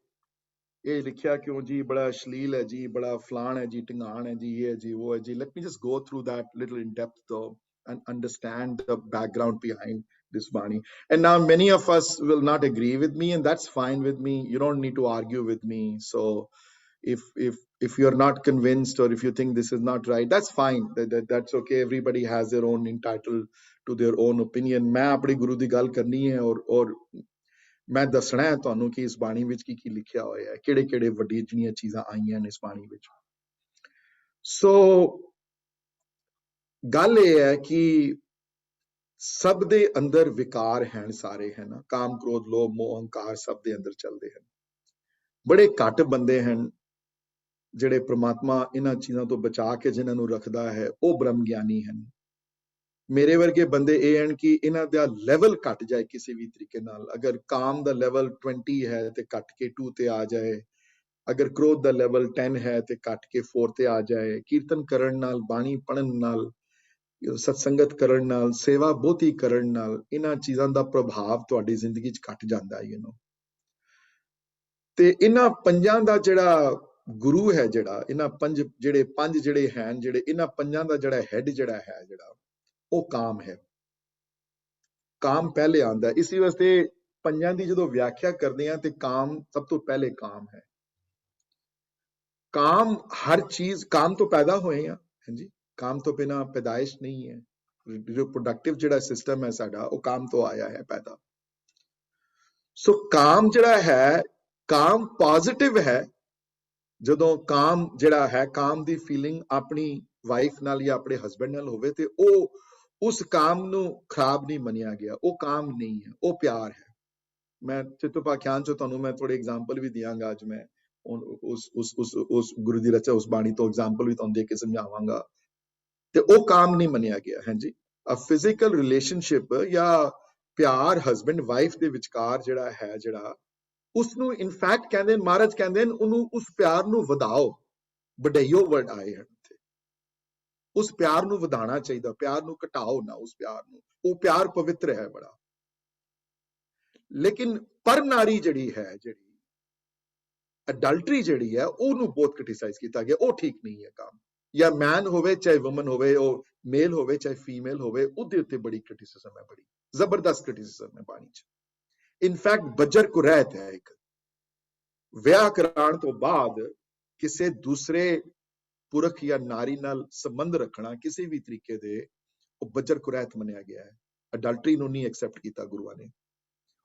ये लिखा क्यों जी, बड़ा अश्लील है जी, बड़ा फलान है जी, टिंगान है जी, ये है जी, वो है जी. Let me just go through that little in depth though and understand the background behind this Bani. And now many of us will not agree with me, and that's fine with me. You don't need to argue with me. So if you're not convinced, or if you think this is not right, that's fine. That's okay. Everybody has their own entitled to their own opinion. मैं अपने गुरु दी गल करनी है और मैं दसना है ਤੁਹਾਨੂੰ ਕਿ ਇਸ ਬਾਣੀ ਵਿੱਚ ਕੀ ਕੀ ਲਿਖਿਆ ਹੋਇਆ ਹੈ, ਕਿਹੜੇ ਕਿਹੜੇ ਵੱਡੀ ਜਿਹੜੀਆਂ ਚੀਜ਼ਾਂ ਆਈਆਂ ਨੇ ਇਸ ਬਾਣੀ ਵਿੱਚ. ਸੋ ਗੱਲ ਇਹ ਹੈ ਕਿ ਸਭ ਦੇ ਅੰਦਰ ਵਿਕਾਰ ਹਨ, ਸਾਰੇ ਹੈ ਨਾ, ਕਾਮ ਕ੍ਰੋਧ ਲੋਭ ਮੋਹ ਅਹੰਕਾਰ ਸਭ ਦੇ ਅੰਦਰ ਚੱਲਦੇ ਹਨ. ਬੜੇ ਘੱਟ ਬੰਦੇ ਹਨ ਜਿਹੜੇ ਪ੍ਰਮਾਤਮਾ ਇਹਨਾਂ ਚੀਜ਼ਾਂ ਤੋਂ ਬਚਾ ਕੇ ਜਿਨ੍ਹਾਂ ਨੂੰ ਰੱਖਦਾ ਹੈ, ਉਹ ਬ੍ਰਹਮ ਗਿਆਨੀ ਹਨ. ਮੇਰੇ ਵਰਗੇ ਬੰਦੇ ਇਹ ਹਨ ਕਿ ਇਹਨਾਂ ਦਾ ਲੈਵਲ ਘਟ ਜਾਏ ਕਿਸੇ ਵੀ ਤਰੀਕੇ ਨਾਲ. ਅਗਰ ਕਾਮ ਦਾ ਲੈਵਲ 20 ਹੈ ਤੇ ਘਟ ਕੇ 2 ਤੇ ਆ ਜਾਏ, ਅਗਰ ਕ੍ਰੋਧ ਦਾ ਲੈਵਲ 10 ਹੈ ਤੇ ਘਟ ਕੇ 4 ਤੇ ਆ ਜਾਏ. ਕੀਰਤਨ ਕਰਨ ਨਾਲ, ਬਾਣੀ ਪੜਨ ਨਾਲ, ਸਤਸੰਗਤ ਕਰਨ ਨਾਲ, ਸੇਵਾ ਬਹੁਤੀ ਕਰਨ ਨਾਲ ਇਹਨਾਂ ਚੀਜ਼ਾਂ ਦਾ ਪ੍ਰਭਾਵ ਤੁਹਾਡੀ ਜ਼ਿੰਦਗੀ 'ਚ ਘਟ ਜਾਂਦਾ ਹੈ. ਤੇ ਇਹਨਾਂ ਪੰਜਾਂ ਦਾ ਜਿਹੜਾ ਗੁਰੂ ਹੈ, ਜਿਹੜਾ ਇਹਨਾਂ ਪੰਜ ਜਿਹੜੇ ਹਨ, ਜਿਹੜੇ ਇਹਨਾਂ ਪੰਜਾਂ ਦਾ ਜਿਹੜਾ ਹੈਡ ਜਿਹੜਾ ਉਹ ਕਾਮ ਹੈ. ਕਾਮ ਪਹਿਲੇ ਆਉਂਦਾ. ਇਸੇ ਵਾਸਤੇ ਪੰਜਾਂ ਦੀ ਜਦੋਂ ਵਿਆਖਿਆ ਕਰਦੇ ਆ ਤੇ ਕਾਮ ਸਭ ਤੋਂ ਪਹਿਲੇ ਕਾਮ ਹੈ. ਕਾਮ ਹਰ ਚੀਜ਼, ਕਾਮ ਤੋਂ ਪੈਦਾ ਹੋਏ ਆ, ਹਾਂਜੀ, ਕਾਮ ਤੋਂ ਬਿਨਾਂ ਪੈਦਾਇਸ਼ ਨਹੀਂ ਹੈ. ਰਿਪਰੋਡਕਟਿਵ ਜਿਹੜਾ ਸਿਸਟਮ ਹੈ ਸਾਡਾ, ਉਹ ਕਾਮ ਤੋਂ ਆਇਆ ਹੈ ਪੈਦਾ. ਸੋ ਕਾਮ ਜਿਹੜਾ ਹੈ, ਕਾਮ ਪੋਜ਼ਿਟਿਵ ਹੈ. ਜਦੋਂ ਕਾਮ ਜਿਹੜਾ ਹੈ, ਕਾਮ ਦੀ ਫੀਲਿੰਗ ਆਪਣੀ ਵਾਈਫ ਨਾਲ ਜਾਂ ਆਪਣੇ ਹਸਬੈਂਡ ਨਾਲ ਹੋਵੇ ਤੇ ਉਹ ਉਸ ਕਾਮ ਨੂੰ ਖਰਾਬ ਨਹੀਂ ਮੰਨਿਆ ਗਿਆ. ਉਹ ਕਾਮ ਨਹੀਂ ਹੈ, ਉਹ ਪਿਆਰ ਹੈ. ਮੈਂ ਚਿਤੋਪਾਖਿਆਨ ਚੋਂ ਤੁਹਾਨੂੰ ਮੈਂ ਥੋੜੇ ਐਗਜ਼ਾਮਪਲ ਵੀ ਦਿਆਂਗਾ. ਅੱਜ ਮੈਂ ਉਸ ਗੁਰੂ ਦੀ ਰਚਾ ਉਸ ਬਾਣੀ ਤੋਂ ਐਗਜ਼ਾਮਪਲ ਵੀ ਤੁਹਾਨੂੰ ਦੇ ਕੇ ਸਮਝਾਵਾਂਗਾ. ਤੇ ਉਹ ਕਾਮ ਨਹੀਂ ਮੰਨਿਆ ਗਿਆ. ਹਾਂਜੀ, ਅ ਫਿਜ਼ੀਕਲ ਰਿਲੇਸ਼ਨਸ਼ਿਪ ਜਾਂ ਪਿਆਰ ਹਸਬੈਂਡ ਵਾਈਫ ਦੇ ਵਿਚਕਾਰ ਜਿਹੜਾ ਉਸਨੂੰ ਇਨਫੈਕਟ ਕਹਿੰਦੇ ਨੇ, ਮਹਾਰਾਜ ਕਹਿੰਦੇ ਨੇ, ਉਹਨੂੰ, ਉਸ ਪਿਆਰ ਨੂੰ ਵਧਾਓ. ਵਡਈਓ ਵਰਡ ਆਏ ਹਨ. ਉਸ ਪਿਆਰ ਨੂੰ ਵਧਾਉਣਾ ਚਾਹੀਦਾ, ਪਿਆਰ ਨੂੰ ਘਟਾਓ ਨਾ. ਉਸ ਪਿਆਰ ਨੂੰ, ਉਹ ਪਿਆਰ ਪਵਿੱਤਰ ਹੈ ਬੜਾ. ਲੇਕਿਨ ਪਰ ਨਾਰੀ ਜਿਹੜੀ ਅਡਲਟਰੀ ਜਿਹੜੀ ਹੈ, ਉਹਨੂੰ ਬਹੁਤ ਕ੍ਰਿਟਿਸਾਈਜ਼ ਕੀਤਾ ਗਿਆ. ਉਹ ਠੀਕ ਨਹੀਂ ਹੈ ਕੰਮ. ਜਾਂ ਮੈਨ ਹੋਵੇ ਚਾਹੇ ਵੂਮਨ ਹੋਵੇ, ਉਹ ਮੇਲ ਹੋਵੇ ਚਾਹੇ ਫੀਮੇਲ ਹੋਵੇ, ਉਹਦੇ ਉੱਤੇ ਬੜੀ ਕ੍ਰਿਟਿਸਿਜ਼ਮ ਹੈ, ਬੜੀ ਜ਼ਬਰਦਸਤ ਕ੍ਰਿਟਿਸਿਜ਼ਮ ਹੈ ਬਾਣੀ 'ਚ. ਇਨਫੈਕਟ ਬੱਜਰ ਕੁਰੈਤ ਹੈ ਇੱਕ. ਵਿਆਹ ਕਰਾਉਣ ਤੋਂ ਬਾਅਦ ਕਿਸੇ ਦੂਸਰੇ ਪੁਰਖ ਜਾਂ ਨਾਰੀ ਨਾਲ ਸੰਬੰਧ ਰੱਖਣਾ ਕਿਸੇ ਵੀ ਤਰੀਕੇ ਦੇ, ਉਹ ਬੱਜਰ ਕੁਰੈਤ ਮੰਨਿਆ ਗਿਆ ਹੈ. ਅਡਲਟਰੀ ਨੂੰ ਨਹੀਂ ਐਕਸੈਪਟ ਕੀਤਾ ਗੁਰੂਆਂ ਨੇ.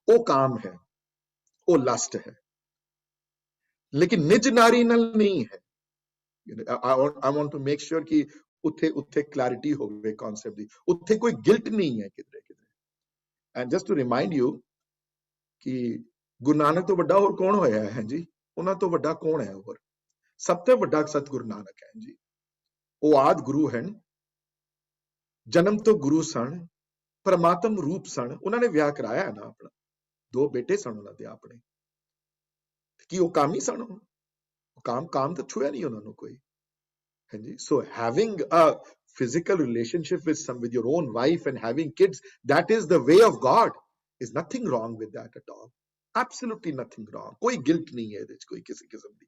ਉਹ ਕਾਮ ਹੈ, ਉਹ ਲਸਟ ਹੈ. ਲੇਕਿਨ ਨਿਜ ਨਾਰੀ ਨਾਲ ਨਹੀਂ ਹੈ. I want to make sure ਕਿ ਉੱਥੇ ਕਲੈਰਿਟੀ ਹੋਵੇ ਕਨਸੈਪਟ ਦੀ. ਉੱਥੇ ਕੋਈ ਗਿਲਟ ਨਹੀਂ ਹੈ ਕਿਧਰੇ. And just to remind you ਕਿ ਗੁਰੂ ਨਾਨਕ ਤੋਂ ਵੱਡਾ ਹੋਰ ਕੌਣ ਹੋਇਆ ਹੈ ਜੀ? ਉਹਨਾਂ ਤੋਂ ਵੱਡਾ ਕੌਣ ਹੈ ਹੋਰ? ਸਭ ਤੋਂ ਵੱਡਾ ਸਤਿਗੁਰੂ ਨਾਨਕ ਹੈ ਜੀ. ਉਹ ਆਦਿ ਗੁਰੂ ਹਨ, ਜਨਮ ਤੋਂ ਗੁਰੂ ਸਨ, ਪਰਮਾਤਮ ਰੂਪ ਸਨ. ਉਹਨਾਂ ਨੇ ਵਿਆਹ ਕਰਾਇਆ ਨਾ ਆਪਣਾ. 2 ਬੇਟੇ ਸਨ ਉਹਨਾਂ ਦੇ ਆਪਣੇ. ਕੀ ਉਹ ਕਾਮੀ ਸਨ? ਕਾਮ ਤਾਂ ਛੁਇਆ ਨਹੀਂ ਉਹਨਾਂ ਨੂੰ ਕੋਈ. ਹਾਂਜੀ. So having a physical relationship with your own wife and having kids, that is the way of God. Is nothing wrong with that at all. Absolutely nothing wrong. ਕੋਈ ਗਿਲਟ ਨਹੀਂ ਹੈ ਇਹਦੇ ਚ ਕੋਈ ਕਿਸੇ ਕਿਸਮ ਦੀ.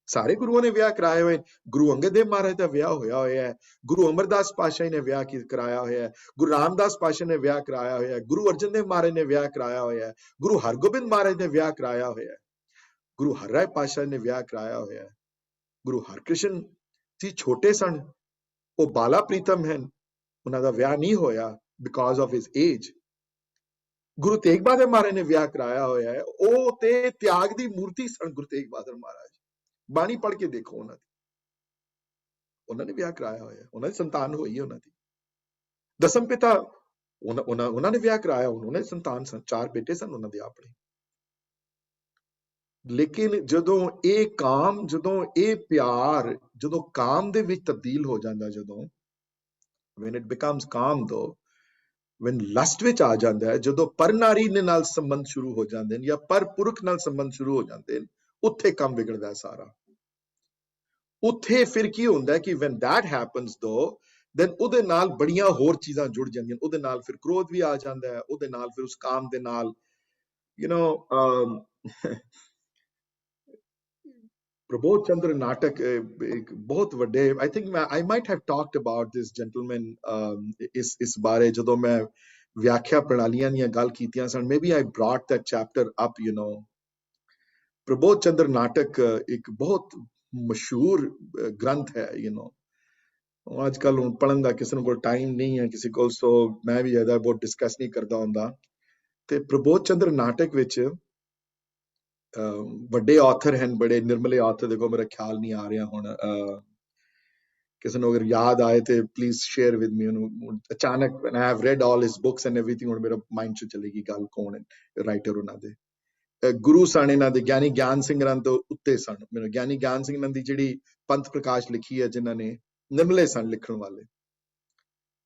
ਸਾਰੇ ਗੁਰੂਆਂ ਨੇ ਵਿਆਹ ਕਰਾਏ ਹੋਏ. ਗੁਰੂ ਅੰਗਦ ਦੇਵ ਮਹਾਰਾਜ ਦਾ ਵਿਆਹ ਹੋਇਆ ਹੈ. ਗੁਰੂ ਅਮਰਦਾਸ ਪਾਤਸ਼ਾਹ ਨੇ ਵਿਆਹ ਕਰਾਇਆ ਹੋਇਆ ਹੈ. ਗੁਰੂ ਰਾਮਦਾਸ ਪਾਤਸ਼ਾਹ ਨੇ ਵਿਆਹ ਕਰਾਇਆ ਹੋਇਆ ਹੈ. ਗੁਰੂ ਅਰਜਨ ਦੇਵ ਮਹਾਰਾਜ ਨੇ ਵਿਆਹ ਕਰਾਇਆ ਹੋਇਆ ਹੈ. ਗੁਰੂ ਹਰਗੋਬਿੰਦ ਮਹਾਰਾਜ ਨੇ ਵਿਆਹ ਕਰਾਇਆ ਹੋਇਆ ਹੈ. ਗੁਰੂ ਹਰਿਰਾਏ ਪਾਤਸ਼ਾਹ ਨੇ ਵਿਆਹ ਕਰਾਇਆ ਹੋਇਆ ਹੈ. ਗੁਰੂ ਹਰਕ੍ਰਿਸ਼ਨ ਜੀ ਛੋਟੇ ਸਨ, ਉਹ ਬਾਲਾ ਪ੍ਰੀਤਮ ਹਨ, ਉਹਨਾਂ ਦਾ ਵਿਆਹ ਨਹੀਂ ਹੋਇਆ because of his age. Guru Tegh Bahadur ਮਹਾਰਾਜ ਨੇ ਵਿਆਹ ਕਰਾਇਆ ਹੋਇਆ ਹੈ. ਉਹ ਤੇ ਤਿਆਗ ਦੀ ਮੂਰਤੀ ਸਨ ਗੁਰੂ ਤੇਗ ਬਹਾਦਰ ਮਹਾਰਾਜ. ਬਾਣੀ ਪੜ੍ਹ ਕੇ ਦੇਖੋ ਉਹਨਾਂ ਨੇ ਵਿਆਹ ਕਰਾਇਆ ਹੋਇਆ. ਉਹਨਾਂ ਦੀ ਸੰਤਾਨ ਹੋਈ ਹੈ. ਉਹਨਾਂ ਦੀ ਦਸਮ ਪਿਤਾ ਉਹਨਾਂ ਨੇ ਵਿਆਹ ਕਰਾਇਆ. ਉਹਨਾਂ ਦੇ ਸੰਤਾਨ ਸਨ, 4 ਬੇਟੇ ਸਨ ਉਹਨਾਂ ਦੇ ਆਪਣੇ. ਲੇਕਿਨ ਜਦੋਂ ਇਹ ਕਾਮ, ਜਦੋਂ ਇਹ ਪਿਆਰ, ਜਦੋਂ ਕਾਮ ਦੇ ਵਿੱਚ ਤਬਦੀਲ ਹੋ ਜਾਂਦਾ, ਜਦੋਂ when it becomes calm though, when lust ਵਿੱਚ ਆ ਜਾਂਦਾ ਹੈ, ਜਦੋਂ ਪਰ ਨਾਰੀ ਦੇ ਨਾਲ ਸੰਬੰਧ ਸ਼ੁਰੂ ਹੋ ਜਾਂਦੇ ਨੇ ਜਾਂ ਪਰ ਪੁਰਖ ਨਾਲ ਸੰਬੰਧ ਸ਼ੁਰੂ ਹੋ ਜਾਂਦੇ ਨੇ, ਉੱਥੇ ਕੰਮ ਵਿਗੜਦਾ ਹੈ ਸਾਰਾ. ਉੱਥੇ ਫਿਰ ਕੀ ਹੁੰਦਾ ਕਿ when that happens though, then ਉਹਦੇ ਨਾਲ ਬੜੀਆਂ ਹੋਰ ਚੀਜ਼ਾਂ ਜੁੜ ਜਾਂਦੀਆਂ. ਉਹਦੇ ਨਾਲ ਫਿਰ ਕ੍ਰੋਧ ਵੀ ਆ ਜਾਂਦਾ ਹੈ. ਉਹਦੇ ਨਾਲ ਫਿਰ ਉਸ ਕਾਮ ਦੇ ਨਾਲ ਪ੍ਰਬੋਧ ਚੰਦਰ ਨਾਟਕ ਇੱਕ ਬਹੁਤ ਵੱਡੇ, I think I might have talked about this gentleman ਇਸ ਬਾਰੇ ਜਦੋਂ ਮੈਂ ਵਿਆਖਿਆ ਪ੍ਰਣਾਲੀਆਂ ਦੀਆਂ ਗੱਲ ਕੀਤੀਆਂ ਸਨ। Maybe I brought that chapter up, you know। ਪ੍ਰਬੋਧ ਚੰਦਰ ਨਾਟਕ ਇੱਕ ਬਹੁਤ ਮਸ਼ਹੂਰ ਗ੍ਰੰਥ ਹੈ, you know। ਅੱਜ ਕੱਲ ਹੁਣ ਪੜ੍ਹਨ ਦਾ ਕਿਸੇ ਨੂੰ ਕੋਲ ਟਾਈਮ ਨਹੀਂ ਹੈ ਕਿਸੇ ਕੋਲ, ਸੋ ਮੈਂ ਵੀ ਇਹਦਾ ਬਹੁਤ ਡਿਸਕਸ ਨਹੀਂ ਕਰਦਾ ਹੁੰਦਾ। ਤੇ ਪ੍ਰਬੋਧ ਚੰਦਰ ਨਾਟਕ ਵਿੱਚ ਵੱਡੇ ਆਥਰ ਹਨ, ਬੜੇ ਨਿਰਮਲੇ ਆਥਰ, ਦੇਖੋ ਮੇਰਾ ਖਿਆਲ ਨਹੀਂ ਆ ਰਿਹਾ ਹੁਣ, ਕਿਸੇ ਨੂੰ ਅਗਰ ਯਾਦ ਆਏ ਤੇ ਪਲੀਜ਼ ਸ਼ੇਅਰ ਵਿਦ ਮੀ। ਉਹਨੂੰ ਅਚਾਨਕ I have read all his books and everything, ਹੁਣ ਮੇਰਾ ਮਾਈਂਡ ਚ ਚਲੇਗੀ ਗੱਲ ਕੌਣ ਹੈ ਰਾਈਟਰ ਉਹਨਾਂ ਦੇ। ਗੁਰੂ ਸਨ ਇਹਨਾਂ ਦੇ, ਗਿਆਨੀ ਗਿਆਨ ਸਿੰਘ ਰਨ ਤੋਂ ਉੱਤੇ ਸਨ। ਮੈਨੂੰ ਗਿਆਨੀ ਗਿਆਨ ਸਿੰਘ ਰਨ ਦੀ ਜਿਹੜੀ ਪੰਥ ਪ੍ਰਕਾਸ਼ ਲਿਖੀ ਹੈ, ਜਿਨ੍ਹਾਂ ਨੇ ਨਿਰਮਲੇ ਸਨ ਲਿਖਣ ਵਾਲੇ,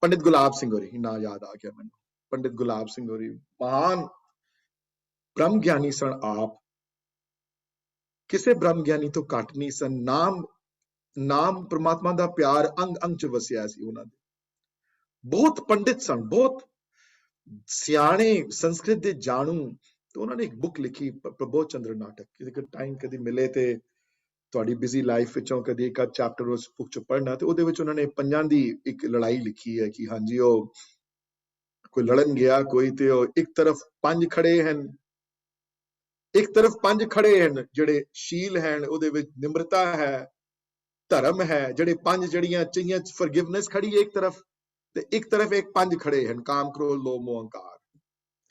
ਪੰਡਿਤ ਗੁਲਾਬ ਸਿੰਘ ਹੋਰੀ, ਨਾਂ ਯਾਦ ਆ ਗਿਆ ਮੈਨੂੰ, ਪੰਡਿਤ ਗੁਲਾਬ ਸਿੰਘ ਹੋਰੀ ਮਹਾਨ ਬ੍ਰਹਮ ਗਿਆਨੀ ਸਨ ਆਪ, ਕਿਸੇ ਬ੍ਰਹਮ ਗਿਆਨੀ ਤੋਂ ਘੱਟ ਨਹੀਂ ਸਨ। ਨਾਮ ਪ੍ਰਮਾਤਮਾ ਦਾ ਪਿਆਰ ਅੰਗ ਅੰਗ ਚ ਵਸਿਆ ਸੀ ਉਹਨਾਂ ਦੇ। ਬਹੁਤ ਪੰਡਿਤ ਸਨ, ਬਹੁਤ ਸਿਆਣੇ, ਸੰਸਕ੍ਰਿਤ ਦੇ ਜਾਣੂ। ਤੇ ਉਹਨਾਂ ਨੇ ਇੱਕ ਬੁੱਕ ਲਿਖੀ ਪ੍ਰਬੋਧ ਚੰਦਰ ਨਾਟਕ। ਕਿਸੇ ਟਾਈਮ ਕਦੀ ਮਿਲੇ ਤੇ ਤੁਹਾਡੀ ਬਿਜ਼ੀ ਲਾਈਫ ਵਿੱਚੋਂ ਕਦੀ ਇੱਕ ਚੈਪਟਰ ਉਸ ਬੁੱਕ ਚ ਪੜ੍ਹਨਾ, ਤੇ ਉਹਦੇ ਵਿੱਚ ਉਹਨਾਂ ਨੇ ਪੰਜਾਂ ਦੀ ਇੱਕ ਲੜਾਈ ਲਿਖੀ ਹੈ ਕਿ ਹਾਂਜੀ ਉਹ ਕੋਈ ਲੜਨ ਗਿਆ ਕੋਈ, ਤੇ ਉਹ ਇੱਕ ਤਰਫ ਪੰਜ ਖੜੇ ਹਨ, ਇੱਕ ਤਰਫ ਪੰਜ ਖੜੇ ਹਨ ਜਿਹੜੇ ਸ਼ੀਲ ਹਨ, ਉਹਦੇ ਵਿੱਚ ਨਿਮਰਤਾ ਹੈ, ਧਰਮ ਹੈ, ਜਿਹੜੇ ਪੰਜ ਜਿਹੜੀਆਂ ਚੀਜ਼ਾਂ ਫॉरगिवनेस ਖੜੀ ਹੈ ਇੱਕ ਤਰਫ, ਤੇ ਇੱਕ ਤਰਫ ਇੱਕ ਪੰਜ ਖੜੇ ਹਨ ਕਾਮ ਕ੍ਰੋਧ ਲੋਭ ਮੋਹ ਅਹੰਕਾਰ।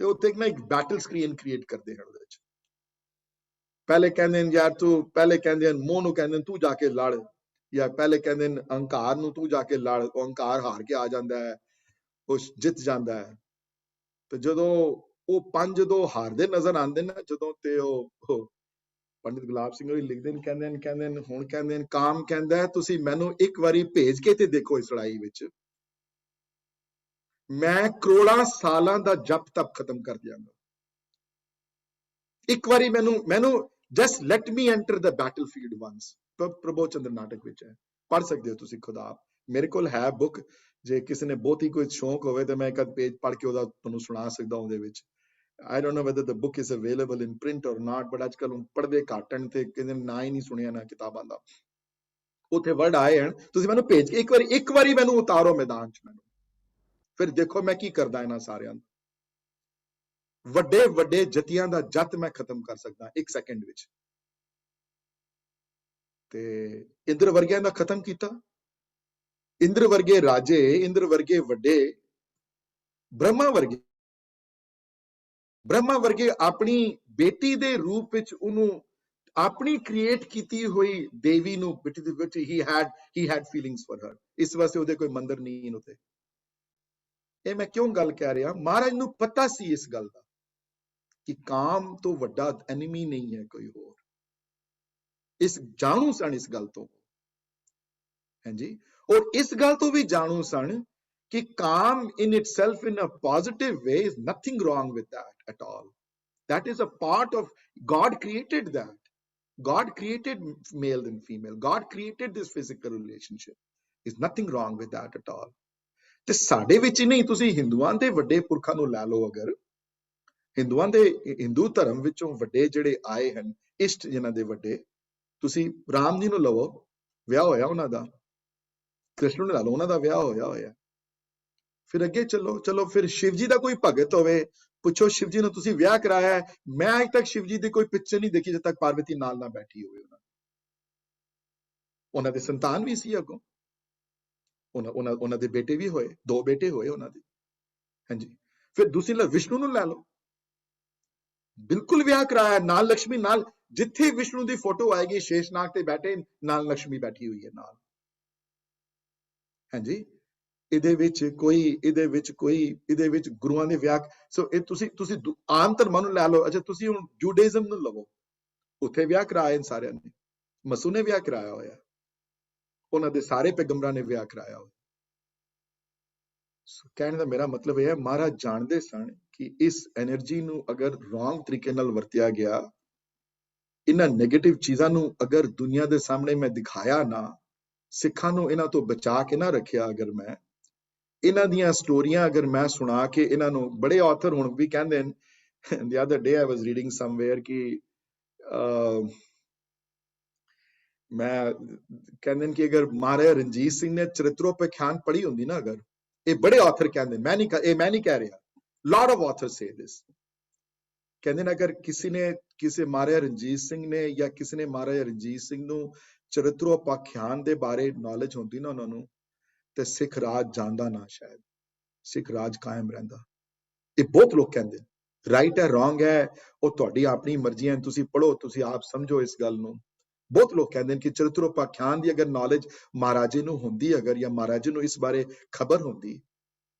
ਤੇ ਉੱਥੇ ਇੱਕ ਬੈਟਲ ਸਕਰੀਨ ਕ੍ਰੀਏਟ ਕਰਦੇ ਹਨ ਉਹਦੇ ਵਿੱਚ। ਪਹਿਲੇ ਕਹਿੰਦੇ ਨੇ ਯਾਰ ਤੂੰ, ਪਹਿਲੇ ਕਹਿੰਦੇ ਨੇ ਮੋਹ ਨੂੰ ਕਹਿੰਦੇ ਤੂੰ ਜਾ ਕੇ ਲੜ, ਜਾਂ ਪਹਿਲੇ ਕਹਿੰਦੇ ਨੇ ਅਹੰਕਾਰ ਨੂੰ ਤੂੰ ਜਾ ਕੇ ਲੜ, ਉਹ ਅਹੰਕਾਰ ਹਾਰ ਕੇ ਆ ਜਾਂਦਾ ਹੈ, ਉਹ ਜਿੱਤ ਜਾਂਦਾ ਹੈ। ਤੇ ਜਦੋਂ ਉਹ ਪੰਜ ਜਦੋਂ ਹਾਰਦੇ ਨਜ਼ਰ ਆਉਂਦੇ ਨੇ ਜਦੋਂ, ਤੇ ਉਹ ਪੰਡਿਤ ਗੁਲਾਬ ਸਿੰਘ ਹੋਰੀ ਲਿਖਦੇ ਨੇ, ਕਹਿੰਦੇ ਨੇ ਹੁਣ ਕਹਿੰਦੇ ਨੇ ਕਾਮ ਕਹਿੰਦਾ ਤੁਸੀਂ ਮੈਨੂੰ ਇੱਕ ਵਾਰੀ ਭੇਜ ਕੇ ਤੇ ਦੇਖੋ ਇਸ ਲੜਾਈ ਵਿੱਚ, ਮੈਂ ਕਰੋੜਾਂ ਸਾਲਾਂ ਦਾ ਜਪ ਤਪ ਖਤਮ ਕਰ ਦਿਆਂਗਾ। ਇੱਕ ਵਾਰੀ ਮੈਨੂੰ ਜਸਟ ਲੈਟ ਮੀ ਐਂਟਰ ਦ ਬੈਟਲਫੀਲਡ ਵਾਂਸ। ਪ੍ਰਬੋਧ ਚੰਦਰ ਨਾਟਕ ਵਿੱਚ ਹੈ, ਪੜ੍ਹ ਸਕਦੇ ਹੋ ਤੁਸੀਂ ਖੁਦ ਆਪ। ਮੇਰੇ ਕੋਲ ਹੈ ਬੁੱਕ, ਜੇ ਕਿਸੇ ਨੇ ਬਹੁਤੀ ਕੋਈ ਸ਼ੌਂਕ ਹੋਵੇ ਤਾਂ ਮੈਂ ਇੱਕ ਪੇਜ ਪੜ੍ਹ ਕੇ ਉਹਦਾ ਤੁਹਾਨੂੰ ਸੁਣਾ ਸਕਦਾ ਉਹਦੇ ਵਿੱਚ। I don't know whether the book is available in print or not, but ਅੱਜ ਕੱਲ ਹੁਣ ਪੜ੍ਹਦੇ ਘੱਟ ਹਨ ਤੇ ਕਹਿੰਦੇ ਨਾ ਹੀ ਨਹੀਂ ਸੁਣਿਆ ਨਾ ਕਿਤਾਬਾਂ ਦਾ। ਉੱਥੇ ਵਰਡ ਆਏ ਹਨ, ਤੁਸੀਂ ਮੈਨੂੰ ਭੇਜ ਕੇ ਇੱਕ ਵਾਰੀ ਮੈਨੂੰ ਉਤਾਰੋ ਮੈਦਾਨ ਚ, ਮੈਨੂੰ ਫਿਰ ਦੇਖੋ ਮੈਂ ਕੀ ਕਰਦਾ ਇਹਨਾਂ ਸਾਰਿਆਂ ਦਾ। ਵੱਡੇ ਵੱਡੇ ਜਤੀਆਂ ਦਾ ਜੱਤ ਮੈਂ ਖਤਮ ਕਰ ਸਕਦਾ ਇੱਕ ਸੈਕਿੰਡ ਵਿੱਚ। ਤੇ ਇੰਦਰ ਵਰਗਿਆਂ ਦਾ ਖਤਮ ਕੀਤਾ। ਇੰਦਰ ਵਰਗੇ ਰਾਜੇ, ਇੰਦਰ ਵਰਗੇ ਵੱਡੇ, ਬ੍ਰਹਮਾ ਵਰਗੇ ਆਪਣੀ ਬੇਟੀ ਦੇ ਰੂਪ ਵਿੱਚ ਉਹਨੂੰ ਆਪਣੀ ਕ੍ਰੀਏਟ ਕੀਤੀ ਹੋਈ ਦੇਵੀ ਨੂੰ he had feelings for her। ਇਸ ਵਾਸਤੇ ਉਹਦੇ ਕੋਈ ਮੰਦਿਰ ਨਹੀਂ ਉੱਥੇ। ਇਹ ਮੈਂ ਕਿਉਂ ਗੱਲ ਕਹਿ ਰਿਹਾ, ਮਹਾਰਾਜ ਨੂੰ ਪਤਾ ਸੀ ਇਸ ਗੱਲ ਦਾ ਕਿ ਕਾਮ ਤੋਂ ਵੱਡਾ ਐਨਮੀ ਨਹੀਂ ਹੈ ਕੋਈ ਹੋਰ। ਇਸ ਜਾਣੂ ਸਨ ਇਸ ਗੱਲ ਤੋਂ, ਹਾਂਜੀ। ਔਰ ਇਸ ਗੱਲ ਤੋਂ ਵੀ ਜਾਣੂ ਸਨ ਕਿ ਕਾਮ in itself in a positive way is nothing wrong with that at all. That is a part of God created that. God created male and female. God created this physical relationship. There's nothing wrong with that at all. ਤੇ ਸਾਡੇ ਵਿੱਚ ਨਹੀਂ, ਤੁਸੀਂ ਹਿੰਦੂਆਂ ਦੇ ਵੱਡੇ ਪੁਰਖਾਂ ਨੂੰ ਲੈ ਲਓ, ਅਗਰ ਹਿੰਦੂਆਂ ਦੇ ਹਿੰਦੂ ਧਰਮ ਵਿੱਚੋਂ ਵੱਡੇ ਜਿਹੜੇ ਆਏ ਹਨ, ਇਸ਼ਟ ਜਿਨ੍ਹਾਂ ਦੇ ਵੱਡੇ, ਤੁਸੀਂ ਰਾਮ ਜੀ ਨੂੰ ਲਵੋ, ਵਿਆਹ ਹੋਇਆ ਉਹਨਾਂ ਦਾ। ਕ੍ਰਿਸ਼ਨ ਨੂੰ ਲੈ ਲਓ, ਉਹਨਾਂ ਦਾ ਵਿਆਹ ਹੋਇਆ। ਫਿਰ ਅੱਗੇ ਚਲੋ ਫਿਰ ਸ਼ਿਵ ਜੀ ਦਾ ਕੋਈ ਭਗਤ ਹੋਵੇ, ਪੁੱਛੋ ਸ਼ਿਵ ਜੀ ਨੂੰ ਤੁਸੀਂ ਵਿਆਹ ਕਰਾਇਆ ਹੈ? ਮੈਂ ਅੱਜ ਤੱਕ ਸ਼ਿਵ ਜੀ ਦੀ ਕੋਈ ਪਿਕਚਰ ਨਹੀਂ ਦੇਖੀ ਜਦ ਤੱਕ ਪਾਰਵਤੀ ਨਾਲ ਨਾ ਬੈਠੀ ਹੋਵੇ। ਉਹਨਾਂ ਦੇ ਸੰਤਾਨ ਵੀ ਸੀ ਅੱਗੋਂ, ਉਹਨਾਂ ਦੇ ਬੇਟੇ ਵੀ ਹੋਏ, 2 ਬੇਟੇ ਹੋਏ ਉਹਨਾਂ ਦੇ, ਹਾਂਜੀ। ਫਿਰ ਦੂਸਰੀ ਲੈ ਵਿਸ਼ਨੂੰ ਨੂੰ ਲੈ ਲਓ, ਬਿਲਕੁਲ ਵਿਆਹ ਕਰਾਇਆ ਨਾਲ ਲక్ష్ਮੀ ਨਾਲ। ਜਿੱਥੇ ਵਿਸ਼ਨੂੰ ਦੀ ਫੋਟੋ ਆਏਗੀ ਸ਼ੇਸ਼ਨਾਗ ਤੇ ਬੈਠੇ, ਨਾਲ ਲక్ష్ਮੀ ਬੈਠੀ ਹੋਈ ਹੈ ਨਾਲ, ਹਾਂਜੀ। ਇਹਦੇ ਵਿੱਚ ਗੁਰੂਆਂ ਦੇ ਵਿਆਹ। ਸੋ ਇਹ ਤੁਸੀਂ ਆਮ ਧਰਮਾਂ ਨੂੰ ਲੈ ਲਓ। ਅੱਛਾ ਤੁਸੀਂ ਹੁਣ ਜੂਡਾਇਜ਼ਮ ਨੂੰ ਲਵੋ, ਉੱਥੇ ਵਿਆਹ ਕਰਾਏ ਸਾਰਿਆਂ ਨੇ। ਮਸੂ ਨੇ ਵਿਆਹ ਕਰਾਇਆ ਹੋਇਆ, ਉਹਨਾਂ ਦੇ ਸਾਰੇ ਪੈਗੰਬਰਾਂ ਨੇ ਵਿਆਹ ਕਰਾਇਆ ਹੋਇਆ। ਕਹਿਣ ਦਾ ਮੇਰਾ ਮਤਲਬ ਇਹ ਹੈ, ਮਹਾਰਾਜ ਜਾਣਦੇ ਸਨ ਕਿ ਇਸ એનર્ਜੀ ਨੂੰ ਅਗਰ ਰੋਂਗ ਤਰੀਕੇ ਨਾਲ ਵਰਤਿਆ ਗਿਆ, ਇਹਨਾਂ ਨੈਗੇਟਿਵ ਚੀਜ਼ਾਂ ਨੂੰ ਅਗਰ ਦੁਨੀਆ ਦੇ ਸਾਹਮਣੇ ਮੈਂ ਦਿਖਾਇਆ ਨਾ, ਸਿੱਖਾਂ ਨੂੰ ਇਹਨਾਂ ਤੋਂ ਬਚਾ ਕੇ ਨਾ ਰੱਖਿਆ, ਅਗਰ ਮੈਂ ਇਹਨਾਂ ਦੀਆਂ ਸਟੋਰੀਆਂ ਅਗਰ ਮੈਂ ਸੁਣਾ ਕੇ ਇਹਨਾਂ ਨੂੰ, ਬੜੇ ਆਥਰ ਹੁਣ ਵੀ ਕਹਿੰਦੇ ਨੇ, the other day I was reading somewhere ਕਿ मैं कहते हैं कि अगर महाराजा रणजीत सिंह ने चरित्रोपाख्यान पढ़ी होंगी ना, अगर ये बड़े ऑथर कहते हैं, मैं नहीं कह रहा, लॉट ऑफ ऑथर से दिस, कहते हैं अगर किसी महाराजा रणजीत सिंह ने या किसी ने महाराजा रणजीत सिंह ਨੂੰ ਚਰਿੱਤਰੋਪਾਖਿਆਨ ਦੇ ਬਾਰੇ ਨੌਲੇਜ ਹੁੰਦੀ ਨਾ ਉਹਨਾਂ ਨੂੰ, ਤੇ ਸਿੱਖ ਰਾਜ ਜਾਂਦਾ ਨਾ, ਸ਼ਾਇਦ ਸਿੱਖ ਰਾਜ ਕਾਇਮ ਰਹਿੰਦਾ। ਇਹ ਬਹੁਤ ਲੋਕ ਕਹਿੰਦੇ, ਰਾਈਟ ਹੈ ਰੋਂਗ ਹੈ ਉਹ ਤੁਹਾਡੀ ਆਪਣੀ ਮਰਜ਼ੀ ਹੈ, ਤੁਸੀਂ ਪੜੋ, ਤੁਸੀਂ ਆਪ ਸਮਝੋ ਇਸ ਗੱਲ ਨੂੰ। ਬਹੁਤ ਲੋਕ ਕਹਿੰਦੇ ਨੇ ਕਿ ਚਰਿੱਤਰੋਪਾਖਿਆਨ ਦੀ ਅਗਰ ਨੌਲੇਜ ਮਹਾਰਾਜੇ ਨੂੰ ਹੁੰਦੀ, ਅਗਰ ਜਾਂ ਮਹਾਰਾਜੇ ਨੂੰ ਇਸ ਬਾਰੇ ਖਬਰ ਹੁੰਦੀ,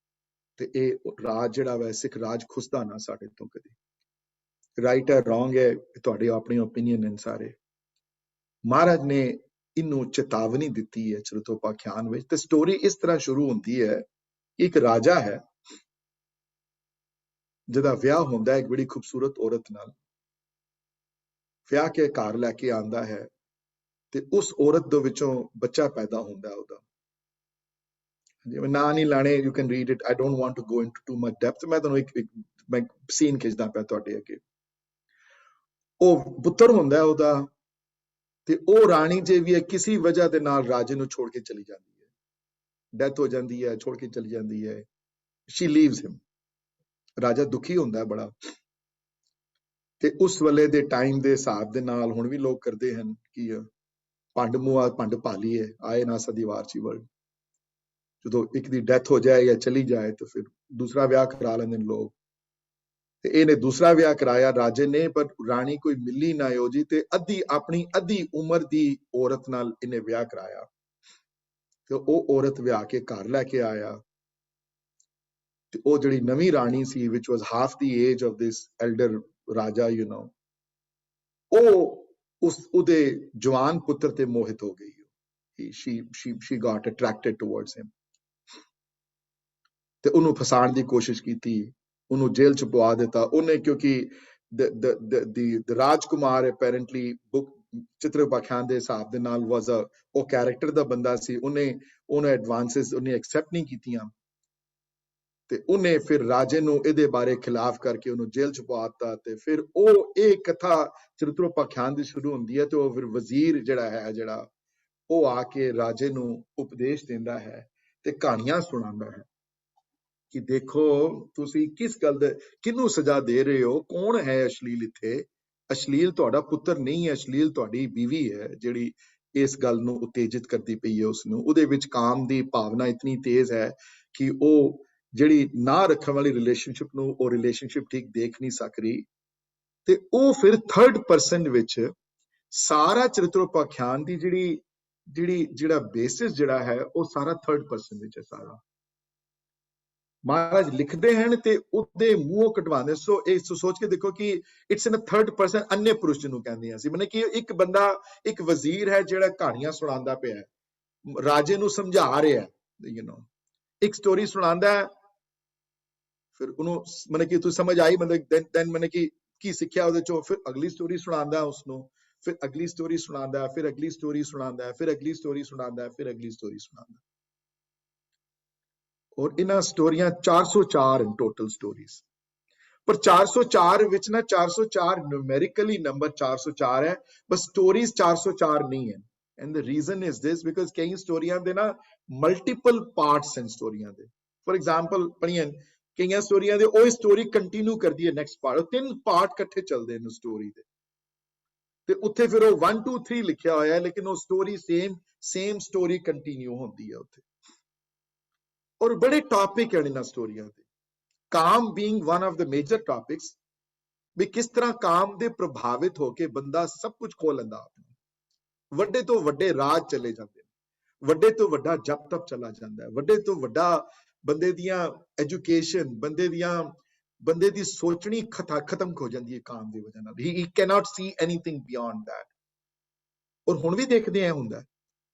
ਤੇ ਇਹ ਰਾਜ ਜਿਹੜਾ ਵਾ ਸਿੱਖ ਰਾਜ ਖੁੱਸਦਾ ਨਾ ਸਾਡੇ ਤੋਂ ਕਦੀ। ਰਾਈਟ ਹੈ ਰੋਂਗ ਹੈ ਤੁਹਾਡੇ ਆਪਣੀ ਓਪੀਨੀਅਨ ਹਨ ਸਾਰੇ। ਮਹਾਰਾਜ ਨੇ ਇਹਨੂੰ ਚੇਤਾਵਨੀ ਦਿੱਤੀ ਹੈ ਚਰਿੱਤਰੋਪਾਖਿਆਨ ਵਿੱਚ। ਤੇ ਸਟੋਰੀ ਇਸ ਤਰ੍ਹਾਂ ਸ਼ੁਰੂ ਹੁੰਦੀ ਹੈ, ਇੱਕ ਰਾਜਾ ਹੈ ਜਿਹਦਾ ਵਿਆਹ ਹੁੰਦਾ ਹੈ ਇੱਕ ਬੜੀ ਖੂਬਸੂਰਤ ਔਰਤ ਨਾਲ, ਵਿਆਹ ਕੇ ਘਰ ਲੈ ਕੇ ਆਂਦਾ ਹੈ, ਤੇ ਉਸ ਔਰਤ ਦੇ ਵਿੱਚੋਂ ਬੱਚਾ ਪੈਦਾ ਹੁੰਦਾ ਉਹਦਾ। ਜਿਵੇਂ ਨਾਂ ਨਹੀਂ ਲਾਣੇ, you can read it, I don't want to go into too much depth, ਮੈਂ ਤੁਹਾਨੂੰ ਮੈਂ ਸੀਨ ਖਿੱਚਦਾ ਪਿਆ ਤੁਹਾਡੇ ਅੱਗੇ। ਉਹ ਪੁੱਤਰ ਹੁੰਦਾ ਉਹਦਾ, ਤੇ ਉਹ ਰਾਣੀ ਜੇ ਵੀ ਹੈ ਕਿਸੇ ਵਜ੍ਹਾ ਦੇ ਨਾਲ ਰਾਜੇ ਨੂੰ ਛੋੜ ਕੇ ਚਲੀ ਜਾਂਦੀ ਹੈ, ਡੈਥ ਹੋ ਜਾਂਦੀ ਹੈ, ਛੋੜ ਕੇ ਚਲੀ ਜਾਂਦੀ ਹੈ, ਸ਼ੀ ਲੀਵਸ ਹਿਮ। ਰਾਜਾ ਦੁਖੀ ਹੁੰਦਾ ਬੜਾ, ਤੇ ਉਸ ਵੇਲੇ ਦੇ ਟਾਈਮ ਦੇ ਹਿਸਾਬ ਦੇ ਨਾਲ ਹੁਣ ਵੀ ਲੋਕ ਕਰਦੇ ਹਨ ਕਿ ਭੰਡ ਮੂਆ ਭੰਡ ਭਾਲੀਏ, ਆਏ ਨਾ ਸਦੀਵਾਰ ਚ ਵਰਡ। ਜਦੋਂ ਇੱਕ ਦੀ ਡੈਥ ਹੋ ਜਾਏ ਜਾਂ ਚਲੀ ਜਾਏ ਤਾਂ ਫਿਰ ਦੂਸਰਾ ਵਿਆਹ ਕਰਾ ਲੈਂਦੇ ਨੇ ਲੋਕ। ਤੇ ਇਹਨੇ ਦੂਸਰਾ ਵਿਆਹ ਕਰਾਇਆ ਰਾਜੇ ਨੇ, ਪਰ ਰਾਣੀ ਕੋਈ ਮਿਲੀ ਨਾ ਹੋ ਜੀ, ਤੇ ਆਪਣੀ ਅੱਧੀ ਉਮਰ ਦੀ ਔਰਤ ਨਾਲ ਇਹਨੇ ਵਿਆਹ ਕਰਾਇਆ। ਤੇ ਉਹ ਔਰਤ ਵਿਆਹ ਕੇ ਘਰ ਲੈ ਕੇ ਆਇਆ, ਤੇ ਉਹ ਜਿਹੜੀ ਨਵੀਂ ਰਾਣੀ ਸੀ, ਵਿਚ ਵਾਸ half the age of this elder ਰਾਜਾ, ਯੂ ਨੋ, ਉਹ ਉਹਦੇ ਜਵਾਨ ਪੁੱਤਰ ਤੇ ਮੋਹਿਤ ਹੋ ਗਈ। she got attracted towards him, ਤੇ ਉਹਨੂੰ ਫਸਾਉਣ ਦੀ ਕੋਸ਼ਿਸ਼ ਕੀਤੀ, ਉਹਨੂੰ ਜੇਲ੍ਹ ਚ ਪਵਾ ਦਿੱਤਾ ਉਹਨੇ, ਕਿਉਂਕਿ the ਰਾਜਕੁਮਾਰ apparently book ਚਿੱਤਰੋਪਾਖਿਆਨ ਦੇ ਹਿਸਾਬ ਦੇ ਨਾਲ was ਉਹ ਕੈਰੈਕਟਰ ਦਾ ਬੰਦਾ ਸੀ, ਉਹਨੇ ਐਡਵਾਂਸਿਸ ਉਹਨੇ ਐਕਸੈਪਟ ਨਹੀਂ ਕੀਤੀਆਂ, ਤੇ ਉਹਨੇ ਫਿਰ ਰਾਜੇ ਨੂੰ ਇਹਦੇ ਬਾਰੇ ਖਿਲਾਫ ਕਰਕੇ ਉਹਨੂੰ ਜੇਲ੍ਹ ਚ ਪਵਾ ਦਿੱਤਾ। ਤੇ ਫਿਰ ਇਹ ਕਥਾ ਚਰਿੱਤਰੋਪਾਖਿਆਨ ਦੀ ਸ਼ੁਰੂ ਹੁੰਦੀ ਹੈ, ਤੇ ਉਹ ਫਿਰ ਵਜ਼ੀਰ ਜਿਹੜਾ ਉਹ ਆ ਕੇ ਰਾਜੇ ਨੂੰ ਉਪਦੇਸ਼ ਦਿੰਦਾ ਹੈ ਤੇ ਕਹਾਣੀਆਂ ਸੁਣਾਉਂਦਾ ਹੈ ਕਿ ਦੇਖੋ ਤੁਸੀਂ ਕਿਸ ਗੱਲ ਦੇ ਕਿਹਨੂੰ ਸਜ਼ਾ ਦੇ ਰਹੇ ਹੋ, ਕੌਣ ਹੈ ਅਸ਼ਲੀਲ ਇੱਥੇ, ਅਸ਼ਲੀਲ ਤੁਹਾਡਾ ਪੁੱਤਰ ਨਹੀਂ ਹੈ, ਅਸ਼ਲੀਲ ਤੁਹਾਡੀ ਬੀਵੀ ਹੈ ਜਿਹੜੀ ਇਸ ਗੱਲ ਨੂੰ ਉਤੇਜਿਤ ਕਰਦੀ ਪਈ ਹੈ ਉਸਨੂੰ। ਉਹਦੇ ਵਿੱਚ ਕਾਮ ਦੀ ਭਾਵਨਾ ਇਤਨੀ ਤੇਜ਼ ਹੈ ਕਿ ਉਹ ਜਿਹੜੀ ਨਾ ਰੱਖਣ ਵਾਲੀ ਰਿਲੇਸ਼ਨਸ਼ਿਪ ਨੂੰ ਉਹ ਰਿਲੇਸ਼ਨਸ਼ਿਪ ਠੀਕ ਦੇਖ ਨਹੀਂ ਸਕ ਰਹੀ। ਤੇ ਉਹ ਫਿਰ ਥਰਡ ਪਰਸਨ ਵਿੱਚ ਸਾਰਾ ਚਰਿੱਤਰੋਪਾਖਿਆਨ ਦੀ ਜਿਹੜਾ ਬੇਸਿਸ ਜਿਹੜਾ ਹੈ ਉਹ ਸਾਰਾ ਥਰਡ ਪਰਸਨ ਵਿੱਚ ਹੈ ਸਾਰਾ। ਮਹਾਰਾਜ ਲਿਖਦੇ ਹਨ ਤੇ ਉਹਦੇ ਮੂੰਹੋਂ ਕਟਵਾਉਂਦੇ। ਸੋ ਇਹ ਸੋਚ ਕੇ ਦੇਖੋ ਕਿ it's in a third person, ਅੰਨੇ ਪੁਰਸ਼ ਜਿਹਨੂੰ ਕਹਿੰਦੇ ਅਸੀਂ, ਮਨੇ ਕਿ ਇੱਕ ਬੰਦਾ, ਇੱਕ ਵਜ਼ੀਰ ਹੈ ਜਿਹੜਾ ਕਹਾਣੀਆਂ ਸੁਣਾਉਂਦਾ ਪਿਆ, ਰਾਜੇ ਨੂੰ ਸਮਝਾ ਰਿਹਾ, ਯੂ ਨੋ, ਇੱਕ ਸਟੋਰੀ ਸੁਣਾਉਂਦਾ, ਫਿਰ ਉਹਨੂੰ ਮਨੇ ਕਿ ਤੂੰ ਸਮਝ ਆਈ, ਮਤਲਬ ਦੈਨ ਮਨੇ ਕਿ ਕੀ ਸਿੱਖਿਆ ਉਹਦੇ ਚੋਂ, ਫਿਰ ਅਗਲੀ ਸਟੋਰੀ ਸੁਣਾਉਂਦਾ ਉਸਨੂੰ, ਫਿਰ ਅਗਲੀ ਸਟੋਰੀ ਸੁਣਾਉਂਦਾ, ਫਿਰ ਅਗਲੀ ਸਟੋਰੀ ਸੁਣਾਉਂਦਾ, ਫਿਰ ਅਗਲੀ ਸਟੋਰੀ ਸੁਣਾਉਂਦਾ, ਫਿਰ ਅਗਲੀ ਸਟੋਰੀ ਸੁਣਾਉਂਦਾ। ਔਰ ਇਹਨਾਂ ਸਟੋਰੀਆਂ 404 ਇਨ ਟੋਟਲ ਸਟੋਰੀਜ਼, ਪਰ 404 ਵਿੱਚ ਨਾ 404 ਨਿਊਮੈਰੀਕਲੀ ਨੰਬਰ 404 ਹੈ, ਬਸ ਸਟੋਰੀਜ਼ 404 ਨਹੀਂ ਹੈ। And the reason is this because ਕਈ ਸਟੋਰੀਆਂ ਦੇ ਨਾ ਮਲਟੀਪਲ ਪਾਰਟਸ ਹਨ ਸਟੋਰੀਆਂ ਦੇ। ਫॉर ਐਗਜ਼ਾਮਪਲ ਪੜੀਆਂ ਕਈਆਂ ਸਟੋਰੀਆਂ ਦੇ ਉਹ ਸਟੋਰੀ ਕੰਟੀਨਿਊ ਕਰਦੀ ਹੈ ਨੈਕਸਟ ਪਾਰਟ, 3 ਪਾਰਟ ਇਕੱਠੇ ਚੱਲਦੇ ਨੇ ਸਟੋਰੀ ਦੇ, ਤੇ ਉੱਥੇ ਫਿਰ ਉਹ 1 2 3 ਲਿਖਿਆ ਹੋਇਆ ਹੈ, ਲੇਕਿਨ ਉਹ ਸਟੋਰੀ ਸੇਮ ਸਟੋਰੀ ਕੰਟੀਨਿਊ ਹੁੰਦੀ ਹੈ ਉੱਥੇ। ਔਰ ਬੜੇ ਟੌਪਿਕ ਹਨ ਇਹਨਾਂ ਸਟੋਰੀਆਂ ਦੇ, ਕਾਮ being one of the major topics, ਵੀ ਕਿਸ ਤਰ੍ਹਾਂ ਕਾਮ ਦੇ ਪ੍ਰਭਾਵਿਤ ਹੋ ਕੇ ਬੰਦਾ ਸਭ ਕੁਝ ਖੋ ਲੈਂਦਾ ਆਪਣਾ, ਵੱਡੇ ਤੋਂ ਵੱਡੇ ਰਾਜ ਚਲੇ ਜਾਂਦੇ, ਵੱਡੇ ਤੋਂ ਵੱਡਾ ਜਪ ਤਪ ਚਲਾ ਜਾਂਦਾ ਹੈ, ਵੱਡੇ ਤੋਂ ਵੱਡਾ ਬੰਦੇ ਦੀਆਂ ਐਜੂਕੇਸ਼ਨ, ਬੰਦੇ ਦੀ ਸੋਚਣੀ ਖਤਮ ਹੋ ਜਾਂਦੀ ਹੈ ਕਾਮ ਦੀ ਵਜ੍ਹਾ ਨਾਲ। He cannot see anything beyond that. ਔਰ ਹੁਣ ਵੀ ਦੇਖਦੇ ਆ ਹੁੰਦਾ,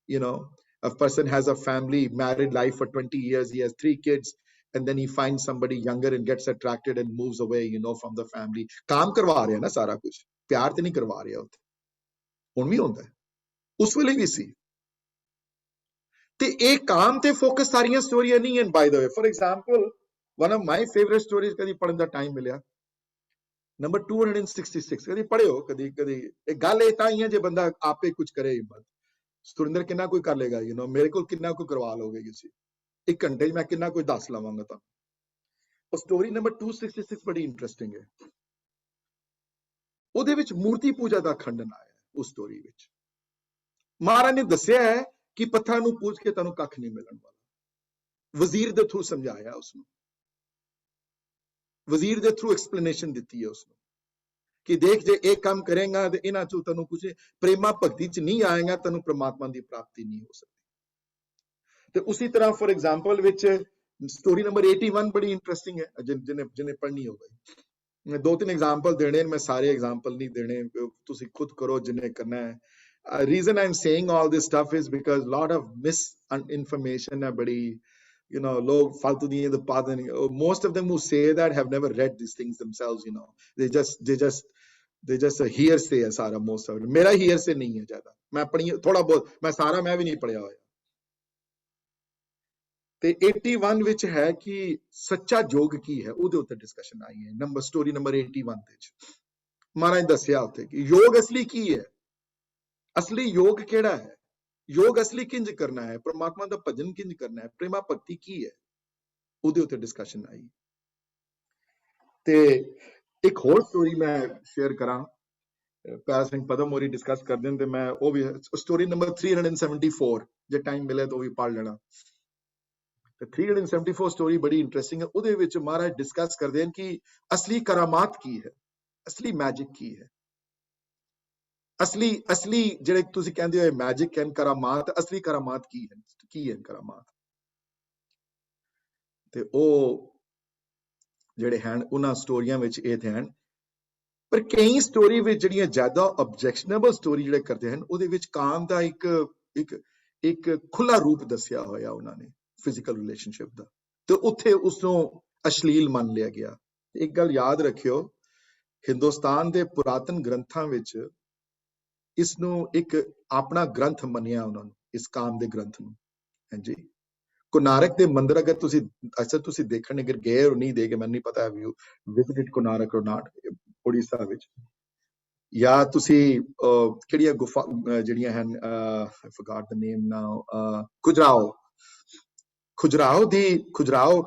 you know, a person has a family, married life for 20 years, he has 3 kids, and then he finds somebody younger and gets attracted and moves away, you know, from the family. काम करवा रहे हैं ना सारा कुछ, प्यार तो नहीं करवा रहे होते, ਹੁਣ ਵੀ ਹੁੰਦਾ, ਉਸ ਵੇਲੇ ਵੀ ਸੀ। ਤੇ ਇਹ ਕਾਮ ਤੇ ਫੋਕਸ ਸਾਰੀਆਂ ਸਟੋਰੀਆਂ ਨਹੀਂ ਹਨ। By the way, for example, one of my favorite stories, ਕਦੀ ਪੜਨ ਦਾ ਟਾਈਮ ਮਿਲਿਆ, ਨੰਬਰ 266, ਕਦੀ ਪੜਿਓ, ਕਦੀ ਇਹ ਗੱਲ ਇਹ ਤਾਂ ਹੀ ਹੈ ਜੇ ਬੰਦਾ ਆਪੇ ਕੁਝ ਕਰੇ ਹਿੰਮਤ। ਸੁਰਿੰਦਰ ਕਿੰਨਾ ਕੋਈ ਕਰ ਲੇਗਾ, ਮੇਰੇ ਕੋਲ ਕਿੰਨਾ ਕੋਈ ਕਰਵਾ ਲੋਗੇ ਤੁਸੀਂ 1 ਘੰਟੇ 'ਚ ਮੈਂ ਕਿੰਨਾ ਕੋਈ ਦੱਸ ਲਵਾਂਗਾ ਤੁਹਾਨੂੰ। ਉਹ ਸਟੋਰੀ ਨੰਬਰ 266 ਬੜੀ ਇੰਟਰਸਟਿੰਗ ਹੈ। ਉਹਦੇ ਵਿੱਚ ਮੂਰਤੀ ਪੂਜਾ ਦਾ ਖੰਡਨ ਆਇਆ ਉਸ ਸਟੋਰੀ ਵਿੱਚ। ਮਹਾਰਾਜ ਨੇ ਦੱਸਿਆ ਹੈ ਕਿ ਪੱਥਰਾਂ ਨੂੰ ਪੂਜ ਕੇ ਤੁਹਾਨੂੰ ਕੱਖ ਨਹੀਂ ਮਿਲਣ ਵਾਲਾ। ਵਜ਼ੀਰ ਦੇ ਥਰੂ ਸਮਝਾਇਆ ਉਸਨੂੰ, ਵਜ਼ੀਰ ਦੇ ਥਰੂ ਐਕਸਪਲੇਨੇਸ਼ਨ ਦਿੱਤੀ ਹੈ ਉਸਨੂੰ ਕਿ ਦੇਖ ਜੇ ਇਹ ਕੰਮ ਕਰੇਗਾ ਤੇ ਇਹਨਾਂ ਚੋਂ ਤੈਨੂੰ ਕੁਝ ਪ੍ਰੇਮਾ ਭਗਤੀ ਚ ਨਹੀਂ ਆਏਗਾ, ਤੈਨੂੰ ਪ੍ਰਮਾਤਮਾ ਦੀ ਪ੍ਰਾਪਤੀ ਨਹੀਂ ਹੋ ਸਕਦੀ। ਤੇ ਉਸੇ ਤਰ੍ਹਾਂ ਫॉर ਐਗਜ਼ਾਮਪਲ ਵਿੱਚ ਸਟੋਰੀ ਨੰਬਰ 81 ਬੜੀ ਇੰਟਰਸਟਿੰਗ ਹੈ, ਜਿਹਨੇ ਪੜ੍ਹਨੀ ਹੋਵੇ। ਮੈਂ 2-3 ਐਗਜ਼ਾਮਪਲ ਦੇਣੇ, ਮੈਂ ਸਾਰੇ ਐਗਜ਼ਾਮਪਲ ਨਹੀਂ ਦੇਣੇ, ਤੁਸੀਂ ਖੁਦ ਕਰੋ ਜਿੰਨੇ ਕਰਨਾ ਹੈ। reason I'm saying all this stuff is because lot of misinformation ਹੈ ਬੜੀ, ਲੋਕ ਫालतू ਦੀਆਂ ਦੇ ਪਾ ਦੇਣਗੇ। most of them who say that have never read these things themselves, they just hearsay ਹੈ ਸਾਰਾ। most of it ਮੇਰਾ hearsay ਨਹੀਂ ਹੈ ਜ਼ਿਆਦਾ, ਮੈਂ ਪੜ੍ਹੀ ਥੋੜਾ ਬਹੁਤ, ਮੈਂ ਸਾਰਾ ਮੈਂ ਵੀ ਨਹੀਂ ਪੜ੍ਹਿਆ ਹੋਇਆ। ਤੇ 81 ਵਿੱਚ ਹੈ ਕਿ ਸੱਚਾ ਯੋਗ ਕੀ ਹੈ, ਉਹਦੇ ਉੱਤੇ ਡਿਸਕਸ਼ਨ ਆਈ ਹੈ। ਸਟੋਰੀ ਨੰਬਰ 81 ਦੇ ਵਿੱਚ ਮਹਾਰਾਜ ਦੱਸਿਆ ਉੱਥੇ ਕਿ ਯੋਗ ਅਸਲੀ ਕੀ ਹੈ, ਅਸਲੀ ਯੋਗ ਕਿਹੜਾ ਹੈ, ਯੋਗ ਅਸਲੀ ਕਿੰਜ ਕਰਨਾ ਹੈ, ਪ੍ਰਮਾਤਮਾ ਦਾ ਭਜਨ ਕਿੰਜ ਕਰਨਾ ਹੈ, ਪ੍ਰੇਮਾ ਭਗਤੀ ਕੀ ਹੈ, ਉਹਦੇ ਉੱਤੇ ਡਿਸਕਸ਼ਨ ਆਈ। ਤੇ ਇੱਕ ਹੋਰ ਸਟੋਰੀ ਮੈਂ ਸ਼ੇਅਰ ਕਰਾਂ, ਪਿਆਰਾ ਸਿੰਘ ਪਦਮ ਹੋਰੀ ਡਿਸਕਸ ਕਰਦੇ ਨੇ ਤੇ ਮੈਂ ਉਹ ਵੀ ਸਟੋਰੀ ਨੰਬਰ 374 ਜੇ ਟਾਈਮ ਮਿਲੇ ਤਾਂ ਉਹ ਵੀ ਪੜ੍ਹ ਲੈਣਾ। ਤੇ 374 ਸਟੋਰੀ ਬੜੀ ਇੰਟਰਸਟਿੰਗ ਹੈ। ਉਹਦੇ ਵਿੱਚ ਮਹਾਰਾਜ ਡਿਸਕਸ ਕਰਦੇ ਹਨ ਕਿ ਅਸਲੀ ਕਰਾਮਾਤ ਕੀ ਹੈ, ਅਸਲੀ ਮੈਜਿਕ ਕੀ ਹੈ, ਅਸਲੀ ਜਿਹੜੇ ਤੁਸੀਂ ਕਹਿੰਦੇ ਹੋ ਮੈਜਿਕ ਐਂਡ ਕਰਾਮਾਤ, ਅਸਲੀ ਕਰਾਮਾਤ ਕੀ ਹੈ ਕਰਾਮਾਤ। ਤੇ ਉਹ ਜਿਹੜੇ ਹਨ ਉਹਨਾਂ ਸਟੋਰੀਆਂ ਵਿੱਚ ਇਹ ਤੇ ਹਨ, ਪਰ ਕਈ ਸਟੋਰੀ ਵਿੱਚ ਜਿਹੜੀਆਂ ਜ਼ਿਆਦਾ ਆਬਜੈਕਸ਼ਨੇਬਲ ਸਟੋਰੀ ਜਿਹੜੇ ਕਰਦੇ ਹਨ, ਉਹਦੇ ਵਿੱਚ ਕਾਮ ਦਾ ਇੱਕ ਖੁੱਲਾ ਰੂਪ ਦੱਸਿਆ ਹੋਇਆ ਉਹਨਾਂ ਨੇ, ਫਿਜ਼ੀਕਲ ਰਿਲੇਸ਼ਨਸ਼ਿਪ ਦਾ, ਤੇ ਉੱਥੇ ਉਸਨੂੰ ਅਸ਼ਲੀਲ ਮੰਨ ਲਿਆ ਗਿਆ। ਇੱਕ ਗੱਲ ਯਾਦ ਰੱਖਿਓ, ਹਿੰਦੁਸਤਾਨ ਦੇ ਪੁਰਾਤਨ ਗ੍ਰੰਥਾਂ ਵਿੱਚ ਇਸ ਨੂੰ ਇੱਕ ਆਪਣਾ ਗ੍ਰੰਥ ਮੰਨਿਆ ਉਹਨਾਂ ਨੂੰ, ਇਸ ਕਾਮ ਦੇ ਗ੍ਰੰਥ ਨੂੰ। ਹਾਂਜੀ, ਕੋਨਾਰਕ ਦੇ ਮੰਦਿਰ ਅਗਰ ਤੁਸੀਂ ਦੇਖਣ ਅਗਰ ਗਏ ਹੋ ਨਹੀਂ ਦੇ ਕੇ, ਮੈਨੂੰ ਨਹੀਂ ਪਤਾ we visited Konark or not Orissa ਵਿੱਚ, ਜਾਂ ਤੁਸੀਂ ਕਿਹੜੀਆਂ ਗੁਫਾ ਜਿਹੜੀਆਂ ਹਨ, ਆਈ ਫੋਰਗਾਟ ਦ ਨੇਮ ਨਾਓ, ਖੁਜਰਾਓ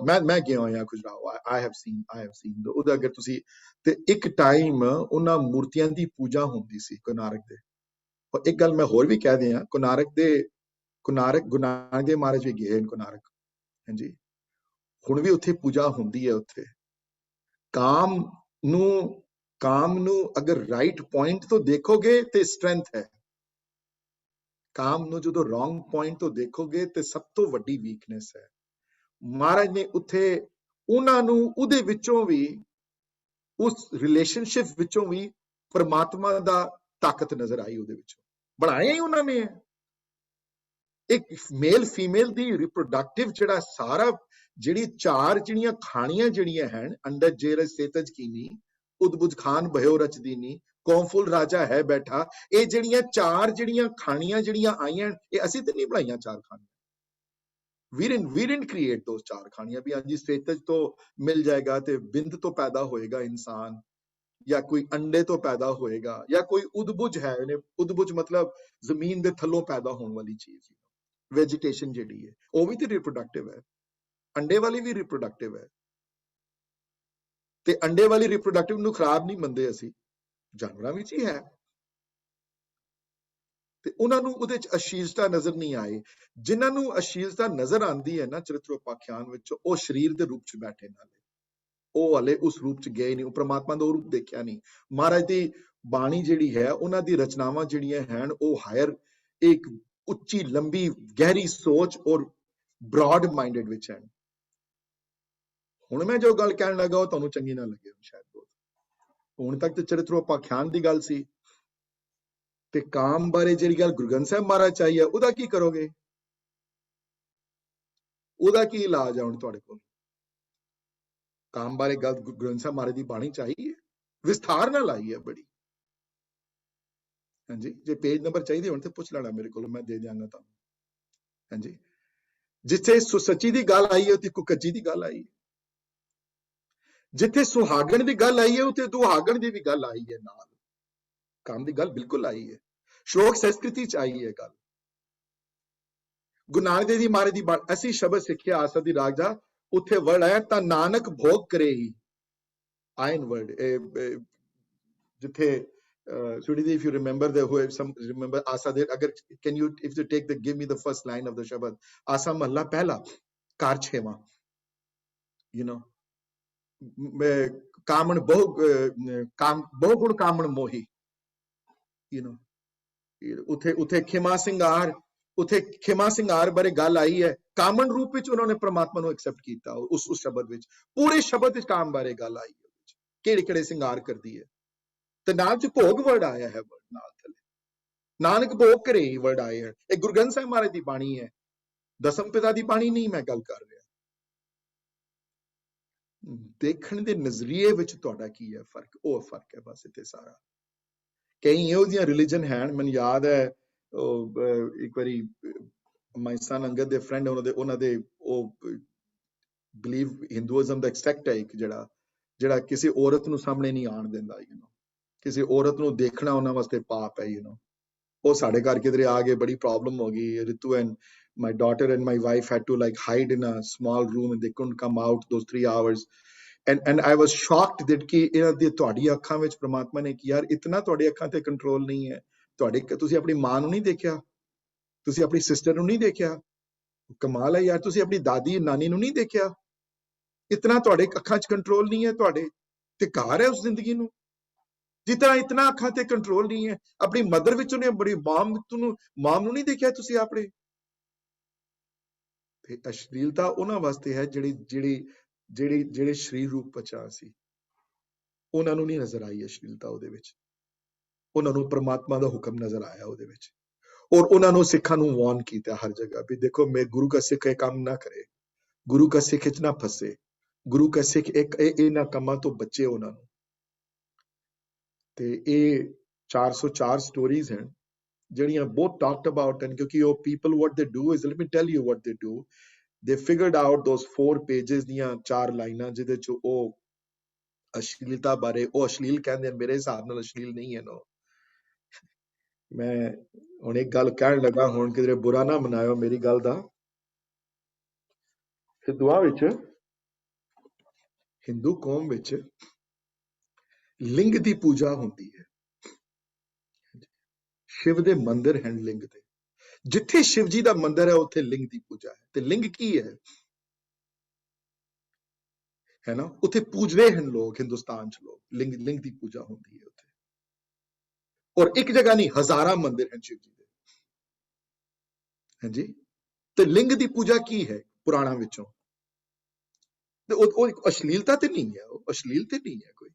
ਮੈਂ ਗਿਆ ਹੋਇਆ ਖੁਜਰਾਓ, ਆਈ ਹੈਵ ਸੀਨ ਉਹਦਾ। ਅਗਰ ਤੁਸੀਂ ਤੇ ਇੱਕ ਟਾਈਮ ਉਹਨਾਂ ਮੂਰਤੀਆਂ ਦੀ ਪੂਜਾ ਹੁੰਦੀ ਸੀ ਕੋਨਾਰਕ ਦੇ। ਔਰ ਇੱਕ ਗੱਲ ਮੈਂ ਹੋਰ ਵੀ ਕਹਿ ਦਿਆਂ, ਕੋਨਾਰਕ ਗੁਰੂ ਨਾਨਕ ਦੇਵ ਮਹਾਰਾਜ ਵੀ ਗਏ ਕੋਨਾਰਕ। ਹਾਂਜੀ, ਹੁਣ ਵੀ ਉੱਥੇ ਪੂਜਾ ਹੁੰਦੀ ਹੈ। ਉੱਥੇ ਕਾਮ ਨੂੰ ਅਗਰ ਰਾਈਟ ਪੁਆਇੰਟ ਤੋਂ ਦੇਖੋਗੇ ਤੇ ਸਟਰੈਂਥ ਹੈ, ਕਾਮ ਨੂੰ ਜਦੋਂ ਰੋਂਗ ਪੁਆਇੰਟ ਤੋਂ ਦੇਖੋਗੇ ਤੇ ਸਭ ਤੋਂ ਵੱਡੀ ਵੀਕਨੈਸ ਹੈ। ਮਹਾਰਾਜ ਨੇ ਉੱਥੇ ਉਹਨਾਂ ਨੂੰ ਉਹਦੇ ਵਿੱਚੋਂ ਵੀ, ਉਸ ਰਿਲੇਸ਼ਨਸ਼ਿਪ ਵਿੱਚੋਂ ਵੀ ਪਰਮਾਤਮਾ ਦਾ ਤਾਕਤ ਨਜ਼ਰ ਆਈ। ਉਹਦੇ ਵਿੱਚੋਂ ਬਣਾਇਆ ਹੀ ਉਹਨਾਂ ਨੇ ਇੱਕ ਮੇਲ ਫੀਮੇਲ ਦੀ ਰਿਪਰੋਡਕਟਿਵ ਜਿਹੜਾ ਸਾਰਾ, ਜਿਹੜੀ ਚਾਰ ਜਿਹੜੀਆਂ ਖਾਣੀਆਂ ਜਿਹੜੀਆਂ ਹਨ, ਅੰਡਰ ਜੇਰਜ ਸੇਤਜ ਕੀਨੀ, ਉਦਬੁਜ ਖਾਨ ਭਇਓ ਰਚਦੀਨੀ, ਕੌਮਫੁਲ ਰਾਜਾ ਹੈ ਬੈਠਾ, ਇਹ ਜਿਹੜੀਆਂ ਚਾਰ ਜਿਹੜੀਆਂ ਖਾਣੀਆਂ ਜਿਹੜੀਆਂ ਆਈਆਂ, ਇਹ ਅਸੀਂ ਤੇ ਨਹੀਂ ਬਣਾਈਆਂ ਚਾਰ ਖਾਣੀਆਂ। we didn't create those ਚਾਰ ਖਾਣੀਆਂ ਵੀ ਹਾਂਜੀ ਸੇਤਜ ਤੋਂ ਮਿਲ ਜਾਏਗਾ ਤੇ ਬਿੰਦ ਤੋਂ ਪੈਦਾ ਹੋਏਗਾ ਇਨਸਾਨ, ਜਾਂ ਕੋਈ ਅੰਡੇ ਤੋਂ ਪੈਦਾ ਹੋਏਗਾ, ਜਾਂ ਕੋਈ ਉਦਬੁਜ ਹੈ। ਉਦਬੁਜ ਮਤਲਬ ਜ਼ਮੀਨ ਦੇ ਥੱਲੋਂ ਪੈਦਾ ਹੋਣ ਵਾਲੀ ਚੀਜ਼, ਵੈਜੀਟੇਸ਼ਨ ਜਿਹੜੀ ਹੈ ਉਹ ਵੀ ਤੇ ਰਿਪਰੋਡਕਟਿਵ ਹੈ, ਅੰਡੇ ਵਾਲੀ ਵੀ ਰਿਪਰੋਡਕਟਿਵ ਹੈ। ਤੇ ਅੰਡੇ ਵਾਲੀ ਰਿਪਰੋਡਕਟਿਵ ਨੂੰ ਖਰਾਬ ਨਹੀਂ ਮੰਨਦੇ ਅਸੀਂ, ਜਾਨਵਰਾਂ ਵਿੱਚ ਹੀ ਹੈ। ਤੇ ਉਹਨਾਂ ਨੂੰ ਉਹਦੇ ਚ ਅਸ਼ਲੀਲਤਾ ਨਜ਼ਰ ਨਹੀਂ ਆਏ। ਜਿਨ੍ਹਾਂ ਨੂੰ ਅਸ਼ਲੀਲਤਾ ਨਜ਼ਰ ਆਉਂਦੀ ਹੈ ਨਾ ਚਰਿਤ੍ਰੋਪਾਖਿਆਨ ਵਿੱਚ, ਉਹ ਸਰੀਰ ਦੇ ਰੂਪ ਚ ਬੈਠੇ ਨਾਲੇ, ਉਹ ਹਲੇ ਉਸ ਰੂਪ ਚ ਗਏ ਨਹੀਂ, ਉਹ ਪ੍ਰਮਾਤਮਾ ਦਾ ਉਹ ਰੂਪ ਦੇਖਿਆ ਨਹੀਂ। ਮਹਾਰਾਜ ਦੀ ਬਾਣੀ ਜਿਹੜੀ ਹੈ, ਉਹਨਾਂ ਦੀ ਰਚਨਾਵਾਂ ਜਿਹੜੀਆਂ ਹਨ, ਉਹ ਹਾਇਰ ਇੱਕ ਉੱਚੀ ਲੰਬੀ ਗਹਿਰੀ ਸੋਚ ਔਰ ਬ੍ਰੌਡ ਮਾਈਂਡਡ ਵਿੱਚ ਹਨ। ਹੁਣ ਮੈਂ ਜੋ ਗੱਲ ਕਹਿਣ ਲੱਗਾ ਉਹ ਤੁਹਾਨੂੰ ਚੰਗੀ ਨਾ ਲੱਗੇ ਸ਼ਾਇਦ ਬਹੁਤ। ਹੁਣ ਤੱਕ ਤੇ ਚਰਿਤ੍ਰੋਪਾਖਿਆਨ ਦੀ ਗੱਲ ਸੀ, ਤੇ ਕਾਮ ਬਾਰੇ ਜਿਹੜੀ ਗੱਲ ਗੁਰੂ ਗ੍ਰੰਥ ਸਾਹਿਬ ਮਹਾਰਾਜ ਚਾਹੀਏ, ਉਹਦਾ ਕੀ ਕਰੋਗੇ? ਉਹਦਾ ਕੀ ਇਲਾਜ ਆ ਹੁਣ ਤੁਹਾਡੇ ਕੋਲ? ਕਾਮ ਬਾਰੇ ਗੱਲ ਗੁਰੂ ਗ੍ਰੰਥ ਸਾਹਿਬ ਮਹਾਰਾਜ ਦੀ ਬਾਣੀ ਚਾਹੀਏ, ਵਿਸਥਾਰ ਨਾਲ ਆਈ ਹੈ ਬੜੀ। ਹਾਂਜੀ, ਜੇ ਪੇਜ ਨੰਬਰ ਚਾਹੀਦੇ ਹੁਣ ਤੇ ਪੁੱਛ ਲੈਣਾ ਮੇਰੇ ਕੋਲ, ਮੈਂ ਦੇ ਦਿਆਂਗਾ ਤੁਹਾਨੂੰ। ਹਾਂਜੀ, ਜਿੱਥੇ ਸੁਸੱਚੀ ਦੀ ਗੱਲ ਆਈ ਹੈ ਉੱਥੇ ਕੁਕੱਚੀ ਦੀ ਗੱਲ ਆਈ ਹੈ, ਜਿੱਥੇ ਸੁਹਾਗਣ ਦੀ ਗੱਲ ਆਈ ਹੈ ਉੱਥੇ ਦੁਹਾਗਣ ਦੀ ਵੀ ਗੱਲ ਆਈ ਹੈ, ਨਾਲ ਕਾਮ ਦੀ ਗੱਲ ਬਿਲਕੁਲ ਆਈ ਹੈ। ਸ਼ਲੋਕ ਸੰਸਕ੍ਰਿਤੀ ਚ ਆਈ ਹੈ ਗੱਲ, ਗੁਰੂ ਨਾਨਕ ਦੇਵ ਜੀ ਮਹਾਰਾਜ ਦੀ ਅਸੀਂ ਸ਼ਬਦ ਸਿੱਖਿਆ ਆਸਾ ਦੀ ਰਾਗ ਦਾ, ਉੱਥੇ ਵਰਡ ਆਇਆ ਤਾਂ ਨਾਨਕ ਭੋਗ ਕਰੇ ਹੀ, ਆਇਨ ਵਰਡ, ਜਿੱਥੇ Sudhir, if you remember remember Asa there, agar can you, if you take give me the first line of the Shabad, Asa Mahla Pehla, Kar Chhema, you know, Kaman Bhog Kaman Mohi, you know, Uthe Khema Singar, Uthe Khema Singar bare gal aayi hai, Kaman roop vich unhone Paramatma nu accept kita, us Shabad vich, pure Shabad vich Kam bare gal aayi hai, kehde singar kar diye. ਤੇ ਨਾਲ ਚ ਭੋਗ ਵਰਡ ਆਇਆ ਹੈ, ਵਰਡ ਨਾਲ ਥੱਲੇ ਨਾਨਕ ਭੋਗ ਕਰੇ ਵਰਡ ਆਏ ਹੈ। ਇਹ ਗੁਰੂ ਗ੍ਰੰਥ ਸਾਹਿਬ ਮਹਾਰਾਜ ਦੀ ਬਾਣੀ ਹੈ, ਦਸਮ ਪਿਤਾ ਦੀ ਬਾਣੀ ਨਹੀਂ ਮੈਂ ਗੱਲ ਕਰ ਰਿਹਾ। ਦੇਖਣ ਦੇ ਨਜ਼ਰੀਏ ਵਿੱਚ ਤੁਹਾਡਾ ਕੀ ਹੈ ਫਰਕ, ਉਹ ਫਰਕ ਹੈ ਬਸ ਇੱਥੇ ਸਾਰਾ। ਕਈ ਇਹੋ ਜਿਹੀਆਂ ਰਿਲੀਜਨ ਹਨ, ਮੈਨੂੰ ਯਾਦ ਹੈ ਇੱਕ ਵਾਰੀ ਮਾਈ ਸਨ ਅੰਗਦ ਦੇ ਫਰੈਂਡ, ਉਹਨਾਂ ਦੇ ਉਹ ਬਿਲੀਵ ਹਿੰਦੂਇਜ਼ਮ ਦਾ ਐਕਸੈਕਟ ਹੈ ਇੱਕ, ਜਿਹੜਾ ਕਿਸੇ ਔਰਤ ਨੂੰ ਸਾਹਮਣੇ ਨਹੀਂ ਆਉਣ ਦਿੰਦਾ, ਯੂ ਨੋ, ਕਿਸੇ ਔਰਤ ਨੂੰ ਦੇਖਣਾ ਉਹਨਾਂ ਵਾਸਤੇ ਪਾਪ ਹੈ, ਯੂ ਨੋ। ਉਹ ਸਾਡੇ ਘਰ ਕਿਧਰੇ ਆ ਗਏ, ਬੜੀ ਪ੍ਰੋਬਲਮ ਹੋ ਗਈ। Ritu and my daughter and my wife had to like hide in a small room and they couldn't come out those 3 hours, and I was shocked that ਕਿ ਇਹਨਾਂ ਦੀ ਤੁਹਾਡੀ ਅੱਖਾਂ ਵਿੱਚ ਪ੍ਰਮਾਤਮਾ ਨੇ ਕਿ ਯਾਰ ਇਤਨਾ ਤੁਹਾਡੀ ਅੱਖਾਂ ਤੇ ਕੰਟਰੋਲ ਨਹੀਂ ਹੈ, ਤੁਸੀਂ ਆਪਣੀ ਮਾਂ ਨੂੰ ਨਹੀਂ ਦੇਖਿਆ, ਤੁਸੀਂ ਆਪਣੀ ਸਿਸਟਰ ਨੂੰ ਨਹੀਂ ਦੇਖਿਆ, ਕਮਾਲ ਹੈ ਯਾਰ, ਤੁਸੀਂ ਆਪਣੀ ਦਾਦੀ ਨਾਨੀ ਨੂੰ ਨਹੀਂ ਦੇਖਿਆ, ਇਤਨਾ ਤੁਹਾਡੇ ਅੱਖਾਂ 'ਚ ਕੰਟਰੋਲ ਨਹੀਂ ਹੈ ਤੁਹਾਡੇ ਤੇ ਘਰ ਹੈ ਉਸ ਜ਼ਿੰਦਗੀ ਨੂੰ, ਜਿੱਦਾਂ ਇਤਨਾ ਅੱਖਾਂ ਤੇ ਕੰਟਰੋਲ ਨਹੀਂ ਹੈ ਆਪਣੀ ਮਦਰ ਵਿੱਚ, ਉਹਨੇ ਬੜੀ ਮਾਮ ਨੂੰ ਨਹੀਂ ਦੇਖਿਆ ਤੁਸੀਂ ਆਪਣੇ। ਤੇ ਅਸ਼ਲੀਲਤਾ ਉਹਨਾਂ ਵਾਸਤੇ ਹੈ ਜਿਹੜੇ ਸਰੀਰ ਰੂਪ ਪਛਾ ਸੀ, ਉਹਨਾਂ ਨੂੰ ਨਹੀਂ ਨਜ਼ਰ ਆਈ ਅਸ਼ਲੀਲਤਾ ਉਹਦੇ ਵਿੱਚ, ਉਹਨਾਂ ਨੂੰ ਪ੍ਰਮਾਤਮਾ ਦਾ ਹੁਕਮ ਨਜ਼ਰ ਆਇਆ ਉਹਦੇ ਵਿੱਚ, ਔਰ ਉਹਨਾਂ ਨੂੰ ਸਿੱਖਾਂ ਨੂੰ ਵਾਰਨ ਕੀਤਾ ਹਰ ਜਗ੍ਹਾ ਵੀ ਦੇਖੋ ਮੈਂ ਗੁਰੂ ਕਾ ਸਿੱਖ ਇਹ ਕੰਮ ਨਾ ਕਰੇ, ਗੁਰੂ ਕਾ ਸਿੱਖ ਚ ਨਾ ਫਸੇ, ਗੁਰੂ ਕਾ ਸਿੱਖ ਇਹਨਾਂ ਕੰਮਾਂ ਤੋਂ ਬਚੇ ਉਹਨਾਂ ਨੂੰ। ਤੇ ਇਹ 404 ਸਟੋਰੀਜ਼ ਹਨ ਜਿਹੜੀਆਂ ਬਹੁਤ ਟਾਕਡ ਅਬਾਊਟ ਹਨ, ਕਿਉਂਕਿ ਉਹ people what they do is, let me tell you what they do, they figured out those 4 pages ਦੀਆਂ 4 ਲਾਈਨਾਂ ਜਿਹਦੇ ਚ ਉਹ ਅਸ਼ਲੀਲਤਾ ਬਾਰੇ, ਉਹ ਅਸ਼ਲੀਲ ਕਹਿੰਦੇ ਹਨ, ਮੇਰੇ ਹਿਸਾਬ ਨਾਲ ਅਸ਼ਲੀਲ ਨਹੀਂ ਹੈ। ਨੋ, ਮੈਂ ਹੁਣ ਇੱਕ ਗੱਲ ਕਹਿਣ ਲੱਗਾ, ਹੁਣ ਕਿਧਰੇ ਬੁਰਾ ਨਾ ਮਨਾਇਓ ਮੇਰੀ ਗੱਲ ਦਾ। ਹਿੰਦੂਆਂ ਵਿੱਚ, ਹਿੰਦੂ ਕੌਮ ਵਿੱਚ ਲਿੰਗ ਦੀ ਪੂਜਾ ਹੁੰਦੀ ਹੈ, ਸ਼ਿਵ ਦੇ ਮੰਦਿਰ ਹਨ ਲਿੰਗ ਦੇ, ਜਿੱਥੇ ਸ਼ਿਵ ਜੀ ਦਾ ਮੰਦਿਰ ਹੈ ਉੱਥੇ ਲਿੰਗ ਦੀ ਪੂਜਾ ਹੈ। ਤੇ ਲਿੰਗ ਕੀ ਹੈ ਨਾ, ਉੱਥੇ ਪੂਜਦੇ ਹਨ ਲੋਕ, ਹਿੰਦੁਸਤਾਨ ਚ ਲੋਕ ਲਿੰਗ ਦੀ ਪੂਜਾ ਹੁੰਦੀ ਹੈ ਉੱਥੇ, ਔਰ ਇੱਕ ਜਗ੍ਹਾ ਨਹੀਂ, ਹਜ਼ਾਰਾਂ ਮੰਦਿਰ ਹਨ ਸ਼ਿਵ ਜੀ ਦੇ। ਹਾਂਜੀ, ਤੇ ਲਿੰਗ ਦੀ ਪੂਜਾ ਕੀ ਹੈ ਪੁਰਾਣਾ ਵਿੱਚੋਂ, ਤੇ ਉਹ ਅਸ਼ਲੀਲਤਾ ਤੇ ਨਹੀਂ ਹੈ, ਉਹ ਅਸ਼ਲੀਲ ਤੇ ਨਹੀਂ ਹੈ, ਕੋਈ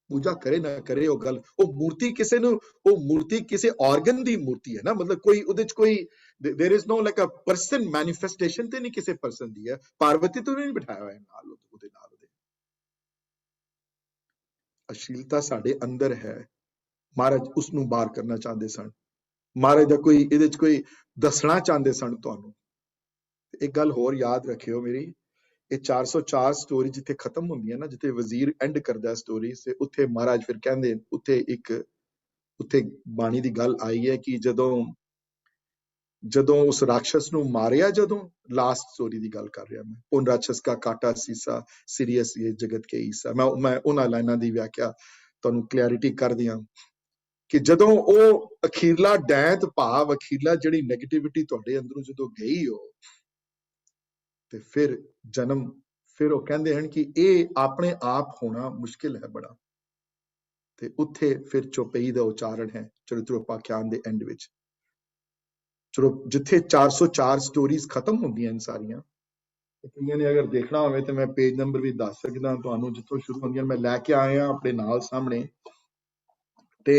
ਪੂਜਾ ਕਰੇ ਨਾ ਕਰੇ ਉਹ ਗੱਲ, ਉਹ ਮੂਰਤੀ ਕਿਸੇ ਨੂੰ, ਉਹ ਮੂਰਤੀ ਕਿਸੇ ਆਰਗਨ ਦੀ ਮੂਰਤੀ ਹੈ ਨਾ, ਮਤਲਬ ਕੋਈ ਉਹਦੇ ਚ ਕੋਈ there is no like a person manifestation ਤੇ ਨਹੀਂ ਕਿਸੇ ਪਰਸਨ ਦੀ ਹੈ। ਪਾਰਵਤੀ ਤੋਂ ਨਹੀਂ ਬਿਠਾਇਆ ਹੋਇਆ ਨਾਲ ਉਹਦੇ ਨਾਲ, ਉਹਦੇ ਅਸ਼ਲੀਲਤਾ ਸਾਡੇ ਅੰਦਰ ਹੈ, ਮਹਾਰਾਜ ਉਸ ਨੂੰ ਬਾਹਰ ਕਰਨਾ ਚਾਹੁੰਦੇ ਸਨ, ਮਹਾਰਾਜ ਦਾ ਕੋਈ ਇਹਦੇ ਚ ਕੋਈ ਦੱਸਣਾ ਚਾਹੁੰਦੇ ਸਨ ਤੁਹਾਨੂੰ। ਇੱਕ ਗੱਲ ਹੋਰ ਯਾਦ ਰੱਖਿਓ ਮੇਰੀ, ਇਹ 404 ਸਟੋਰੀ ਜਿੱਥੇ ਖਤਮ ਹੁੰਦੀਆਂ ਨਾ, ਜਿੱਥੇ ਵਜ਼ੀਰ ਐਂਡ ਕਰਦਾ ਸਟੋਰੀ, ਤੇ ਉੱਥੇ ਮਹਾਰਾਜ ਫਿਰ ਕਹਿੰਦੇ, ਉੱਥੇ ਬਾਣੀ ਦੀ ਗੱਲ ਆਈ ਹੈ ਕਿ ਜਦੋਂ ਉਸ ਰਾਖਸ਼ ਨੂੰ ਮਾਰਿਆ, ਜਦੋਂ ਲਾਸਟ ਸਟੋਰੀ ਦੀ ਗੱਲ ਕਰ ਰਿਹਾ ਮੈਂ, ਉਨ ਰਾਖਸ਼ ਕਾ ਕਾਟਾ ਸੀਸਾ ਸੀਰੀਅਸ ਇਹ ਜਗਤ ਕੇ ਈਸਾ, ਮੈਂ ਉਹਨਾਂ ਲਾਈਨਾਂ ਦੀ ਵਿਆਖਿਆ ਤੁਹਾਨੂੰ ਕਲੈਰਿਟੀ ਕਰ ਦਿਆਂ ਕਿ ਜਦੋਂ ਉਹ ਅਖੀਰਲਾ ਦੈਂਤ ਭਾਵ, ਅਖੀਰਲਾ ਜਿਹੜੀ ਨੈਗੇਟਿਵਿਟੀ ਤੁਹਾਡੇ ਅੰਦਰੋਂ ਜਦੋਂ ਗਈ ਉਹ, ਤੇ ਫਿਰ ਜਨਮ, ਫਿਰ ਉਹ ਕਹਿੰਦੇ ਹਨ ਕਿ ਇਹ ਆਪਣੇ ਆਪ ਹੋਣਾ ਮੁਸ਼ਕਿਲ ਹੈ ਬੜਾ, ਤੇ ਉੱਥੇ ਫਿਰ ਚੌਪਈ ਦਾ ਉਚਾਰਨ ਹੈ ਚਰਿਤ੍ਰੋਪਾਖਿਆਨ ਦੇ ਐਂਡ ਵਿੱਚ। ਚਲੋ ਜਿੱਥੇ 404 ਸਟੋਰੀਜ਼ ਖਤਮ ਹੁੰਦੀਆਂ ਨੇ ਸਾਰੀਆਂ, ਕਈਆਂ ਨੇ ਅਗਰ ਦੇਖਣਾ ਹੋਵੇ ਤੇ ਮੈਂ ਪੇਜ ਨੰਬਰ ਵੀ ਦੱਸ ਸਕਦਾ ਤੁਹਾਨੂੰ, ਜਿੱਥੋਂ ਸ਼ੁਰੂ ਹੁੰਦੀਆਂ ਮੈਂ ਲੈ ਕੇ ਆਇਆ ਆਪਣੇ ਨਾਲ ਸਾਹਮਣੇ। ਤੇ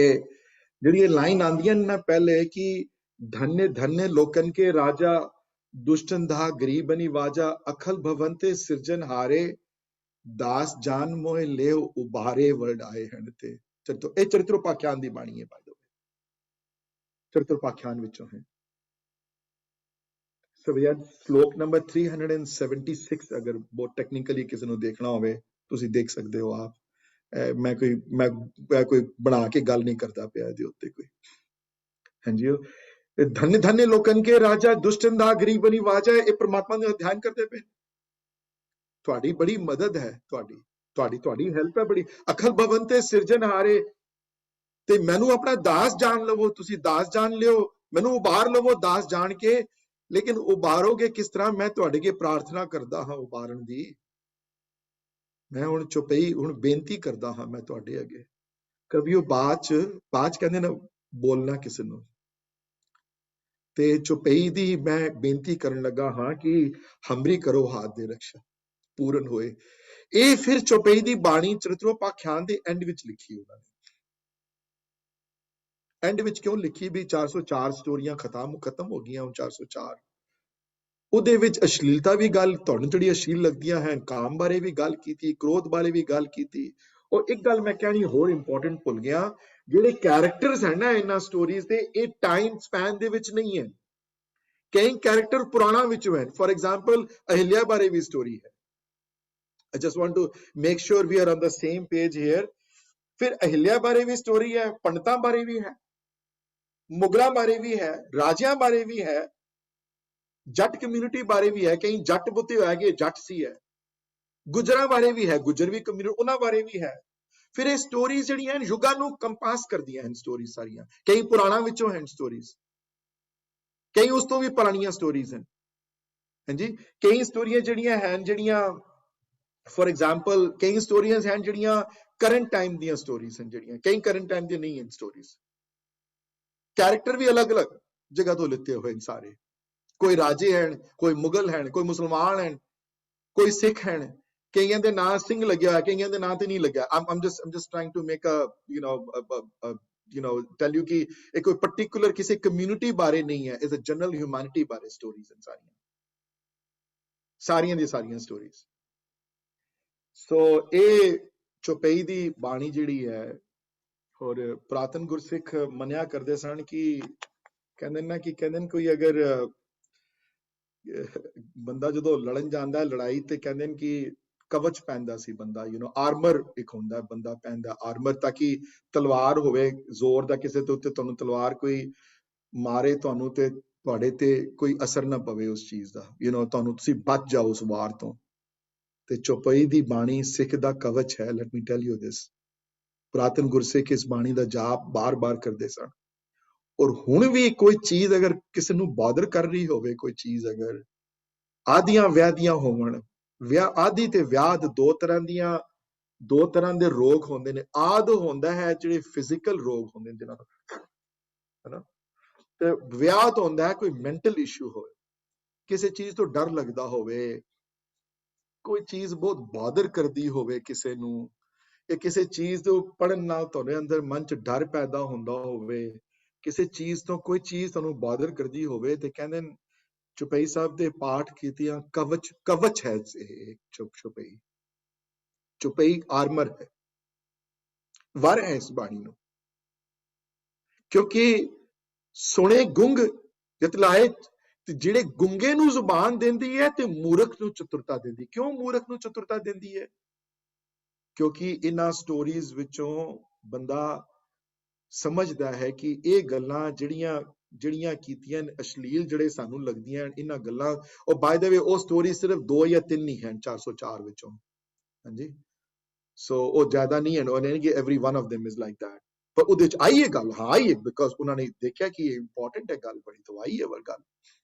ਜਿਹੜੀ ਇਹ ਲਾਈਨ ਆਉਂਦੀਆਂ ਨੇ ਨਾ ਪਹਿਲੇ ਕਿ ਧन्य धन्य ਲੋਕਨ ਕੇ ਰਾਜਾ, ਦੁਸ਼ਟਨ ਦਾ ਗਰੀਬ ਨਿਵਾਜਾ, ਅਖਲ ਭਵੰਤੇ ਸਿਰਜਨ ਹਾਰੇ, ਦਾਸ ਜਾਨ ਮੋਹ ਲੇਵ ਉਬਾਰੇ ਵਰਡ ਆਏ ਹਨ। ਤੇ ਇਹ ਚਰਿਤ੍ਰੋਪਾਖਿਆਨ ਦੀ ਬਾਣੀ ਹੈ, ਬਾਈ ਦ ਵੇ, ਚਰਿਤ੍ਰੋਪਾਖਿਆਨ ਵਿੱਚੋਂ ਹੈ। ਸ਼ਲੋਕ ਨੰਬਰ 376, ਅਗਰ ਬਹੁਤ ਟੈਕਨੀਕਲੀ ਕਿਸੇ ਨੂੰ ਦੇਖਣਾ ਹੋਵੇ ਤੁਸੀਂ ਦੇਖ ਸਕਦੇ ਹੋ ਆਪ, ਮੈਂ ਕੋਈ ਬਣਾ ਕੇ ਗੱਲ ਨਹੀਂ ਕਰਦਾ ਪਿਆ ਇਹਦੇ ਉੱਤੇ ਕੋਈ। ਹਾਂਜੀ, ਤੇ ਧन्य धन्य ਲੋਕਨ ਕੇ ਰਾਜਾ ਦੁਸ਼ਟਨ ਦਾ ਗਰੀਬ ਨਿਵਾਜਾ। ਇਹ ਪ੍ਰਮਾਤਮਾ ਦਾ ਧਿਆਨ ਕਰਦੇ ਪਏ। ਤੁਹਾਡੀ ਬੜੀ ਮਦਦ ਹੈ, ਤੁਹਾਡੀ ਹੈਲਪ ਹੈ ਬੜੀ। ਅਖਲ ਭਵਨ ਤੇ ਸਿਰਜਣਹਾਰੇ, ਤੇ ਮੈਨੂੰ ਆਪਣਾ ਦਾਸ ਜਾਣ ਲਵੋ। ਤੁਸੀਂ ਦਾਸ ਜਾਣ ਲਿਓ, ਮੈਨੂੰ ਉਬਾਰ ਲਵੋ ਦਾਸ ਜਾਣ ਕੇ। ਲੇਕਿਨ ਉਬਾਰੋਗੇ ਕਿਸ ਤਰ੍ਹਾਂ? ਮੈਂ ਤੁਹਾਡੇ ਅੱਗੇ ਪ੍ਰਾਰਥਨਾ ਕਰਦਾ ਹਾਂ ਉਬਾਰਨ ਦੀ। ਮੈਂ ਹੁਣ ਚੁਪਈ, ਹੁਣ ਬੇਨਤੀ ਕਰਦਾ ਹਾਂ ਮੈਂ ਤੁਹਾਡੇ ਅੱਗੇ। ਕਵੀ ਉਹ ਬਾਅਦ ਚ ਕਹਿੰਦੇ ਨਾ ਬੋਲਣਾ ਕਿਸੇ ਨੂੰ, ਤੇ ਚੁਪਈ ਦੀ ਮੈਂ ਬੇਨਤੀ ਕਰਨ ਲੱਗਾ ਹਾਂ ਕਿ ਹਮਰੀ ਕਰੋ ਹਾਥ ਦੇ ਰਕਸ਼ਾ ਪੂਰਨ ਹੋਏ। ਇਹ ਫਿਰ ਚੁਪਈ ਦੀ ਬਾਣੀ ਚਰਿਤ੍ਰੋਪਾਖਿਆਨ ਦੇ ਐਂਡ ਵਿੱਚ ਲਿਖੀ ਉਹਨਾਂ ਨੇ। ਐਂਡ ਵਿੱਚ ਕਿਉਂ ਲਿਖੀ? ਵੀ 404 ਸਟੋਰੀਆਂ ਖਤਮ ਹੋ ਗਈਆਂ ਹੁਣ 404। ਉਹਦੇ ਵਿੱਚ ਅਸ਼ਲੀਲਤਾ ਵੀ ਗੱਲ, ਤੁਹਾਨੂੰ ਜਿਹੜੀ ਅਸ਼ਲੀਲ ਲੱਗਦੀਆਂ ਹਨ, ਕਾਮ ਬਾਰੇ ਵੀ ਗੱਲ ਕੀਤੀ, ਕ੍ਰੋਧ ਬਾਰੇ ਵੀ ਗੱਲ ਕੀਤੀ। ਔਰ ਇੱਕ ਗੱਲ ਮੈਂ ਕਹਿਣੀ ਹੋਰ ਇੰਪੋਰਟੈਂਟ ਭੁੱਲ ਗਿਆ, ਜਿਹੜੇ ਕੈਰੈਕਟਰਸ ਹਨ ਨਾ ਇਹਨਾਂ ਸਟੋਰੀਜ਼ ਦੇ, ਇਹ ਟਾਈਮ ਸਪੈਨ ਦੇ ਵਿੱਚ ਨਹੀਂ ਹੈ। ਕਈ ਕੈਰੈਕਟਰ ਪੁਰਾਣਾ ਵਿੱਚੋਂ ਹੈ। ਫॉर एग्जांपल ਅਹਿਲਿਆ ਬਾਰੇ ਵੀ ਸਟੋਰੀ ਹੈ। I just want to make sure we are on the same page here. ਫਿਰ ਅਹਿਲਿਆ ਬਾਰੇ ਵੀ ਸਟੋਰੀ ਹੈ, ਪੰਡਤਾਂ ਬਾਰੇ ਵੀ ਹੈ, ਮੁਗਲਾਂ ਬਾਰੇ ਵੀ ਹੈ, ਰਾਜਿਆਂ ਬਾਰੇ ਵੀ ਹੈ, ਜੱਟ ਕਮਿਊਨਿਟੀ ਬਾਰੇ ਵੀ ਹੈ। ਕਈ ਜੱਟ ਬੁੱਤੇ ਹੋਇਆ ਕਿ ਜੱਟ ਸੀ ਹੈ। ਗੁਜਰਾਂ ਬਾਰੇ ਵੀ ਹੈ, ਗੁਜਰ ਵੀ ਕਮਿਊਨਿਟੀ, ਉਹਨਾਂ ਬਾਰੇ ਵੀ ਹੈ। ਫਿਰ ਇਹ ਸਟੋਰੀਜ਼ ਜਿਹੜੀਆਂ ਹਨ ਯੁੱਗਾਂ ਨੂੰ ਕੰਪਾਸ ਕਰਦੀਆਂ ਹਨ ਸਟੋਰੀਜ਼ ਸਾਰੀਆਂ। ਕਈ ਪੁਰਾਣਾ ਵਿੱਚੋਂ ਹਨ ਸਟੋਰੀਜ਼, ਕਈ ਉਸ ਤੋਂ ਵੀ ਪੁਰਾਣੀਆਂ ਸਟੋਰੀਜ਼ ਹਨ। ਹਾਂਜੀ, ਕਈ ਸਟੋਰੀਆਂ ਜਿਹੜੀਆਂ ਹਨ, ਜਿਹੜੀਆਂ ਫॉर एग्जांपल ਕਈ ਸਟੋਰੀਆਂ ਹਨ ਜਿਹੜੀਆਂ ਕਰੰਟ ਟਾਈਮ ਦੀਆਂ ਸਟੋਰੀਜ਼ ਹਨ, ਜਿਹੜੀਆਂ ਕਈ ਕਰੰਟ ਟਾਈਮ ਦੀਆਂ ਨਹੀਂ ਹਨ ਸਟੋਰੀਜ਼। ਕੈਰੈਕਟਰ ਵੀ ਅਲੱਗ-ਅਲੱਗ ਜਗ੍ਹਾ ਤੋਂ ਲਿੱਤੇ ਹੋਏ ਹਨ ਸਾਰੇ। ਕੋਈ ਰਾਜੇ ਹਨ, ਕੋਈ ਮੁਗਲ ਹਨ, ਕੋਈ ਮੁਸਲਮਾਨ ਹਨ, ਕੋਈ ਸਿੱਖ ਹਨ। ਕਈਆਂ ਦੇ ਨਾਂ ਸਿੰਘ ਲੱਗਿਆ ਹੋਇਆ, ਕਈਆਂ ਦੇ ਨਾਂ ਤੇ ਨਹੀਂ ਲੱਗਿਆ। I'm just trying to make a tell you ਕਿ ਇਹ ਕੋਈ ਪਾਰਟਿਕੂਲਰ ਕਿਸੇ ਕਮਿਊਨਿਟੀ ਬਾਰੇ ਨਹੀਂ ਹੈ, ਇਸ ਅ ਜਨਰਲ ਹਿਊਮੈਨਿਟੀ ਬਾਰੇ ਸਟੋਰੀਜ਼ ਹਨ ਸਾਰੀਆਂ ਦੀਆਂ ਸਾਰੀਆਂ ਸਟੋਰੀਜ਼। ਸੋ ਇਹ ਚੁਪਈ ਦੀ ਬਾਣੀ ਜਿਹੜੀ ਹੈ, ਔਰ ਪੁਰਾਤਨ ਗੁਰਸਿੱਖ ਮੰਨਿਆ ਕਰਦੇ ਸਨ ਕਿ ਕਹਿੰਦੇ ਕੋਈ ਅਗਰ ਬੰਦਾ ਜਦੋਂ ਲੜਨ ਜਾਂਦਾ ਲੜਾਈ ਤੇ ਕਹਿੰਦੇ ਨੇ ਕਿ ਕਵਚ ਪਹਿਨਦਾ ਸੀ ਬੰਦਾ, ਆਰਮਰ ਇੱਕ ਹੁੰਦਾ ਬੰਦਾ ਪਹਿਨਦਾ ਆਰਮਰ, ਤਾਂ ਕਿ ਤਲਵਾਰ ਹੋਵੇ ਜ਼ੋਰ ਦਾ ਕਿਸੇ ਦੇ ਉੱਤੇ, ਤੁਹਾਨੂੰ ਤਲਵਾਰ ਕੋਈ ਮਾਰੇ ਤੁਹਾਨੂੰ ਤੇ ਤੁਹਾਡੇ ਤੇ ਕੋਈ ਅਸਰ ਨਾ ਪਵੇ ਉਸ ਚੀਜ਼ ਦਾ, ਤੁਹਾਨੂੰ ਤੁਸੀਂ ਬਚ ਜਾਓ ਉਸ ਵਾਰ ਤੋਂ। ਤੇ ਚੌਪਈ ਦੀ ਬਾਣੀ ਸਿੱਖ ਦਾ ਕਵਚ ਹੈ। ਲੈਟ ਮੀ ਟੈਲ ਯੂ ਦਿਸ। ਪੁਰਾਤਨ ਗੁਰਸਿੱਖ ਇਸ ਬਾਣੀ ਦਾ ਜਾਪ ਬਾਰ-ਬਾਰ ਕਰਦੇ ਸਨ। ਔਰ ਹੁਣ ਵੀ ਕੋਈ ਚੀਜ਼ ਅਗਰ ਕਿਸੇ ਨੂੰ ਬਾਦਰ ਕਰ ਰਹੀ ਹੋਵੇ, ਕੋਈ ਚੀਜ਼ ਅਗਰ ਆਦੀਆਂ ਵਿਆਦੀਆਂ ਹੋਵਣ, ਆਦਿ ਤੇ ਵਿਆਦ ਦੋ ਤਰ੍ਹਾਂ ਦੇ ਰੋਗ ਹੁੰਦੇ ਨੇ। ਆਦ ਹੁੰਦਾ ਹੈ ਜਿਹੜੇ ਫਿਜ਼ੀਕਲ ਰੋਗ ਹੁੰਦੇ ਨੇ ਜਿਹਨਾਂ ਨੂੰ, ਹੈਨਾ, ਤੇ ਵਿਆਦ ਹੁੰਦਾ ਹੈ ਕੋਈ ਮੈਂਟਲ ਇਸ਼ੂ ਹੋਵੇ, ਕਿਸੇ ਚੀਜ਼ ਤੋਂ ਡਰ ਲੱਗਦਾ ਹੋਵੇ, ਕੋਈ ਚੀਜ਼ ਬਹੁਤ ਬਾਦਰ ਕਰਦੀ ਹੋਵੇ ਕਿਸੇ ਨੂੰ, ਜਾਂ ਕਿਸੇ ਚੀਜ਼ ਤੋਂ ਪੜ੍ਹਨ ਨਾਲ ਤੁਹਾਡੇ ਅੰਦਰ ਮਨ 'ਚ ਡਰ ਪੈਦਾ ਹੁੰਦਾ ਹੋਵੇ, ਕਿਸੇ ਚੀਜ਼ ਤੋਂ ਕੋਈ ਚੀਜ਼ ਤੁਹਾਨੂੰ ਬਾਦਰ ਕਰਦੀ ਹੋਵੇ, ਤੇ ਕਹਿੰਦੇ ਚੁਪਈ ਸਾਹਿਬ ਦੇ ਪਾਠ ਕੀਤਿਆਂ ਕਵਚ ਹੈ ਇਹ ਚੁਪਈ ਆਰਮਰ ਹੈ, ਵਰ ਹੈ ਇਸ ਬਾਣੀ ਨੂੰ। ਕਿਉਂਕਿ ਸੁਣੇ ਗੁੰਗ ਜਤਲਾਏ, ਤੇ ਜਿਹੜੇ ਗੁੰਗੇ ਨੂੰ ਜ਼ੁਬਾਨ ਦਿੰਦੀ ਹੈ ਤੇ ਮੂਰਖ ਨੂੰ ਚਤੁਰਤਾ ਦਿੰਦੀ। ਕਿਉਂ ਮੂਰਖ ਨੂੰ ਚਤੁਰਤਾ ਦਿੰਦੀ ਹੈ? ਕਿਉਂਕਿ ਇਹਨਾਂ ਸਟੋਰੀਜ਼ ਵਿੱਚੋਂ ਬੰਦਾ ਸਮਝਦਾ ਹੈ ਕਿ ਇਹ ਗੱਲਾਂ ਜਿਹੜੀਆਂ ਕੀਤੀਆਂ ਅਸ਼ਲੀਲ ਜਿਹੜੇ ਸਾਨੂੰ ਲੱਗਦੀਆਂ ਇਹਨਾਂ ਗੱਲਾਂ, ਉਹ ਬਾਏ ਦ ਵੇ ਉਹ ਸਟੋਰੀ ਸਿਰਫ 2 ਜਾਂ 3 ਹੀ ਹਨ 404 ਵਿੱਚੋਂ। ਹਾਂਜੀ, ਸੋ ਉਹ ਜ਼ਿਆਦਾ ਨਹੀਂ ਹਨ, ਉਹ ਨਹੀਂ ਕਿ every one of them is like that. ਪਰ ਉਹਦੇ ਚ ਆਈ ਇਹ ਗੱਲ, ਹਾਂ ਆਈ, ਬਿਕਾਜ਼ ਉਹਨਾਂ ਨੇ ਦੇਖਿਆ ਕਿ ਇਹ ਇੰਪੋਰਟੈਂਟ ਹੈ ਗੱਲ ਬੜੀ, ਤਾਂ ਆਈ ਇਹ ਗੱਲ।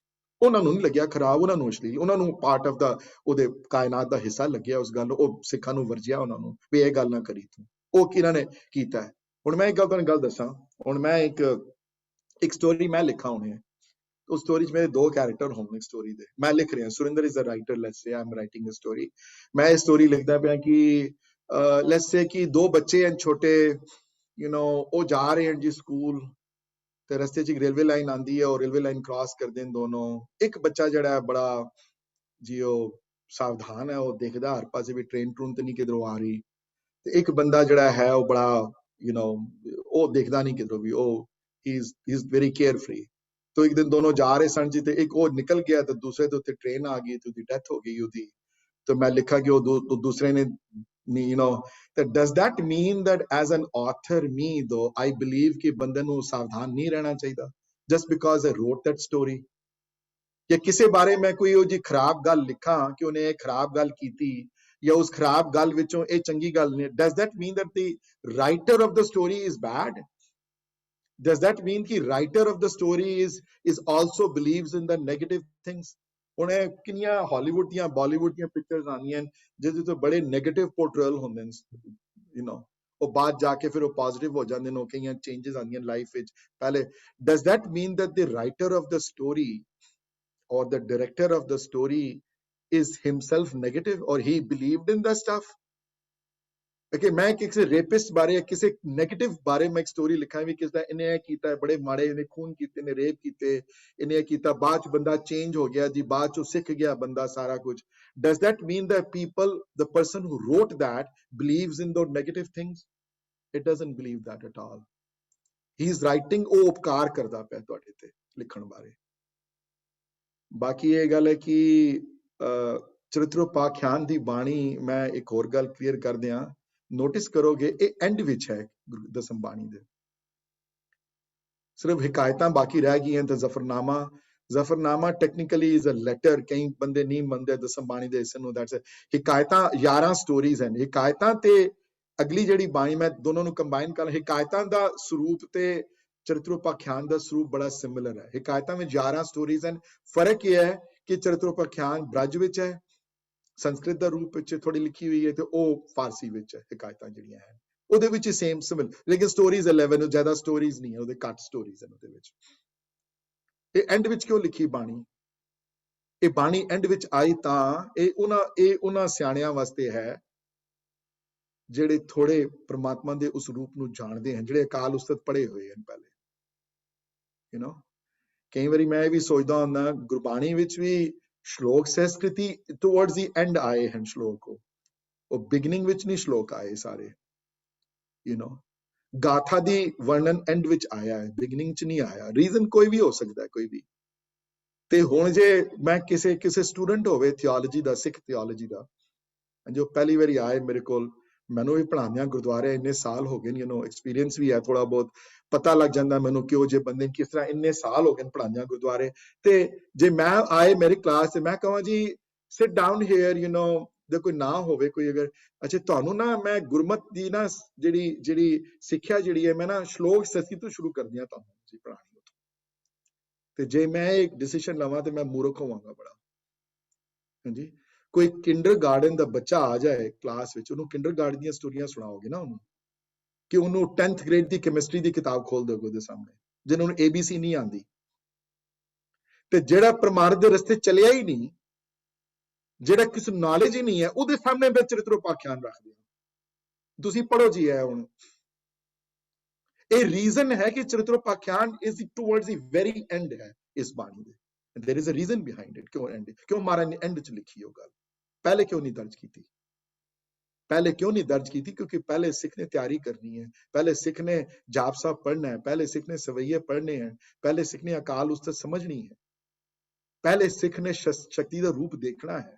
ਉਹਨਾਂ ਨੂੰ ਨਹੀਂ ਲੱਗਿਆ ਖਰਾਬ, ਉਹਨਾਂ ਨੂੰ ਅਸ਼ਲੀਲ, ਉਹਨਾਂ ਨੂੰ ਪਾਰਟ ਆਫ ਦਾ ਉਹਦੇ ਕਾਇਨਾਤ ਦਾ ਹਿੱਸਾ ਲੱਗਿਆ ਉਸ ਗੱਲ। ਉਹ ਸਿੱਖਾਂ ਨੂੰ ਵਰਜਿਆ ਉਹਨਾਂ ਨੂੰ ਵੀ ਇਹ ਗੱਲ ਨਾ ਕਰੀ ਤੂੰ, ਉਹ ਕਿਹਨਾਂ ਨੇ ਕੀਤਾ ਹੈ। ਹੁਣ ਮੈਂ ਇੱਕ ਗੱਲ ਤੁਹਾਨੂੰ ਦੱਸਾਂ, ਹੁਣ ਮੈਂ ਇੱਕ ਸਟੋਰੀ ਮੈਂ ਲਿਖਾ ਹੋਣੀ ਹੈ, ਉਸ ਸਟੋਰੀ 'ਚ ਮੇਰੇ 2 ਕੈਰੈਕਟਰ ਹੋਣਗੇ ਸਟੋਰੀ ਦੇ। ਮੈਂ ਲਿਖ ਰਿਹਾ, Surinder is a writer, let's say I am writing a story. ਮੈਂ ਇਹ ਸਟੋਰੀ ਲਿਖਦਾ ਪਿਆ ਕਿ ਲੈਟਸ ਸੇ ਕਿ 2 ਬੱਚੇ ਹਨ ਛੋਟੇ, ਉਹ ਜਾ ਰਹੇ ਹਨ ਜੀ ਸਕੂਲ, ਤੇ ਰਸਤੇ 'ਚ ਇੱਕ ਰੇਲਵੇ ਲਾਈਨ ਆਉਂਦੀ ਹੈ, ਉਹ ਰੇਲਵੇ ਲਾਈਨ ਕ੍ਰਾਸ ਕਰਦੇ ਨੇ ਦੋਨੋਂ। ਇੱਕ ਬੱਚਾ ਜਿਹੜਾ ਹੈ ਬੜਾ ਜੀ ਉਹ ਸਾਵਧਾਨ ਹੈ, ਉਹ ਦੇਖਦਾ ਹਰ ਪਾਸੇ ਵੀ ਟ੍ਰੇਨ ਟਰੂਨ ਤੇ ਨਹੀਂ ਕਿਧਰੋਂ ਆ ਰਹੀ, ਤੇ ਇੱਕ ਬੰਦਾ ਜਿਹੜਾ ਹੈ ਉਹ ਬੜਾ ਉਹ ਦੇਖਦਾ ਨਹੀਂ ਕਿਧਰੋਂ ਵੀ, ਉਹ ਹੀ ਇਜ਼ ਵੈਰੀ ਕੇਅਰ ਫ੍ਰੀ। तो एक दिन दोनों जा रहे सन जी, एक वो निकल गया तो दूसरे तो ट्रेन आ गई तो डेथ हो गई ਉਹਦੀ। तो मैं लिखा कि वो दूसरे ने does that mean that as an author me though I believe कि बंदे ਨੂੰ सावधान नहीं रहना चाहिए? just because I wrote that story? या किसे बारे मैं कोई जी खराब गल लिखा कि उन्हें खराब गल कीती या उस खराब गल विचों ये चंगी गल नहीं, does that mean that the writer of the story is bad? Does that mean कि writer of the story is also believes in the negative things? उन्हें किनिया हॉलीवुड या बॉलीवुड या पिक्चर्स आनियां जिहदे तो बड़े नेगेटिव पोर्ट्रेयल होंदे ने, यू नो, और बाद जाके फिर वो पॉजिटिव हो जांदे ने, कई चेंजेस आंदियां लाइफ विच पहले. Does that mean that the writer of the story or the director of the story is himself negative or he believed in the stuff? Okay, मैं किसी रेपिस्ट बारे या किसी नेगेटिव बारे में एक स्टोरी लिखा है भी किसदा इन्हें ये कीता है, बड़े माड़े इन्हें खून कीते ने, रेप कीते, इन्हें कीता, बाद च बंदा चेंज हो गया जी, बाद च सीख गया बंदा सारा कुछ. Does that mean that people, the person who wrote that, believes in those negative things? It doesn't believe that at all. He is writing ਉਹ ਉਪਕਾਰ ਕਰਦਾ ਪਿਆ ਤੁਹਾਡੇ ਤੇ ਲਿਖਣ ਬਾਰੇ. ਬਾਕੀ ਇਹ ਗੱਲ ਹੈ ਕਿ ਚਰਿਤ੍ਰੋਪਾਖਿਆਨ ਦੀ ਬਾਣੀ, ਮੈਂ ਇੱਕ ਹੋਰ ਗੱਲ ਕਲੀਅਰ ਕਰ ਦਿਆਂ, ਨੋਟਿਸ ਕਰੋਗੇ ਇਹ ਐਂਡ ਵਿੱਚ ਹੈ ਦਸਮ ਬਾਣੀ ਦੇ, ਸਿਰਫ ਹਿਕਾਇਤਾਂ ਬਾਕੀ ਰਹਿ ਗਈਆਂ ਤੇ Zafarnama technically is a letter, ਕਈ ਬੰਦੇ ਨਹੀਂ ਮੰਨਦੇ ਦਸਮ ਬਾਣੀ ਦੇ ਹਿੱਸੇ ਨੂੰ, ਦੈਟਸ ਹਿਕਾਇਤਾਂ 11 ਸਟੋਰੀਜ਼ ਹਨ. ਹਿਕਾਇਤਾਂ ਤੇ ਅਗਲੀ ਜਿਹੜੀ ਬਾਣੀ ਮੈਂ ਦੋਨੋਂ ਨੂੰ ਕੰਬਾਈਨ ਕਰ, ਹਿਕਾਇਤਾਂ ਦਾ ਸਰੂਪ ਤੇ ਚਰਿਤ੍ਰੋਪਾਖਿਆਨ ਦਾ ਸਰੂਪ ਬੜਾ ਸਿਮਿਲਰ ਹੈ. ਹਿਕਾਇਤਾਂ ਵਿੱਚ 11 ਸਟੋਰੀਜ਼ ਹਨ. ਫਰਕ ਇਹ ਹੈ ਕਿ ਚਰਿਤ੍ਰੋਪਾਖਿਆਨ ਬ੍ਰਜ ਵਿੱਚ ਹੈ, ਸੰਸਕ੍ਰਿਤ ਦਾ ਰੂਪ ਵਿੱਚ ਥੋੜੀ ਲਿਖੀ ਹੋਈ ਹੈ, ਤੇ ਉਹ ਫਾਰਸੀ ਵਿੱਚ ਹੈ. ਹਿਕਾਇਤਾਂ ਜਿਹੜੀਆਂ ਹਨ ਉਹਦੇ ਵਿੱਚ ਸੇਮ ਸਿਮਿਲਰ, ਲੇਕਿਨ ਸਟੋਰੀਜ਼ 11, ਜ਼ਿਆਦਾ ਸਟੋਰੀਜ਼ ਨਹੀਂ ਹੈ, ਉਹਦੇ ਘੱਟ ਸਟੋਰੀਜ਼ ਹਨ ਉਹਦੇ ਵਿੱਚ. ਇਹ ਐਂਡ ਵਿੱਚ ਕਿਉਂ ਲਿਖੀ ਬਾਣੀ? ਇਹ ਬਾਣੀ ਐਂਡ ਵਿੱਚ ਆਈ ਤਾਂ ਇਹ ਉਹਨਾਂ ਸਿਆਣਿਆਂ ਵਾਸਤੇ ਹੈ ਜਿਹੜੇ ਥੋੜੇ ਪ੍ਰਮਾਤਮਾ ਦੇ ਉਸ ਰੂਪ ਨੂੰ ਜਾਣਦੇ ਹਨ, ਜਿਹੜੇ ਅਕਾਲ ਉਸਤਤ ਪੜ੍ਹੇ ਹੋਏ ਹਨ ਪਹਿਲੇ. ਯੂ ਨੋ, ਕਈ ਵਾਰੀ ਮੈਂ ਇਹ ਵੀ ਸੋਚਦਾ ਹੁੰਦਾ, ਗੁਰਬਾਣੀ ਵਿੱਚ ਵੀ ਸ਼ਲੋਕ ਸੰਸਕ੍ਰਿਤੀ ਟੁਵਰਡਸ ਦੀ ਐਂਡ ਆਏ ਹਨ ਸ਼ਲੋਕ, ਉਹ ਬਿਗਨਿੰਗ ਵਿੱਚ ਨਹੀਂ ਸ਼ਲੋਕ ਆਏ ਸਾਰੇ. ਯੂ ਨੋ, ਗਾਥਾ ਦੀ ਵਰਣਨ ਐਂਡ ਵਿੱਚ ਆਇਆ ਹੈ, ਬਿਗਨਿੰਗ ਚ ਨਹੀਂ ਆਇਆ. ਰੀਜ਼ਨ ਕੋਈ ਵੀ ਹੋ ਸਕਦਾ, ਕੋਈ ਵੀ. ਤੇ ਹੁਣ ਜੇ ਮੈਂ ਕਿਸੇ ਸਟੂਡੈਂਟ ਹੋਵੇ ਥਿਓਲੋਜੀ ਦਾ, ਸਿੱਖ ਥਿਓਲੋਜੀ ਦਾ, ਜੋ ਪਹਿਲੀ ਵਾਰੀ ਆਏ ਮੇਰੇ ਕੋਲ, ਮੈਨੂੰ ਵੀ ਪੜ੍ਹਾਉਂਦਿਆਂ ਗੁਰਦੁਆਰੇ ਇੰਨੇ ਸਾਲ ਹੋ ਗਏ ਨੇ, ਯੂ ਨੋ, ਐਕਸਪੀਰੀਅੰਸ ਵੀ ਹੈ, ਥੋੜਾ ਬਹੁਤ ਪਤਾ ਲੱਗ ਜਾਂਦਾ ਮੈਨੂੰ ਕਿ ਉਹ ਜੇ ਬੰਦੇ ਕਿਸ ਤਰ੍ਹਾਂ ਇੰਨੇ ਸਾਲ ਹੋ ਗਏ ਪੜ੍ਹਾਉਂਦਿਆਂ ਗੁਰਦੁਆਰੇ. ਤੇ ਜੇ ਮੈਂ ਆਏ ਮੇਰੀ ਕਲਾਸ ਤੇ ਮੈਂ ਕਹਾਂ ਜੀ sit down here, you know, ਜੇ ਕੋਈ ਨਾ ਹੋਵੇ ਕੋਈ ਅਗਰ, ਅੱਛਾ ਤੁਹਾਨੂੰ ਨਾ ਮੈਂ ਗੁਰਮਤ ਦੀ ਨਾ ਜਿਹੜੀ ਸਿੱਖਿਆ ਜਿਹੜੀ ਹੈ ਮੈਂ ਨਾ ਸ਼ਲੋਕ ਸਤੀ ਤੋਂ ਸ਼ੁਰੂ ਕਰਦੀ ਹਾਂ ਤੁਹਾਨੂੰ ਜੀ ਪੜ੍ਹਾਉਣੀ. ਤੇ ਜੇ ਮੈਂ ਇੱਕ ਡਿਸੀਜਨ ਲਵਾਂ ਤੇ ਮੈਂ ਮੂਰਖ ਹੋਵਾਂਗਾ ਬੜਾ. ਹਾਂਜੀ, ਕੋਈ ਕਿੰਡਰਗਾਰਡਨ ਦਾ ਬੱਚਾ ਆ ਜਾਏ ਕਲਾਸ ਵਿੱਚ, ਉਹਨੂੰ ਕਿੰਡਰਗਾਰਡਨ ਦੀਆਂ ਸਟੋਰੀਆਂ ਸੁਣਾਓਗੇ ਨਾ ਉਹਨੂੰ, ਕਿ ਉਹਨੂੰ 10th ਗ੍ਰੇਡ ਦੀ ਕੈਮਿਸਟਰੀ ਦੀ ਕਿਤਾਬ ਖੋਲ ਦੋਗੇ ਉਹਦੇ ਸਾਹਮਣੇ, ਜਿਹਨੂੰ ABC ਨਹੀਂ ਆਉਂਦੀ, ਤੇ ਜਿਹੜਾ ਪ੍ਰਮਾਣਿਤ ਦੇ ਰਸਤੇ ਚੱਲਿਆ ਹੀ ਨਹੀਂ, ਜਿਹੜਾ ਕਿਸੇ ਨੂੰ ਨੌਲੇਜ ਹੀ ਨਹੀਂ ਹੈ, ਉਹਦੇ ਸਾਹਮਣੇ ਵਿੱਚ ਚਰਿਤ੍ਰੋਪਾਖਿਆਨ ਰੱਖਦੇ ਹੋ. ਤੁਸੀਂ ਪੜ੍ਹੋ ਜੀ ਹੈ ਹੁਣ. ਇਹ ਰੀਜ਼ਨ ਹੈ ਕਿ Charitropakhyan is towards the very end ਹੈ ਇਸ ਬਾਣੀ ਦੇ. There is a reason behind it. क्यों महाराज ने एंड च लिखी हो गल? पहले क्यों नहीं दर्ज की? पहले क्यों नहीं दर्ज की थी? क्योंकि पहले सिख ने तैयारी करनी है, पहले सिख ने जाप साहब पढ़ना है, पहले सिख ने सवैये पढ़ने हैं, पहले सिख ने अकाल उस्तत समझनी है, पहले सिख ने शक्ति का रूप देखना है.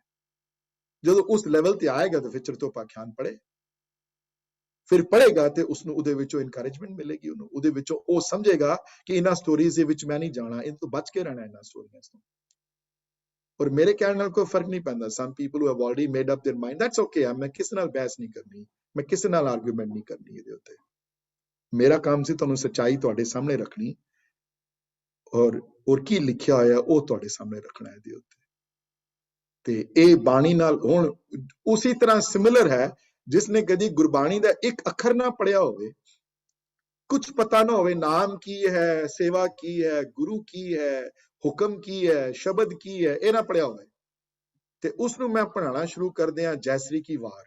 जो उस लेवल ते आएगा तो फिर चरितोपाख्यान पढ़े, फिर पढ़ेगा तो उसनों उहदे विचों इनकरेजमेंट मिलेगी, ਉਹਨੂੰ ਉਹਦੇ ਵਿੱਚੋਂ ਉਹ ਸਮਝੇਗਾ ਕਿ ਇਹਨਾਂ ਸਟੋਰੀਜ਼ ਦੇ ਵਿੱਚ ਮੈਂ ਨਹੀਂ ਜਾਣਾ, ਇਹਨਾਂ ਤੋਂ ਬਚ ਕੇ ਰਹਿਣਾ ਇਹਨਾਂ ਸਟੋਰੀਆਂ ਤੋਂ. ਔਰ ਮੇਰੇ ਕਹਿਣ ਨਾਲ ਕੋਈ ਫਰਕ ਨਹੀਂ ਪੈਂਦਾ. Some people who have already made up there mind, that's okay. ਮੈਂ ਕਿਸੇ ਨਾਲ ਬਹਿਸ ਨਹੀਂ ਕਰਨੀ, ਮੈਂ ਕਿਸੇ ਨਾਲ ਆਰਗੂਮੈਂਟ ਨਹੀਂ ਕਰਨੀ ਇਹਦੇ ਉੱਤੇ. ਮੇਰਾ ਕੰਮ ਸੀ ਤੁਹਾਨੂੰ ਸੱਚਾਈ ਤੁਹਾਡੇ ਸਾਹਮਣੇ ਰੱਖਣੀ, ਔਰ ਕੀ ਲਿਖਿਆ ਹੋਇਆ ਉਹ ਤੁਹਾਡੇ ਸਾਹਮਣੇ ਰੱਖਣਾ ਇਹਦੇ ਉੱਤੇ. ਤੇ ਇਹ ਬਾਣੀ ਨਾਲ ਹੁਣ ਉਸੇ ਤਰ੍ਹਾਂ ਸਿਮਿਲਰ ਹੈ. जिसने कभी गुरबाणी का एक अखर ना पढ़िया होवे, कुछ पता ना होवे, नाम की है, सेवा की है, गुरु की है, हुक्म की है, शब्द की है, ये ना पढ़िया होवे, ते उसनू मैं पढ़ाना शुरू कर दिया जयश्री की वार,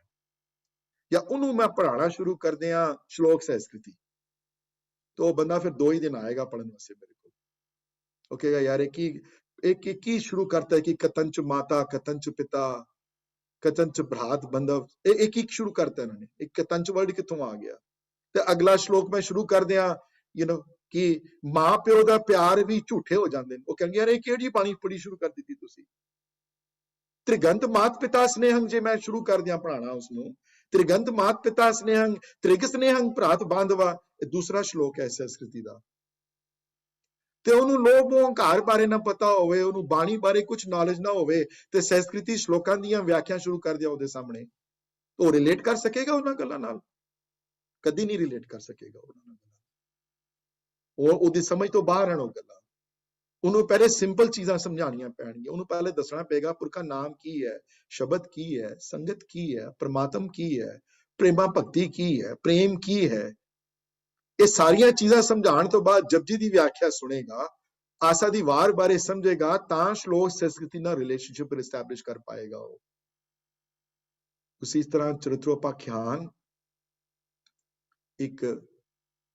या उन्होंने मैं पढ़ाना शुरू कर दिया श्लोक संस्कृति, तो वो बंदा फिर 2 ही दिन आएगा पढ़ने वास्ते मेरे को. ओके यार, एक शुरू करता है कि कतंच माता, कतंच पिता, कतंच भ्रात बंधव, एक शुरू करता है इन्होंने. एक कतंच वर्ड कितों आ गया? ते अगला श्लोक मैं शुरू कर दिया, यू नो, कि मां प्यो दा प्यार भी झूठे हो जाते हैं. वो कहेंगे यार ये केड़ी बाणी पढ़ी शुरू कर दी तुसी. त्रिगंत मात पिता स्नेहं जे मैं शुरू कर दिया पढ़ाना उसनू, त्रिगंत मात पिता स्नेहं, त्रिग स्नेहं भ्रात बांधवा, दूसरा श्लोक है संस्कृति दा. ਤੇ ਉਹਨੂੰ ਲੋਭ ਹੰਕਾਰ ਬਾਰੇ ਨਾ ਪਤਾ ਹੋਵੇ, ਉਹਨੂੰ ਬਾਣੀ ਬਾਰੇ ਕੁਝ ਨੌਲੇਜ ਨਾ ਹੋਵੇ ਤੇ ਸੰਸਕ੍ਰਿਤੀ ਸ਼ਲੋਕਾਂ ਦੀਆਂ ਵਿਆਖਿਆ ਸ਼ੁਰੂ ਕਰ ਦਿਆ ਉਹਦੇ ਸਾਹਮਣੇ, ਉਹ ਰਿਲੇਟ ਕਰ ਸਕੇਗਾ ਉਹਨਾਂ ਗੱਲਾਂ ਨਾਲ? ਕਦੀ ਨਹੀਂ ਰਿਲੇਟ ਕਰ ਸਕੇਗਾ ਉਹਨਾਂ ਨਾਲ। ਉਹ ਉਹਦੀ ਸਮਝ ਤੋਂ ਬਾਹਰ ਹਨ ਉਹ ਗੱਲਾਂ। ਉਹਨੂੰ ਪਹਿਲੇ ਸਿੰਪਲ ਚੀਜ਼ਾਂ ਸਮਝਾਉਣੀਆਂ ਪੈਣਗੀਆਂ। ਉਹਨੂੰ ਪਹਿਲੇ ਦੱਸਣਾ ਪਏਗਾ ਪੁਰਖਾ ਨਾਮ ਕੀ ਹੈ, ਸ਼ਬਦ ਕੀ ਹੈ, ਸੰਗਤ ਕੀ ਹੈ, ਪ੍ਰਮਾਤਮ ਕੀ ਹੈ, ਪ੍ਰੇਮਾ ਭਗਤੀ ਕੀ ਹੈ, ਪ੍ਰੇਮ ਕੀ ਹੈ। ਇਹ ਸਾਰੀਆਂ ਚੀਜ਼ਾਂ ਸਮਝਾਉਣ ਤੋਂ ਬਾਅਦ ਜਪਜੀ ਦੀ ਵਿਆਖਿਆ ਸੁਣੇਗਾ, ਆਸਾ ਦੀ ਵਾਰ ਬਾਰੇ ਸਮਝੇਗਾ, ਤਾਂ ਸ਼ਲੋਕ ਸੰਸਕ੍ਰਿਤੀ ਨਾਲ ਰਿਲੇਸ਼ਨਸ਼ਿਪ ਐਸਟੈਬਲਿਸ਼ ਕਰ ਪਾਏਗਾ ਉਹ। ਉਸੇ ਤਰ੍ਹਾਂ ਚਰਿਤ੍ਰੋਪਾਖਿਆਨ ਇੱਕ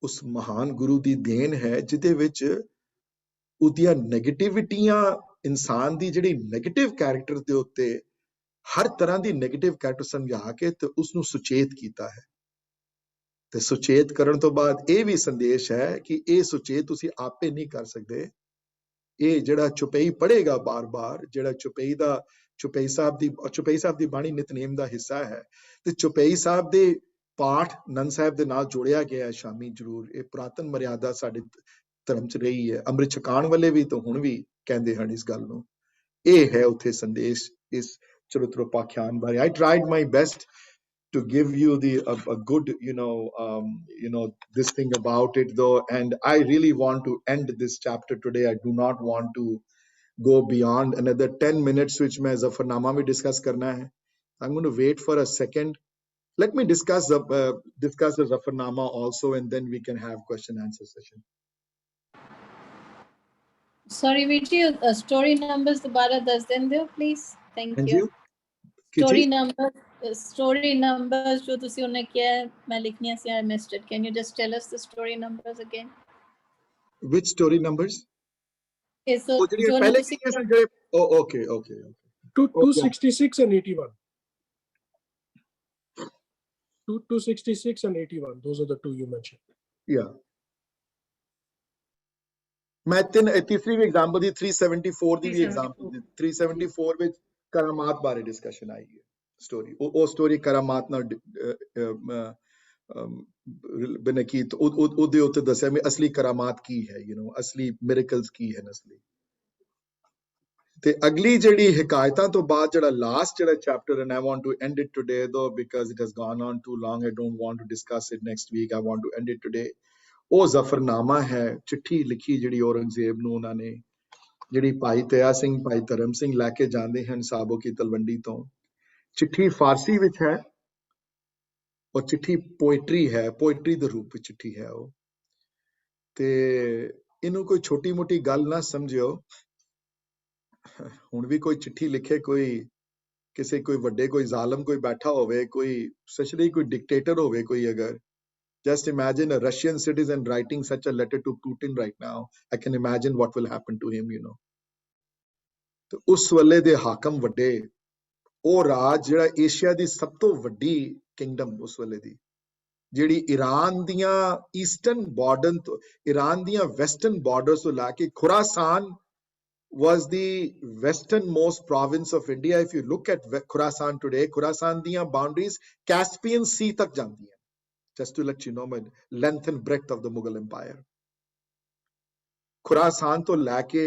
ਉਸ ਮਹਾਨ ਗੁਰੂ ਦੀ ਦੇਣ ਹੈ ਜਿਹਦੇ ਵਿੱਚ ਉਹਦੀਆਂ ਨੈਗੇਟਿਵਿਟੀਆਂ, ਇਨਸਾਨ ਦੀ ਜਿਹੜੀ ਨੈਗੇਟਿਵ ਕੈਰੈਕਟਰ ਦੇ ਉੱਤੇ ਹਰ ਤਰ੍ਹਾਂ ਦੀ ਨੈਗੇਟਿਵ ਕੈਰੈਕਟਰ ਸਮਝਾ ਕੇ ਤੇ ਉਸ ਨੂੰ ਸੁਚੇਤ ਕੀਤਾ ਹੈ। ਤੇ ਸੁਚੇਤ ਕਰਨ ਤੋਂ ਬਾਅਦ ਇਹ ਵੀ ਸੰਦੇਸ਼ ਹੈ ਕਿ ਇਹ ਸੁਚੇਤ ਤੁਸੀਂ ਆਪੇ ਨਹੀਂ ਕਰ ਸਕਦੇ। ਇਹ ਜਿਹੜਾ ਚੁਪਈ ਪੜ੍ਹੇਗਾ ਬਾਰ-ਬਾਰ, ਜਿਹੜਾ ਚੁਪਈ ਸਾਹਿਬ ਦੀ ਬਾਣੀ ਨਿਤਨੇਮ ਦਾ ਹਿੱਸਾ ਹੈ, ਤੇ ਚੁਪਈ ਸਾਹਿਬ ਦੇ ਪਾਠ ਨੰਦ ਸਾਹਿਬ ਦੇ ਨਾਲ ਜੋੜਿਆ ਗਿਆ ਹੈ ਸ਼ਾਮੀ ਜ਼ਰੂਰ। ਇਹ ਪੁਰਾਤਨ ਮਰਿਆਦਾ ਸਾਡੇ ਧਰਮ ਚ ਰਹੀ ਹੈ। ਅੰਮ੍ਰਿਤ ਛਕਾਉਣ ਵਾਲੇ ਵੀ ਤਾਂ ਹੁਣ ਵੀ ਕਹਿੰਦੇ ਹਨ ਇਸ ਗੱਲ ਨੂੰ। ਇਹ ਹੈ ਉੱਥੇ ਸੰਦੇਸ਼ ਇਸ ਚਰਿਤ੍ਰੋਪਾਖਿਆਨ ਬਾਰੇ। I tried my best to give you a good this thing about it though, and I really want to end this chapter today. I do not want to go beyond another 10 minutes which मैं ज़फ़रनामा में discuss करना है। I'm going to wait for a second. Let me discuss the ज़फ़रनामा also, and then we can have question answer session. Sorry Virji, story numbers दोबारा दस देंदे हो please? Thank And you. you? Story numbers जो तुसी उन्हें किया है, मैं लिखनी है, I missed it. Can you just tell us the story numbers again? Which story numbers? Okay, so वो ਜਿਹੜੀਆਂ ਪਹਿਲੇ ਕਿਹੜੀਆਂ ਸਨ ਜਿਹੜੇ okay. 266 and 81. 266 and 81. Those are the two you mentioned. Yeah. मैं तीसरी भी एग्जांपल दी, 374 ਦੀ ਵੀ एग्जांपल दी। 374 ਵਿੱਚ ਕਰਾਮਾਤ ਬਾਰੇ ਡਿਸਕਸ਼ਨ ਆਈ ਹੈ ਸਟੋਰੀ। ਉਹ ਸਟੋਰੀ ਕਰਾਮਾਤ ਨਾਲ ਬਣੇ ਕੀ ਉਹਦੇ ਉੱਤੇ ਦੱਸਿਆ ਮੈਂ ਅਸਲੀ ਕਰਾਮਾਤ ਕੀ ਹੈ, ਅਸਲੀ ਮਿਰੇਕਲਸ ਕੀ ਹਨ ਅਸਲੀ। ਤੇ ਅਗਲੀ ਜਿਹੜੀ ਹਕਾਇਤਾਂ ਤੋਂ ਬਾਅਦ ਜਿਹੜਾ ਲਾਸਟ ਜਿਹੜਾ chapter, and I want to end it today though because it has gone on too long. I don't want to discuss it next week. I want to end it today. ਉਹ ਜ਼ਫਰਨਾਮਾ ਹੈ, ਚਿੱਠੀ ਲਿਖੀ ਜਿਹੜੀ ਔਰੰਗਜ਼ੇਬ ਨੂੰ ਉਹਨਾਂ ਨੇ, ਜਿਹੜੀ ਭਾਈ ਦਇਆ ਸਿੰਘ, ਭਾਈ ਧਰਮ ਸਿੰਘ ਲੈ ਕੇ ਜਾਂਦੇ ਹਨ ਸਾਬੋ ਕੀ ਤਲਵੰਡੀ ਤੋਂ। ਚਿੱਠੀ ਫਾਰਸੀ ਵਿੱਚ ਹੈ, ਉਹ ਚਿੱਠੀ ਪੋਇਟਰੀ ਹੈ, ਪੋਇਟਰੀ ਦੇ ਰੂਪ ਵਿੱਚ ਚਿੱਠੀ ਹੈ ਉਹ। ਤੇ ਇਹਨੂੰ ਕੋਈ ਛੋਟੀ ਮੋਟੀ ਗੱਲ ਨਾ ਸਮਝਿਓ। ਹੁਣ ਵੀ ਕੋਈ ਚਿੱਠੀ ਲਿਖੇ, ਕੋਈ ਵੱਡੇ ਕੋਈ ਜ਼ਾਲਮ ਕੋਈ ਬੈਠਾ ਹੋਵੇ, ਕੋਈ ਸੱਚੀ ਕੋਈ ਡਿਕਟੇਟਰ ਹੋਵੇ ਕੋਈ, ਅਗਰ just imagine a Russian citizen writing such a letter to Putin right now. I can imagine what will happen to him, ਤੇ ਉਸ ਵੇਲੇ ਦੇ ਹਾਕਮ ਵੱਡੇ, ਉਹ ਰਾਜ ਜਿਹੜਾ ਏਸ਼ੀਆ ਦੀ ਸਭ ਤੋਂ ਵੱਡੀ ਕਿੰਗਡਮ ਉਸ ਵੇਲੇ ਦੀ, ਜਿਹੜੀ ਈਰਾਨ ਦੀਆਂ ਈਸਟਰਨ ਬਾਰਡਰ ਤੋਂ, ਈਰਾਨ ਦੀਆਂ ਵੈਸਟਰਨ ਬਾਰਡਰ ਤੋਂ ਲੈ ਕੇ Khorasan was the westernmost province of India. If you look at Khorasan today, Khorasan ਦੀਆਂ boundaries Caspian Sea ਤੱਕ ਜਾਂਦੀਆਂ। Just to let you know my length and breadth of the Mughal Empire. Khorasan ਤੋਂ ਲੈ ਕੇ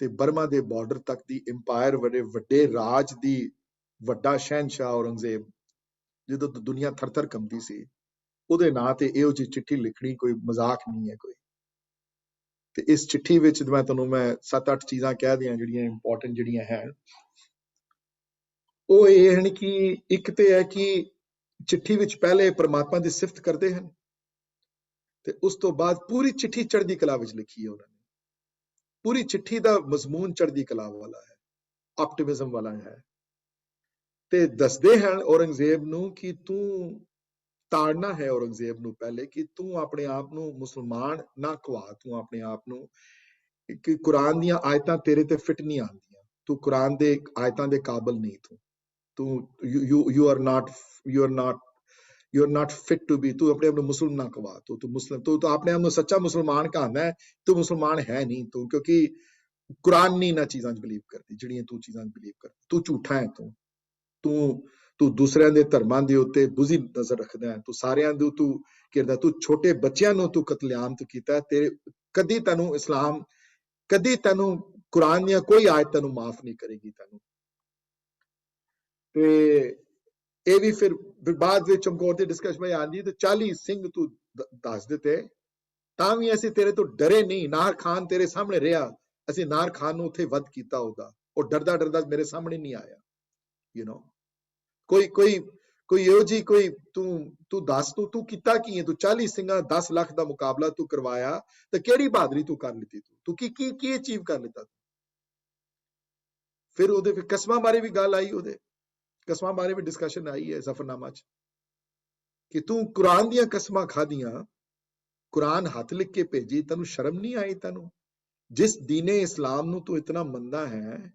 ਤੇ ਬਰਮਾ ਦੇ ਬਾਰਡਰ ਤੱਕ ਦੀ ਇੰਪਾਇਰ, ਵੱਡੇ ਰਾਜ ਦੀ ਵੱਡਾ ਸ਼ਹਿਨਸ਼ਾਹ ਔਰੰਗਜ਼ੇਬ, ਜਦੋਂ ਦੁਨੀਆ ਥਰ-ਥਰ ਕੰਬਦੀ ਸੀ, ਉਹਦੇ ਨਾਂ ਤੇ ਇਹੋ ਜਿਹੀ ਚਿੱਠੀ ਲਿਖਣੀ ਕੋਈ ਮਜ਼ਾਕ ਨਹੀਂ ਹੈ ਕੋਈ। ਤੇ ਇਸ ਚਿੱਠੀ ਵਿੱਚ ਮੈਂ ਤੁਹਾਨੂੰ 7-8 ਚੀਜ਼ਾਂ ਕਹਿ ਦਿਆਂ ਜਿਹੜੀਆਂ ਇੰਪੋਰਟੈਂਟ ਜਿਹੜੀਆਂ ਹੈ। ਉਹ ਇਹ ਹਨ ਕਿ ਇੱਕ ਤੇ ਹੈ ਕਿ ਚਿੱਠੀ ਵਿੱਚ ਪਹਿਲੇ ਪਰਮਾਤਮਾ ਦੀ ਸਿਫਤ ਕਰਦੇ ਹਨ, ਤੇ ਉਸ ਤੋਂ ਬਾਅਦ ਪੂਰੀ ਚਿੱਠੀ ਚੜ੍ਹਦੀ ਕਲਾ ਵਿੱਚ ਲਿਖੀ ਹੈ ਉਹਨਾਂ ਨੇ। ਪੂਰੀ ਚਿੱਠੀ ਦਾ ਮਜ਼ਮੂਨ ਚੜ੍ਹਦੀ ਕਲਾ ਵਾਲਾ ਹੈ, ਆਪਟਿਮਿਜ਼ਮ ਵਾਲਾ ਹੈ। ਤੇ ਦੱਸਦੇ ਹਨ ਔਰੰਗਜ਼ੇਬ ਨੂੰ ਕਿ ਤੂੰ ਤਾੜਨਾ ਹੈ ਔਰੰਗਜ਼ੇਬ ਨੂੰ ਪਹਿਲੇ, ਕਿ ਤੂੰ ਆਪਣੇ ਆਪ ਨੂੰ ਮੁਸਲਮਾਨ ਨਾ ਖਵਾ, ਤੂੰ ਆਪਣੇ ਆਪ ਨੂੰ, ਕਿ ਕੁਰਾਨ ਦੀਆਂ ਆਇਤਾਂ ਤੇਰੇ ਤੇ ਫਿੱਟ ਨਹੀਂ ਆਉਂਦੀਆਂ, ਤੂੰ ਕੁਰਾਨ ਦੇ ਆਇਤਾਂ ਦੇ ਕਾਬਿਲ ਨਹੀਂ, ਤੂੰ you are not fit to be, ਤੂੰ ਆਪਣੇ ਆਪ ਨੂੰ ਮੁਸਲਮਾਨ ਨਾ ਕਵਾ, ਤੂੰ ਆਪਣੇ ਆਪ ਨੂੰ ਸੱਚਾ ਮੁਸਲਮਾਨ ਕਹਾਂਦਾ ਹੈ, ਤੂੰ ਮੁਸਲਮਾਨ ਹੈ ਨਹੀਂ ਤੂੰ, ਕਿਉਂਕਿ ਕੁਰਾਨ ਨਹੀਂ ਇਹਨਾਂ ਚੀਜ਼ਾਂ 'ਚ ਬਿਲੀਵ ਕਰਦੀ ਜਿਹੜੀਆਂ ਤੂੰ ਚੀਜ਼ਾਂ 'ਚ ਬਿਲੀਵ ਕਰਦੀ, ਤੂੰ ਝੂਠਾ ਹੈ, ਤੂੰ ਦੂਸਰਿਆਂ ਦੇ ਧਰਮਾਂ ਦੇ ਉੱਤੇ ਬੁਝੀ ਨਜ਼ਰ ਰੱਖਦਾ ਹੈ, ਤੂੰ ਸਾਰਿਆਂ ਦੇ ਤੂੰ ਛੋਟੇ ਬੱਚਿਆਂ ਨੂੰ ਤੂੰ ਕਤਲੇਆਮ ਕੀਤਾ, ਕਦੀ ਤੈਨੂੰ ਇਸਲਾਮ, ਕਦੀ ਤੈਨੂੰ ਕੁਰਾਨ ਦੀਆਂ ਕੋਈ ਆਇਤ ਤੈਨੂੰ ਮਾਫ ਨਹੀਂ ਕਰੇਗੀ ਤੈਨੂੰ। ਤੇ ਇਹ ਵੀ ਫਿਰ ਬਾਅਦ ਵਿੱਚ ਚਮਕੌਰ ਦੀ ਡਿਸਕਸ਼ਨ ਵਿੱਚ ਆਉਂਦੀ ਤੇ 40 ਸਿੰਘ ਤੂੰ ਦੱਸ ਦਿੱਤੇ, ਤਾਂ ਵੀ ਅਸੀਂ ਤੇਰੇ ਤੋਂ ਡਰੇ ਨਹੀਂ। ਨਾਹਰ ਖਾਨ ਤੇਰੇ ਸਾਹਮਣੇ ਰਿਹਾ, ਅਸੀਂ ਨਾਹਰ ਖਾਨ ਨੂੰ ਉੱਥੇ ਵੱਧ ਕੀਤਾ ਉਹਦਾ, ਉਹ ਡਰਦਾ ਡਰਦਾ ਮੇਰੇ ਸਾਹਮਣੇ ਨਹੀਂ ਆਇਆ। ਯੂ نو ਕੋਈ ਇਹੋ ਜੀ ਕੋਈ ਤੂੰ ਦੱਸ ਤੂੰ ਕੀਤਾ ਕੀ ਹੈ? ਤੂੰ 40 ਸਿੰਘਾਂ 10 ਲੱਖ ਦਾ ਮੁਕਾਬਲਾ ਤੂੰ ਕਰਵਾਇਆ, ਤੇ ਕਿਹੜੀ ਬਹਾਦਰੀ ਤੂੰ ਕਰ ਲਿੱਤੀ? ਤੂੰ ਕੀ ਅਚੀਵ ਕਰ ਲਿੱਤਾ? ਫਿਰ ਉਹਦੇ ਫਿਰ ਕਸਮਾਂ ਬਾਰੇ ਵੀ ਗੱਲ ਆਈ, ਉਹਦੇ ਕਸਮਾਂ ਬਾਰੇ ਵੀ ਡਿਸਕਸ਼ਨ ਆਈ ਹੈ ਜ਼ਫਰਨਾਮਾ ਚ, ਕਿ ਤੂੰ ਕੁਰਾਨ ਦੀਆਂ ਕਸਮਾਂ ਖਾਧੀਆਂ, ਕੁਰਾਨ ਹੱਥ ਲਿਖ ਕੇ ਭੇਜੀ, ਤੈਨੂੰ ਸ਼ਰਮ ਨਹੀਂ ਆਈ? ਤੈਨੂੰ ਜਿਸ ਦੀਨੇ ਇਸਲਾਮ ਨੂੰ ਤੂੰ ਇਤਨਾ ਮੰਨਦਾ ਹੈ,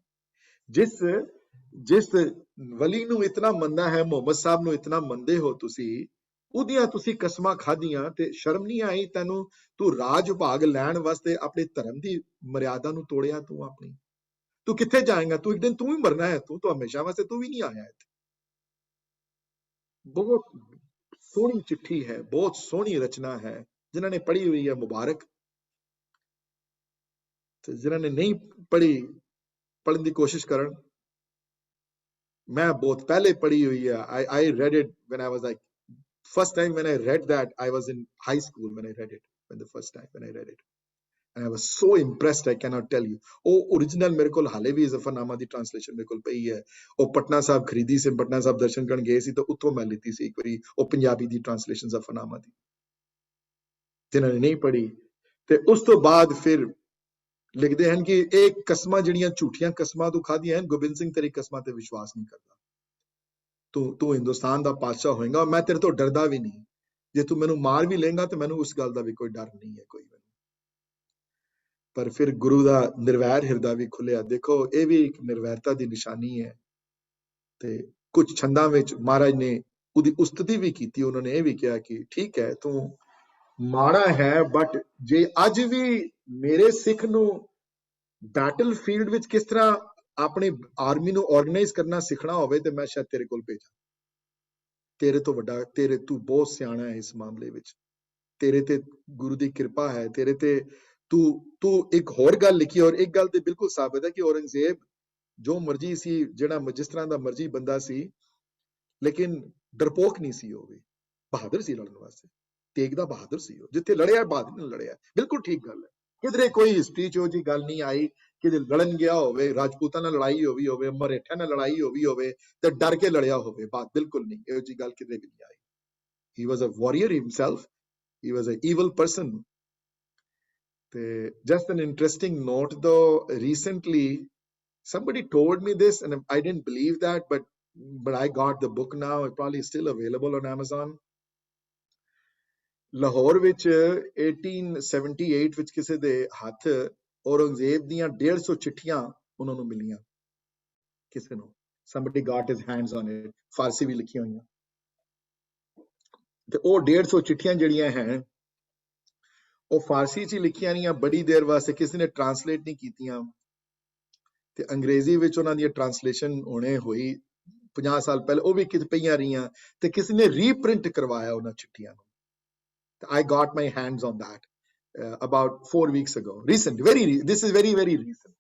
ਜਿਸ ਵਲੀ ਨੂੰ ਇਤਨਾ ਮੰਨਦਾ ਹੈ, ਮੁਹੰਮਦ ਸਾਹਿਬ ਨੂੰ ਇਤਨਾ ਮੰਨਦੇ ਹੋ ਤੁਸੀਂ, ਉਹਦੀਆਂ ਤੁਸੀਂ ਕਸਮਾਂ ਖਾਧੀਆਂ ਤੇ ਸ਼ਰਮ ਨਹੀਂ ਆਈ ਤੈਨੂੰ? ਤੂੰ ਰਾਜ ਭਾਗ ਲੈਣ ਵਾਸਤੇ ਆਪਣੇ ਧਰਮ ਦੀ ਮਰਿਆਦਾ ਨੂੰ ਤੋੜਿਆ ਤੂੰ ਆਪਣੀ। ਤੂੰ ਕਿੱਥੇ ਜਾਏਗਾ? ਤੂੰ ਇੱਕ ਦਿਨ ਤੂੰ ਵੀ ਮਰਨਾ ਹੈ, ਤੂੰ ਹਮੇਸ਼ਾ ਵਾਸਤੇ ਤੂੰ ਵੀ ਨਹੀਂ ਆਇਆ ਇੱਥੇ। ਬਹੁਤ ਸੋਹਣੀ ਚਿੱਠੀ ਹੈ, ਬਹੁਤ ਸੋਹਣੀ ਰਚਨਾ ਹੈ। ਜਿਨ੍ਹਾਂ ਨੇ ਪੜ੍ਹੀ ਹੋਈ ਹੈ ਮੁਬਾਰਕ, ਤੇ ਜਿਨ੍ਹਾਂ ਨੇ ਨਹੀਂ ਪੜ੍ਹੀ ਪੜ੍ਹਨ ਦੀ ਕੋਸ਼ਿਸ਼ ਕਰਨ। ਮੈਂ ਬਹੁਤ ਪਹਿਲੇ ਪੜ੍ਹੀ ਹੋਈ ਹੈ। I read it when I was like, first time when I read that, I was in high school when I read it, the first time when I read it. And I was so impressed, I cannot tell you. ਉਹ original ਮੇਰੇ ਕੋਲ ਹਾਲੇ ਵੀ ਜ਼ਫਰਨਾਮਾ ਦੀ ਟ੍ਰਾਂਸਲੇਸ਼ਨ ਮੇਰੇ ਕੋਲ ਪਈ ਹੈ। ਉਹ ਪਟਨਾ ਸਾਹਿਬ ਖਰੀਦੀ ਸੀ, ਪਟਨਾ ਸਾਹਿਬ ਦਰਸ਼ਨ ਕਰਨ ਗਏ ਸੀ ਤਾਂ ਉੱਥੋਂ ਮੈਂ ਲਿੱਤੀ ਸੀ ਇੱਕ ਵਾਰੀ, ਉਹ ਪੰਜਾਬੀ ਦੀ ਟ੍ਰਾਂਸਲੇਸ਼ਨ ਜ਼ਫਰਨਾਮਾ ਦੀ। ਜਿਨ੍ਹਾਂ ਨੇ ਨਹੀਂ ਪੜ੍ਹੀ, ਤੇ ਉਸ ਤੋਂ ਬਾਅਦ ਫਿਰ ਲਿਖਦੇ ਹਨ ਕਿ ਇਹ ਕਸਮਾਂ ਜਿਹੜੀਆਂ ਝੂਠੀਆਂ ਕਸਮਾਂ ਤੂੰ ਖਾਧੀਆਂ ਹਨ, ਗੋਬਿੰਦ ਸਿੰਘ ਤੇਰੀ ਕਸਮਾਂ ਤੇ ਵਿਸ਼ਵਾਸ ਨਹੀਂ ਕਰਦਾ। ਤੂੰ ਹਿੰਦੁਸਤਾਨ ਦਾ ਪਾਤਸ਼ਾਹ ਹੋਏਗਾ, ਮੈਂ ਤੇਰੇ ਤੋਂ ਡਰਦਾ ਵੀ ਨਹੀਂ। ਜੇ ਤੂੰ ਮੈਨੂੰ ਮਾਰ ਵੀ ਲਏਗਾ ਤੇ ਮੈਨੂੰ ਉਸ ਗੱਲ ਦਾ ਵੀ ਕੋਈ ਡਰ ਨਹੀਂ ਹੈ ਕੋਈ ਮੈਨੂੰ। ਪਰ ਫਿਰ ਗੁਰੂ ਦਾ ਨਿਰਵੈਰ ਹਿਰਦਾ ਵੀ ਖੁੱਲਿਆ। ਦੇਖੋ ਇਹ ਵੀ ਇੱਕ ਨਿਰਵੈਰਤਾ ਦੀ ਨਿਸ਼ਾਨੀ ਹੈ। ਤੇ ਕੁਝ ਛੰਦਾਂ ਵਿੱਚ ਮਹਾਰਾਜ ਨੇ ਉਹਦੀ ਉਸਤਤੀ ਵੀ ਕੀਤੀ। ਉਹਨਾਂ ਨੇ ਇਹ ਵੀ ਕਿਹਾ ਕਿ ਠੀਕ ਹੈ ਤੂੰ ਮਾੜਾ ਹੈ, ਬਟ ਜੇ ਅੱਜ ਵੀ ਮੇਰੇ ਸਿੱਖ ਨੂੰ ਬੈਟਲ ਫੀਲਡ ਵਿੱਚ ਕਿਸ ਤਰ੍ਹਾਂ ਆਪਣੀ ਆਰਮੀ ਨੂੰ ਆਰਗੇਨਾਈਜ਼ ਕਰਨਾ ਸਿੱਖਣਾ ਹੋਵੇ ਤੇ ਮੈਂ ਸ਼ਾਇਦ ਤੇਰੇ ਕੋਲ ਭੇਜਾਂ। ਤੇਰੇ ਤੋਂ ਵੱਡਾ, ਤੂੰ ਬਹੁਤ ਸਿਆਣਾ ਹੈ ਇਸ ਮਾਮਲੇ ਵਿੱਚ, ਤੇਰੇ ਤੇ ਗੁਰੂ ਦੀ ਕਿਰਪਾ ਹੈ, ਤੇਰੇ ਤੇ ਤੂੰ ਇੱਕ ਹੋਰ ਗੱਲ ਲਿਖੀ, ਔਰ ਇੱਕ ਗੱਲ ਤੇ ਬਿਲਕੁਲ ਸਾਬਤ ਹੈ ਕਿ ਔਰੰਗਜ਼ੇਬ ਜੋ ਮਰਜ਼ੀ ਸੀ, ਜਿਹੜਾ ਜਿਸ ਤਰ੍ਹਾਂ ਦਾ ਮਰਜ਼ੀ ਬੰਦਾ ਸੀ, ਲੇਕਿਨ ਡਰਪੋਕ ਨਹੀਂ ਸੀ। ਉਹ ਵੀ ਬਹਾਦਰ ਸੀ ਲੜਨ ਵਾਸਤੇ, ਤੇਗ ਦਾ ਬਹਾਦਰ ਸੀ। ਉਹ ਜਿੱਥੇ ਲੜਿਆ ਬਹਾਦਰ ਨਾਲ ਲੜਿਆ। ਬਿਲਕੁਲ ਠੀਕ ਗੱਲ ਹੈ। ਕਿਧਰੇ ਕੋਈ ਹਿਸਟਰੀ ਚ ਉਹ ਜੀ ਗੱਲ ਨਹੀਂ ਆਈ ਕਿ ਲੜਨ ਗਿਆ ਹੋਵੇ, ਰਾਜਪੂਤਾਂ ਨਾਲ ਲੜਾਈ ਹੋਵੇ, ਮਰੇਠਿਆਂ ਨਾਲ ਲੜਾਈ ਹੋਵੇ ਤੇ ਡਰ ਕੇ ਲੜਿਆ ਹੋਵੇ। ਬਾਤ ਬਿਲਕੁਲ ਨਹੀਂ, ਇਹੋ ਜੀ ਗੱਲ ਕਿਧਰੇ ਵੀ ਨਹੀਂ ਆਈ। He was a warrior himself. He was an evil person. Just an interesting note though, recently somebody told me this and I didn't believe that, but I got the book now. It's probably still available on Amazon. Lahore ਵਿੱਚ 1878 ਵਿੱਚ ਕਿਸੇ ਦੇ ਹੱਥ ਔਰੰਗਜ਼ੇਬ ਦੀਆਂ 150 ਚਿੱਠੀਆਂ ਉਹਨਾਂ ਨੂੰ ਮਿਲੀਆਂ ਕਿਸੇ ਨੂੰ। somebody got his hands on it. ਫਾਰਸੀ ਵੀ ਲਿਖੀਆਂ ਹੋਈਆਂ ਤੇ ਉਹ 150 ਚਿੱਠੀਆਂ ਜਿਹੜੀਆਂ ਹਨ ਉਹ ਫਾਰਸੀ ਚ ਲਿਖੀਆਂ ਨਹੀਂ, ਬੜੀ ਦੇਰ ਵਾਸਤੇ ਕਿਸੇ ਨੇ ਟ੍ਰਾਂਸਲੇਟ ਨਹੀਂ ਕੀਤੀਆਂ ਤੇ ਅੰਗਰੇਜ਼ੀ ਵਿੱਚ ਉਹਨਾਂ ਦੀ ਟ੍ਰਾਂਸਲੇਸ਼ਨ ਹੋਣੇ ਹੋਈ 50 ਸਾਲ ਪਹਿਲੇ, ਉਹ ਵੀ ਕਿਤੇ ਪਈਆਂ ਰਹੀਆਂ ਤੇ ਕਿਸੇ ਨੇ ਰੀਪ੍ਰਿੰਟ ਕਰਵਾਇਆ ਉਹਨਾਂ ਚਿੱਠੀਆਂ ਨੂੰ। I got my hands on that about 4 weeks ago. This is very recent.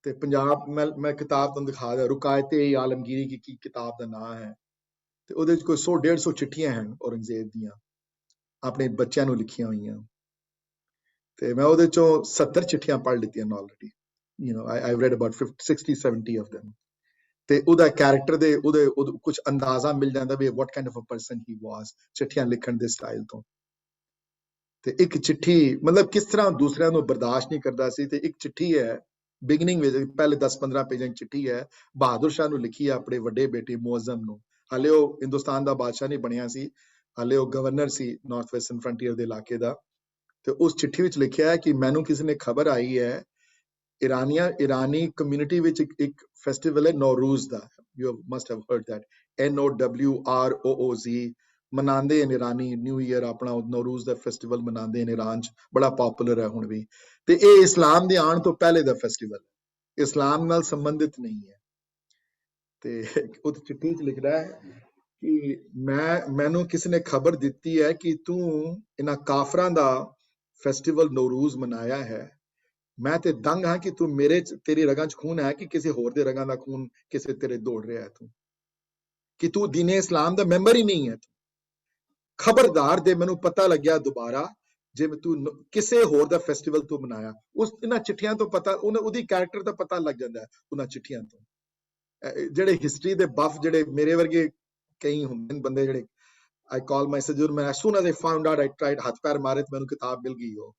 ਤੇ ਪੰਜਾਬ ਮੈਂ ਕਿਤਾਬ ਤੁਹਾਨੂੰ ਦਿਖਾ ਦਿਆਂ, ਰੁਕਾਇਤੇ ਆਲਮਗੀਰੀ ਕੀ ਕਿਤਾਬ ਦਾ ਨਾਮ ਹੈ ਤੇ ਉਹਦੇ ਵਿੱਚ ਕੋਈ 100-150 ਚਿੱਠੀਆਂ ਹਨ ਔਰੰਗਜ਼ੇਬ ਦੀਆਂ ਆਪਣੇ ਬੱਚਿਆਂ ਨੂੰ ਲਿਖੀਆਂ ਹੋਈਆਂ ਤੇ ਮੈਂ ਉਹਦੇ ਚੋਂ 70 ਚਿੱਠੀਆਂ ਪੜ੍ਹ ਲਿੱਤੀਆਂ already. I've read about 60-70 of them. ਤੇ ਉਹਦਾ ਕੈਰੈਕਟਰ ਦੇ ਉਹਦੇ ਕੁਝ ਅੰਦਾਜ਼ਾ ਮਿਲ ਜਾਂਦਾ ਵੀ what kind of a person he was ਚਿੱਠੀਆਂ ਲਿਖਣ ਦੇ ਸਟਾਈਲ ਤੋਂ। ਤੇ ਇੱਕ ਚਿੱਠੀ ਮਤਲਬ ਕਿਸ ਤਰ੍ਹਾਂ ਦੂਸਰਿਆਂ ਨੂੰ ਬਰਦਾਸ਼ਤ ਨਹੀਂ ਕਰਦਾ ਸੀ। ਤੇ ਇੱਕ ਚਿੱਠੀ ਹੈ ਬਿਗਨਿੰਗ ਵਿੱਚ, ਪਹਿਲੇ 10-15 ਪੇਜਾਂ ਦੀ ਚਿੱਠੀ ਹੈ, ਬਹਾਦਰ ਸ਼ਾਹ ਨੂੰ ਲਿਖੀ ਹੈ ਆਪਣੇ ਵੱਡੇ ਬੇਟੇ ਮੁਅੱਜ਼ਮ ਨੂੰ। ਹਾਲੇ ਉਹ ਹਿੰਦੁਸਤਾਨ ਦਾ ਬਾਦਸ਼ਾਹ ਨਹੀਂ ਬਣਿਆ ਸੀ, ਹਾਲੇ ਉਹ ਗਵਰਨਰ ਸੀ ਨਾਰਥ ਵੈਸਟਰਨ ਫਰੰਟੀਅਰ ਦੇ ਇਲਾਕੇ ਦਾ। ਤੇ ਉਸ ਚਿੱਠੀ ਵਿੱਚ ਲਿਖਿਆ ਹੈ ਕਿ ਮੈਨੂੰ ਕਿਸੇ ਨੇ ਖਬਰ ਆਈ ਹੈ ਇਰਾਨੀ ਕਮਿਊਨਿਟੀ ਵਿੱਚ ਇੱਕ ਫੈਸਟੀਵਲ ਹੈ ਨੌਰੂਜ਼ ਦਾ, you must have heard that, NOWROOZ ਮਨਾਉਂਦੇ ਨੇ ਇਰਾਨੀ ਨਿਊ ਈਅਰ, ਆਪਣਾ ਨੌਰੂਜ਼ ਦਾ ਫੈਸਟੀਵਲ ਮਨਾਉਂਦੇ ਨੇ ਇਰਾਨ ਚ, ਬੜਾ ਪਪੂਲਰ ਹੈ ਹੁਣ ਵੀ। ਤੇ ਇਹ ਇਸਲਾਮ ਦੇ ਆਉਣ ਤੋਂ ਪਹਿਲੇ ਦਾ ਫੈਸਟੀਵਲ ਹੈ, ਇਸਲਾਮ ਨਾਲ ਸੰਬੰਧਿਤ ਨਹੀਂ ਹੈ। ਤੇ ਉਹ ਚਿੱਠੀ ਚ ਲਿਖਦਾ ਹੈ ਕਿ ਮੈਨੂੰ ਕਿਸੇ ਨੇ ਖਬਰ ਦਿੱਤੀ ਹੈ ਕਿ ਤੂੰ ਇਹਨਾਂ ਕਾਫਰਾਂ ਦਾ ਫੈਸਟੀਵਲ ਨੌਰੂਜ਼ ਮਨਾਇਆ ਹੈ, ਮੈਂ ਤੇ ਦੰਗ ਹਾਂ ਕਿ ਤੂੰ ਮੇਰੇ ਤੇਰੀ ਰਗਾਂ 'ਚ ਖੂਨ ਹੈ ਕਿ ਕਿਸੇ ਹੋਰ ਦੇ ਰਗਾਂ ਦਾ ਖੂਨ ਕਿਸੇ ਤੇਰੇ ਦੌੜ ਰਿਹਾ ਹੈ, ਤੂੰ ਕਿ ਤੂੰ ਦੀਨੇ ਇਸਲਾਮ ਦਾ ਮੈਂਬਰ ਹੀ ਨਹੀਂ ਹੈ। ਖਬਰਦਾਰ ਦੇ ਮੈਨੂੰ ਪਤਾ ਲੱਗਿਆ ਦੁਬਾਰਾ ਜੇ ਤੂੰ ਕਿਸੇ ਹੋਰ ਦਾ ਫੈਸਟੀਵਲ ਤੂੰ ਮਨਾਇਆ। ਉਸ ਇਹਨਾਂ ਚਿੱਠੀਆਂ ਤੋਂ ਪਤਾ ਉਹਦੀ ਕੈਰੈਕਟਰ ਦਾ ਪਤਾ ਲੱਗ ਜਾਂਦਾ ਹੈ ਉਹਨਾਂ ਚਿੱਠੀਆਂ ਤੋਂ। ਜਿਹੜੇ ਹਿਸਟਰੀ ਦੇ ਬਫ ਜਿਹੜੇ ਮੇਰੇ ਵਰਗੇ ਕਈ ਹੁੰਦੇ ਨੇ ਬੰਦੇ ਜਿਹੜੇ I call myself, as soon as I found out, I tried ਹੱਥ ਪੈਰ ਮਾਰੇ ਤੇ ਮੈਨੂੰ ਕਿਤਾਬ ਮਿਲ ਗਈ ਉਹ।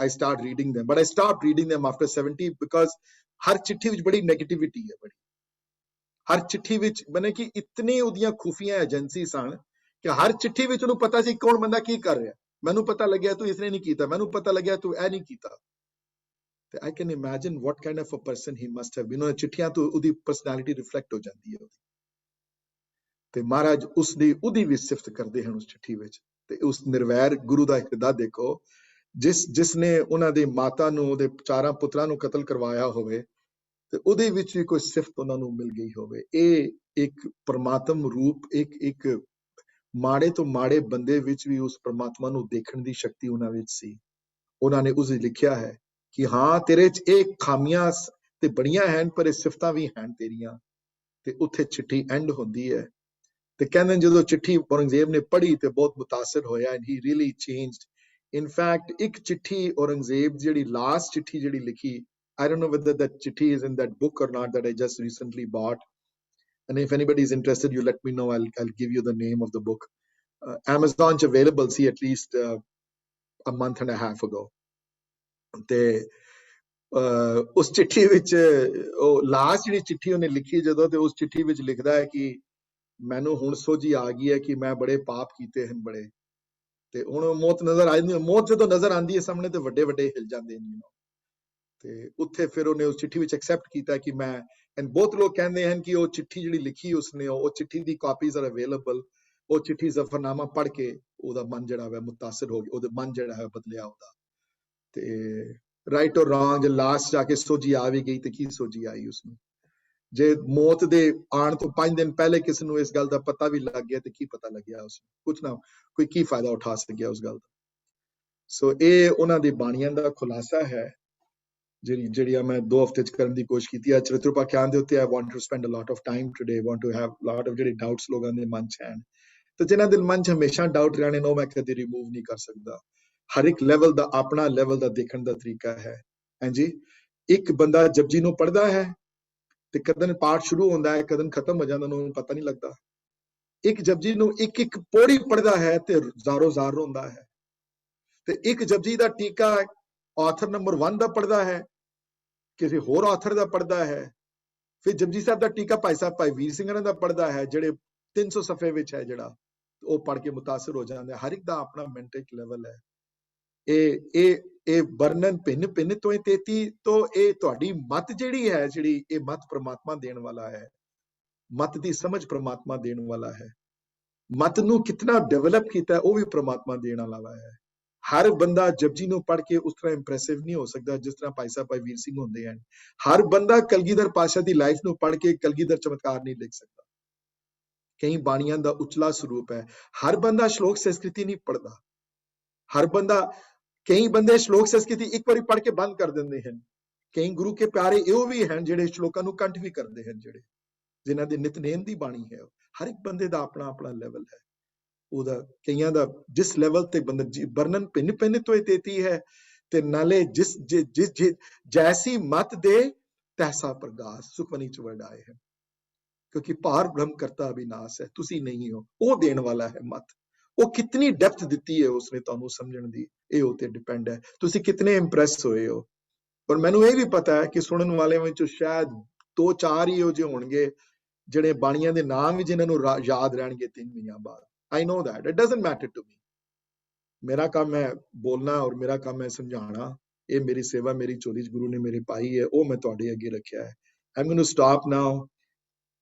I start reading them, but I stopped reading them after 70 because ਹਰ ਚਿੱਠੀ ਵਿੱਚ ਬੜੀ ਨੈਗੇਟਿਵਿਟੀ ਹੈ, ਬੜੀ ਹਰ ਚਿੱਠੀ ਵਿੱਚ ਬਣੇ ਕਿ ਇਤਨੀ ਉਹਦੀਆਂ ਖੁਫੀਆ ਏਜੰਸੀ ਸਨ ਕਿ ਹਰ ਚਿੱਠੀ ਵਿੱਚ ਉਹਨੂੰ ਪਤਾ ਸੀ ਕੌਣ ਬੰਦਾ ਕੀ ਕਰ ਰਿਹਾ। ਮੈਨੂੰ ਪਤਾ ਲੱਗਿਆ ਤੂੰ ਇਸਨੇ ਨਹੀਂ ਕੀਤਾ, ਮੈਨੂੰ ਪਤਾ ਲੱਗਿਆ ਤੂੰ ਇਹ ਨਹੀਂ ਕੀਤਾ। ਤੇ I can imagine what kind of a person he must have been। ਚਿੱਠੀਆਂ ਤੋਂ ਉਹਦੀ ਪਰਸਨੈਲਿਟੀ ਰਿਫਲੈਕਟ ਹੋ ਜਾਂਦੀ ਹੈ। ਤੇ ਮਹਾਰਾਜ ਉਹਦੀ ਵੀ ਸਿਫਤ ਕਰਦੇ ਹਨ ਉਸ ਚਿੱਠੀ ਵਿੱਚ। ਤੇ ਉਸ ਨਿਰਵੈਰ ਗੁਰੂ ਦਾ ਹਿਰਦਾ ਦੇਖੋ, ਜਿਸ ਨੇ ਉਹਨਾਂ ਦੀ ਮਾਤਾ ਨੂੰ, ਉਹਦੇ 4 ਪੁੱਤਰਾਂ ਨੂੰ ਕਤਲ ਕਰਵਾਇਆ ਹੋਵੇ ਤੇ ਉਹਦੇ ਵਿੱਚ ਵੀ ਕੋਈ ਸਿਫਤ ਉਹਨਾਂ ਨੂੰ ਮਿਲ ਗਈ ਹੋਵੇ। ਇਹ ਇੱਕ ਪਰਮਾਤਮ ਰੂਪ, ਇੱਕ ਮਾੜੇ ਤੋਂ ਮਾੜੇ ਬੰਦੇ ਵਿੱਚ ਵੀ ਉਸ ਪਰਮਾਤਮਾ ਨੂੰ ਦੇਖਣ ਦੀ ਸ਼ਕਤੀ ਉਹਨਾਂ ਵਿੱਚ ਸੀ। ਉਹਨਾਂ ਨੇ ਉਸ ਵਿੱਚ ਲਿਖਿਆ ਹੈ ਕਿ ਹਾਂ ਤੇਰੇ 'ਚ ਇਹ ਖਾਮੀਆਂ ਤੇ ਬੜੀਆਂ ਹਨ ਪਰ ਇਹ ਸਿਫਤਾਂ ਵੀ ਹਨ ਤੇਰੀਆਂ। ਤੇ ਉੱਥੇ ਚਿੱਠੀ ਐਂਡ ਹੁੰਦੀ ਹੈ ਤੇ ਕਹਿੰਦੇ ਜਦੋਂ ਚਿੱਠੀ ਔਰੰਗਜ਼ੇਬ ਨੇ ਪੜ੍ਹੀ ਤੇ ਬਹੁਤ ਮੁਤਾਸਰ ਹੋਇਆ and he really changed। In fact, ਇੱਕ ਚਿੱਠੀ ਔਰੰਗਜ਼ੇਬ ਜਿਹੜੀ ਲਾਸਟ ਚਿੱਠੀ ਜਿਹੜੀ ਲਿਖੀ, I don't know whether that chitti is in that book or not that I just recently bought, and if anybody is interested you let me know, I'll give you the name of the book। Amazon 'ਚ available C at least a month and a half ago। ਤੇ ਉਸ ਚਿੱਠੀ ਵਿੱਚ ਉਹ ਲਾਸਟ ਜਿਹੜੀ ਚਿੱਠੀ ਉਹਨੇ ਲਿਖੀ ਜਦੋਂ, ਤੇ ਉਸ ਚਿੱਠੀ ਵਿੱਚ ਲਿਖਦਾ ਹੈ ਕਿ ਮੈਨੂੰ ਹੁਣ ਸੋਝੀ ਆ ਗਈ ਹੈ ਕਿ ਮੈਂ ਬੜੇ ਪਾਪ ਕੀਤੇ ਹਨ ਬੜੇ। ਤੇ ਹੁਣ ਮੌਤ ਨਜ਼ਰ ਆ ਜਾਂਦੀ ਹੈ, ਮੌਤ ਜਦੋਂ ਨਜ਼ਰ ਆਉਂਦੀ ਹੈ ਸਾਹਮਣੇ ਤੇ ਵੱਡੇ ਹਿਲ ਜਾਂਦੇ ਨੇ। ਤੇ ਉੱਥੇ ਫਿਰ ਉਹਨੇ ਉਸ ਚਿੱਠੀ ਵਿੱਚ ਐਕਸੈਪਟ ਕੀਤਾ ਕਿ ਮੈਂ, ਐਂਡ ਬਹੁਤ ਲੋਕ ਕਹਿੰਦੇ ਹਨ ਕਿ ਉਹ ਚਿੱਠੀ ਜਿਹੜੀ ਲਿਖੀ ਉਸਨੇ, ਉਹ ਚਿੱਠੀ ਦੀ ਕਾਪੀਜ਼ ਆਰ ਅਵੇਲੇਬਲ। ਉਹ ਚਿੱਠੀ ਜ਼ਫਰਨਾਮਾ ਪੜ੍ਹ ਕੇ ਉਹਦਾ ਮਨ ਜਿਹੜਾ ਹੈ ਮੁਤਾਸਰ ਹੋ ਗਿਆ, ਉਹਦਾ ਮਨ ਜਿਹੜਾ ਹੈ ਬਦਲਿਆ ਉਹਦਾ। ਤੇ ਰਾਈਟ ਔਰ ਰੌਂਗ ਲਾਸਟ ਜਾ ਕੇ ਸੋਝੀ ਆ ਵੀ ਗਈ ਤੇ ਕੀ ਸੋਝੀ ਆਈ ਉਸਨੂੰ। ਜੇ ਮੌਤ ਦੇ ਆਉਣ ਤੋਂ 5 ਦਿਨ ਪਹਿਲੇ ਕਿਸੇ ਨੂੰ ਇਸ ਗੱਲ ਦਾ ਪਤਾ ਵੀ ਲੱਗ ਗਿਆ ਤੇ ਕੀ ਪਤਾ ਲੱਗਿਆ ਉਸਨੂੰ, ਕੁਛ ਨਾ ਕੋਈ ਕੀ ਫਾਇਦਾ ਉਠਾ ਸਕਿਆ ਉਸ ਗੱਲ ਦਾ। ਸੋ ਇਹ ਉਹਨਾਂ ਦੀ ਬਾਣੀਆਂ ਦਾ ਖੁਲਾਸਾ ਹੈ ਜਿਹੜੀਆਂ ਮੈਂ 2 ਹਫ਼ਤੇ 'ਚ ਕਰਨ ਦੀ ਕੋਸ਼ਿਸ਼ ਕੀਤੀ ਹੈ। ਚਰਿਤ੍ਰ ਉਪਾਖਿਆਨ ਦੇ ਉੱਤੇ I want to spend a lot of time today, want to have lot of ਜਿਹੜੇ ਡਾਊਟਸ ਲੋਕਾਂ ਦੇ ਮਨ 'ਚ ਹਨ ਤੇ ਜਿਨ੍ਹਾਂ ਦੇ ਮਨ 'ਚ ਹਮੇਸ਼ਾ ਡਾਊਟ ਰਹਿਣੇ ਨੇ ਉਹ ਮੈਂ ਕਦੇ ਰਿਮੂਵ ਨਹੀਂ ਕਰ ਸਕਦਾ। ਹਰ ਇੱਕ ਲੈਵਲ ਦਾ ਆਪਣਾ ਲੈਵਲ ਦਾ ਦੇਖਣ ਦਾ ਤਰੀਕਾ ਹੈ। ਹਾਂਜੀ, ਇੱਕ ਬੰਦਾ ਜਪਜੀ ਨੂੰ ਪੜ੍ਹਦਾ ਹੈ ਤੇ ਕਦਨ ਪਾਠ ਸ਼ੁਰੂ ਹੁੰਦਾ ਹੈ, ਕਦਨ ਖਤਮ ਹੋ ਜਾਂਦਾ, ਉਹਨੂੰ ਪਤਾ ਨਹੀਂ ਲੱਗਦਾ। ਇੱਕ ਜਪਜੀ ਨੂੰ ਇੱਕ ਪੌੜੀ ਪੜ੍ਹਦਾ ਹੈ ਤੇ ਜ਼ਾਰੋ ਜ਼ਾਰ ਰੋਂਦਾ ਹੈ। ਤੇ ਇੱਕ ਜਪਜੀ ਦਾ ਟੀਕਾ ਆਥਰ ਨੰਬਰ 1 ਦਾ ਪੜ੍ਹਦਾ ਹੈ, ਕਿਸੇ ਹੋਰ ਆਥਰ ਦਾ ਪੜ੍ਹਦਾ ਹੈ। ਫਿਰ ਜਪਜੀ ਸਾਹਿਬ ਦਾ ਟੀਕਾ ਭਾਈ ਵੀਰ ਸਿੰਘ ਦਾ ਪੜ੍ਹਦਾ ਹੈ ਜਿਹੜੇ 300 ਸਫੇ ਵਿੱਚ ਹੈ, ਜਿਹੜਾ ਉਹ ਪੜ੍ਹ ਕੇ ਮੁਤਾਸਰ ਹੋ ਜਾਂਦਾ ਹੈ। ਹਰ ਇੱਕ ਦਾ ਆਪਣਾ ਮੈਂਟਲ ਲੈਵਲ ਹੈ। ਇਹ ਵਰਣਨ ਭਿੰਨ ਤੋਂ 33 ਤੋਂ ਇਹ ਤੁਹਾਡੀ ਮਤ ਜਿਹੜੀ ਹੈ, ਜਿਹੜੀ ਇਹ ਮਤ ਪ੍ਰਮਾਤਮਾ ਦੇਣ ਵਾਲਾ ਹੈ। ਮਤ ਦੀ ਸਮਝ ਪ੍ਰਮਾਤਮਾ ਦੇਣ ਵਾਲਾ ਹੈ। ਮਤ ਨੂੰ ਕਿਤਨਾ ਡਿਵੈਲਪ ਕੀਤਾ ਉਹ ਵੀ ਪ੍ਰਮਾਤਮਾ ਦੇਣ ਵਾਲਾ ਹੈ। ਹਰ ਬੰਦਾ ਜਪਜੀ ਨੂੰ ਪੜ੍ਹ ਕੇ ਉਸ ਤਰ੍ਹਾਂ ਇੰਪ੍ਰੈਸਿਵ ਨਹੀਂ ਹੋ ਸਕਦਾ ਜਿਸ ਤਰ੍ਹਾਂ ਭਾਈ ਵੀਰ ਸਿੰਘ ਹੁੰਦੇ ਹਨ। ਹਰ ਬੰਦਾ ਕਲਗੀਧਰ ਪਾਤਸ਼ਾਹ ਦੀ ਲਾਈਫ ਨੂੰ ਪੜ੍ਹ ਕੇ ਕਲਗੀਧਰ ਚਮਤਕਾਰ ਨਹੀਂ ਲਿਖ ਸਕਦਾ। ਕਈ ਬਾਣੀਆਂ ਦਾ ਉਚਲਾ ਸਰੂਪ ਹੈ। ਹਰ ਬੰਦਾ ਸ਼ਲੋਕ ਸੰਸਕ੍ਰਿਤੀ ਨਹੀਂ ਪੜ੍ਹਦਾ। ਹਰ ਬੰਦਾ, ਕਈ ਬੰਦੇ ਸ਼ਲੋਕ ਸੰਸਕ੍ਰਿਤੀ ਇੱਕ ਵਾਰੀ ਪੜ੍ਹ ਕੇ ਬੰਦ ਕਰ ਦਿੰਦੇ ਹਨ। ਕਈ ਗੁਰੂ ਕੇ ਪਿਆਰੇ ਇਹੋ ਵੀ ਹਨ ਜਿਹੜੇ ਸ਼ਲੋਕਾਂ ਨੂੰ ਕੰਠ ਵੀ ਕਰਦੇ ਹਨ, ਜਿਨ੍ਹਾਂ ਦੇ ਨਿਤਨੇਮ ਦੀ ਬਾਣੀ ਹੈ। ਹਰ ਇੱਕ ਬੰਦੇ ਦਾ ਆਪਣਾ ਆਪਣਾ ਲੈਵਲ ਹੈ। ਉਹਦਾ ਕਈਆਂ ਦਾ ਜਿਸ ਲੈਵਲ ਤੇ ਬੰਦਾ ਵਰਣਨ ਭਿੰਨ ਤੋਂ 33 ਹੈ ਤੇ ਨਾਲੇ ਜਿਸ ਜੈਸੀ ਮਤ ਦੇ ਤੈਸਾ ਪ੍ਰਗਾਸ ਸੁਖਮਨੀ ਚ ਵਰਡ ਆਏ ਹਨ। ਕਿਉਂਕਿ ਪਾਰ ਬ੍ਰਹਮ ਕਰਤਾ ਅਵਿਨਾਸ਼ ਹੈ, ਤੁਸੀਂ ਨਹੀਂ ਹੋ, ਉਹ ਦੇਣ ਵਾਲਾ ਹੈ ਮਤ। ਉਹ ਕਿਤਨੀ ਡੈਪਥ ਦਿੱਤੀ ਹੈ ਉਸਨੇ ਤੁਹਾਨੂੰ ਸਮਝਣ ਦੀ, ਇਹ ਉਹ ਤੇ ਡਿਪੈਂਡ ਹੈ ਤੁਸੀਂ ਕਿਤਨੇ ਇੰਪ੍ਰੈਸ ਹੋਏ ਹੋ। ਪਰ ਮੈਨੂੰ ਇਹ ਵੀ ਪਤਾ ਹੈ ਕਿ ਸੁਣਨ ਵਾਲਿਆਂ ਵਿੱਚੋਂ ਸ਼ਾਇਦ 2-4 ਹੀ ਇਹੋ ਜਿਹੇ ਹੋਣਗੇ ਜਿਹੜੇ ਬਾਣੀਆਂ ਦੇ ਨਾਮ ਵੀ ਜਿਨ੍ਹਾਂ ਨੂੰ ਯਾਦ ਰਹਿਣਗੇ 3 ਮਹੀਨਿਆਂ ਬਾਅਦ। I know that, it doesn't matter to me। ਮੇਰਾ ਕੰਮ ਹੈ ਬੋਲਣਾ ਔਰ ਮੇਰਾ ਕੰਮ ਹੈ ਸਮਝਾਉਣਾ। ਇਹ ਮੇਰੀ ਸੇਵਾ ਮੇਰੀ ਝੋਲੀ 'ਚ ਗੁਰੂ ਨੇ ਮੇਰੇ ਪਾਈ ਹੈ, ਉਹ ਮੈਂ ਤੁਹਾਡੇ ਅੱਗੇ ਰੱਖਿਆ ਹੈ। I'm going to stop now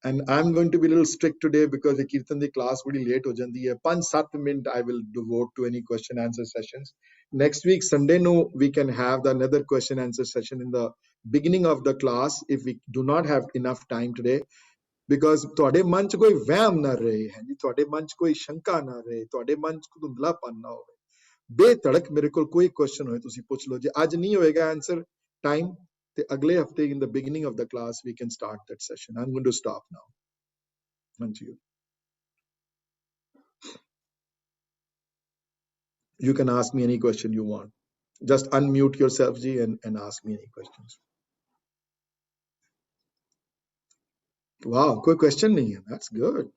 and I'm going to be a little strict today because the Kirtan the class ਬੜੀ late ਹੋ ਜਾਂਦੀ ਹੈ। 5-7 minute I will devote to any question answer sessions। Next week Sunday ਨੂੰ we can have the another question answer session in the beginning of the class if we do not have enough time today। Because ਤੁਹਾਡੇ ਮਨ 'ਚ ਕੋਈ ਵਹਿਮ ਨਾ ਰਹੇ ਹੈ ਜੀ, ਤੁਹਾਡੇ ਮਨ 'ਚ ਕੋਈ ਸ਼ੰਕਾ ਨਾ ਰਹੇ, ਤੁਹਾਡੇ ਮਨ 'ਚ ਕੋਈ ਧੁੰਦਲਾਪਨ ਨਾ ਹੋਵੇ। ਬੇਧੜਕ ਮੇਰੇ ਕੋਲ ਕੋਈ ਕੁਐਸਚਨ ਹੋਏ ਤੁਸੀਂ ਪੁੱਛ ਲਓ, ਜੇ ਅੱਜ ਨਹੀਂ ਹੋਏਗਾ ਆਨਸਰ ਟਾਈਮ ਤੇ ਅਗਲੇ ਹਫਤੇ in the beginning of the class we can start that session. I'm going to stop now. ਹਾਂਜੀ, you can ask me any question you want. Just unmute yourself ji and ask me any questions. Wow, कोई question नहीं है, that's good.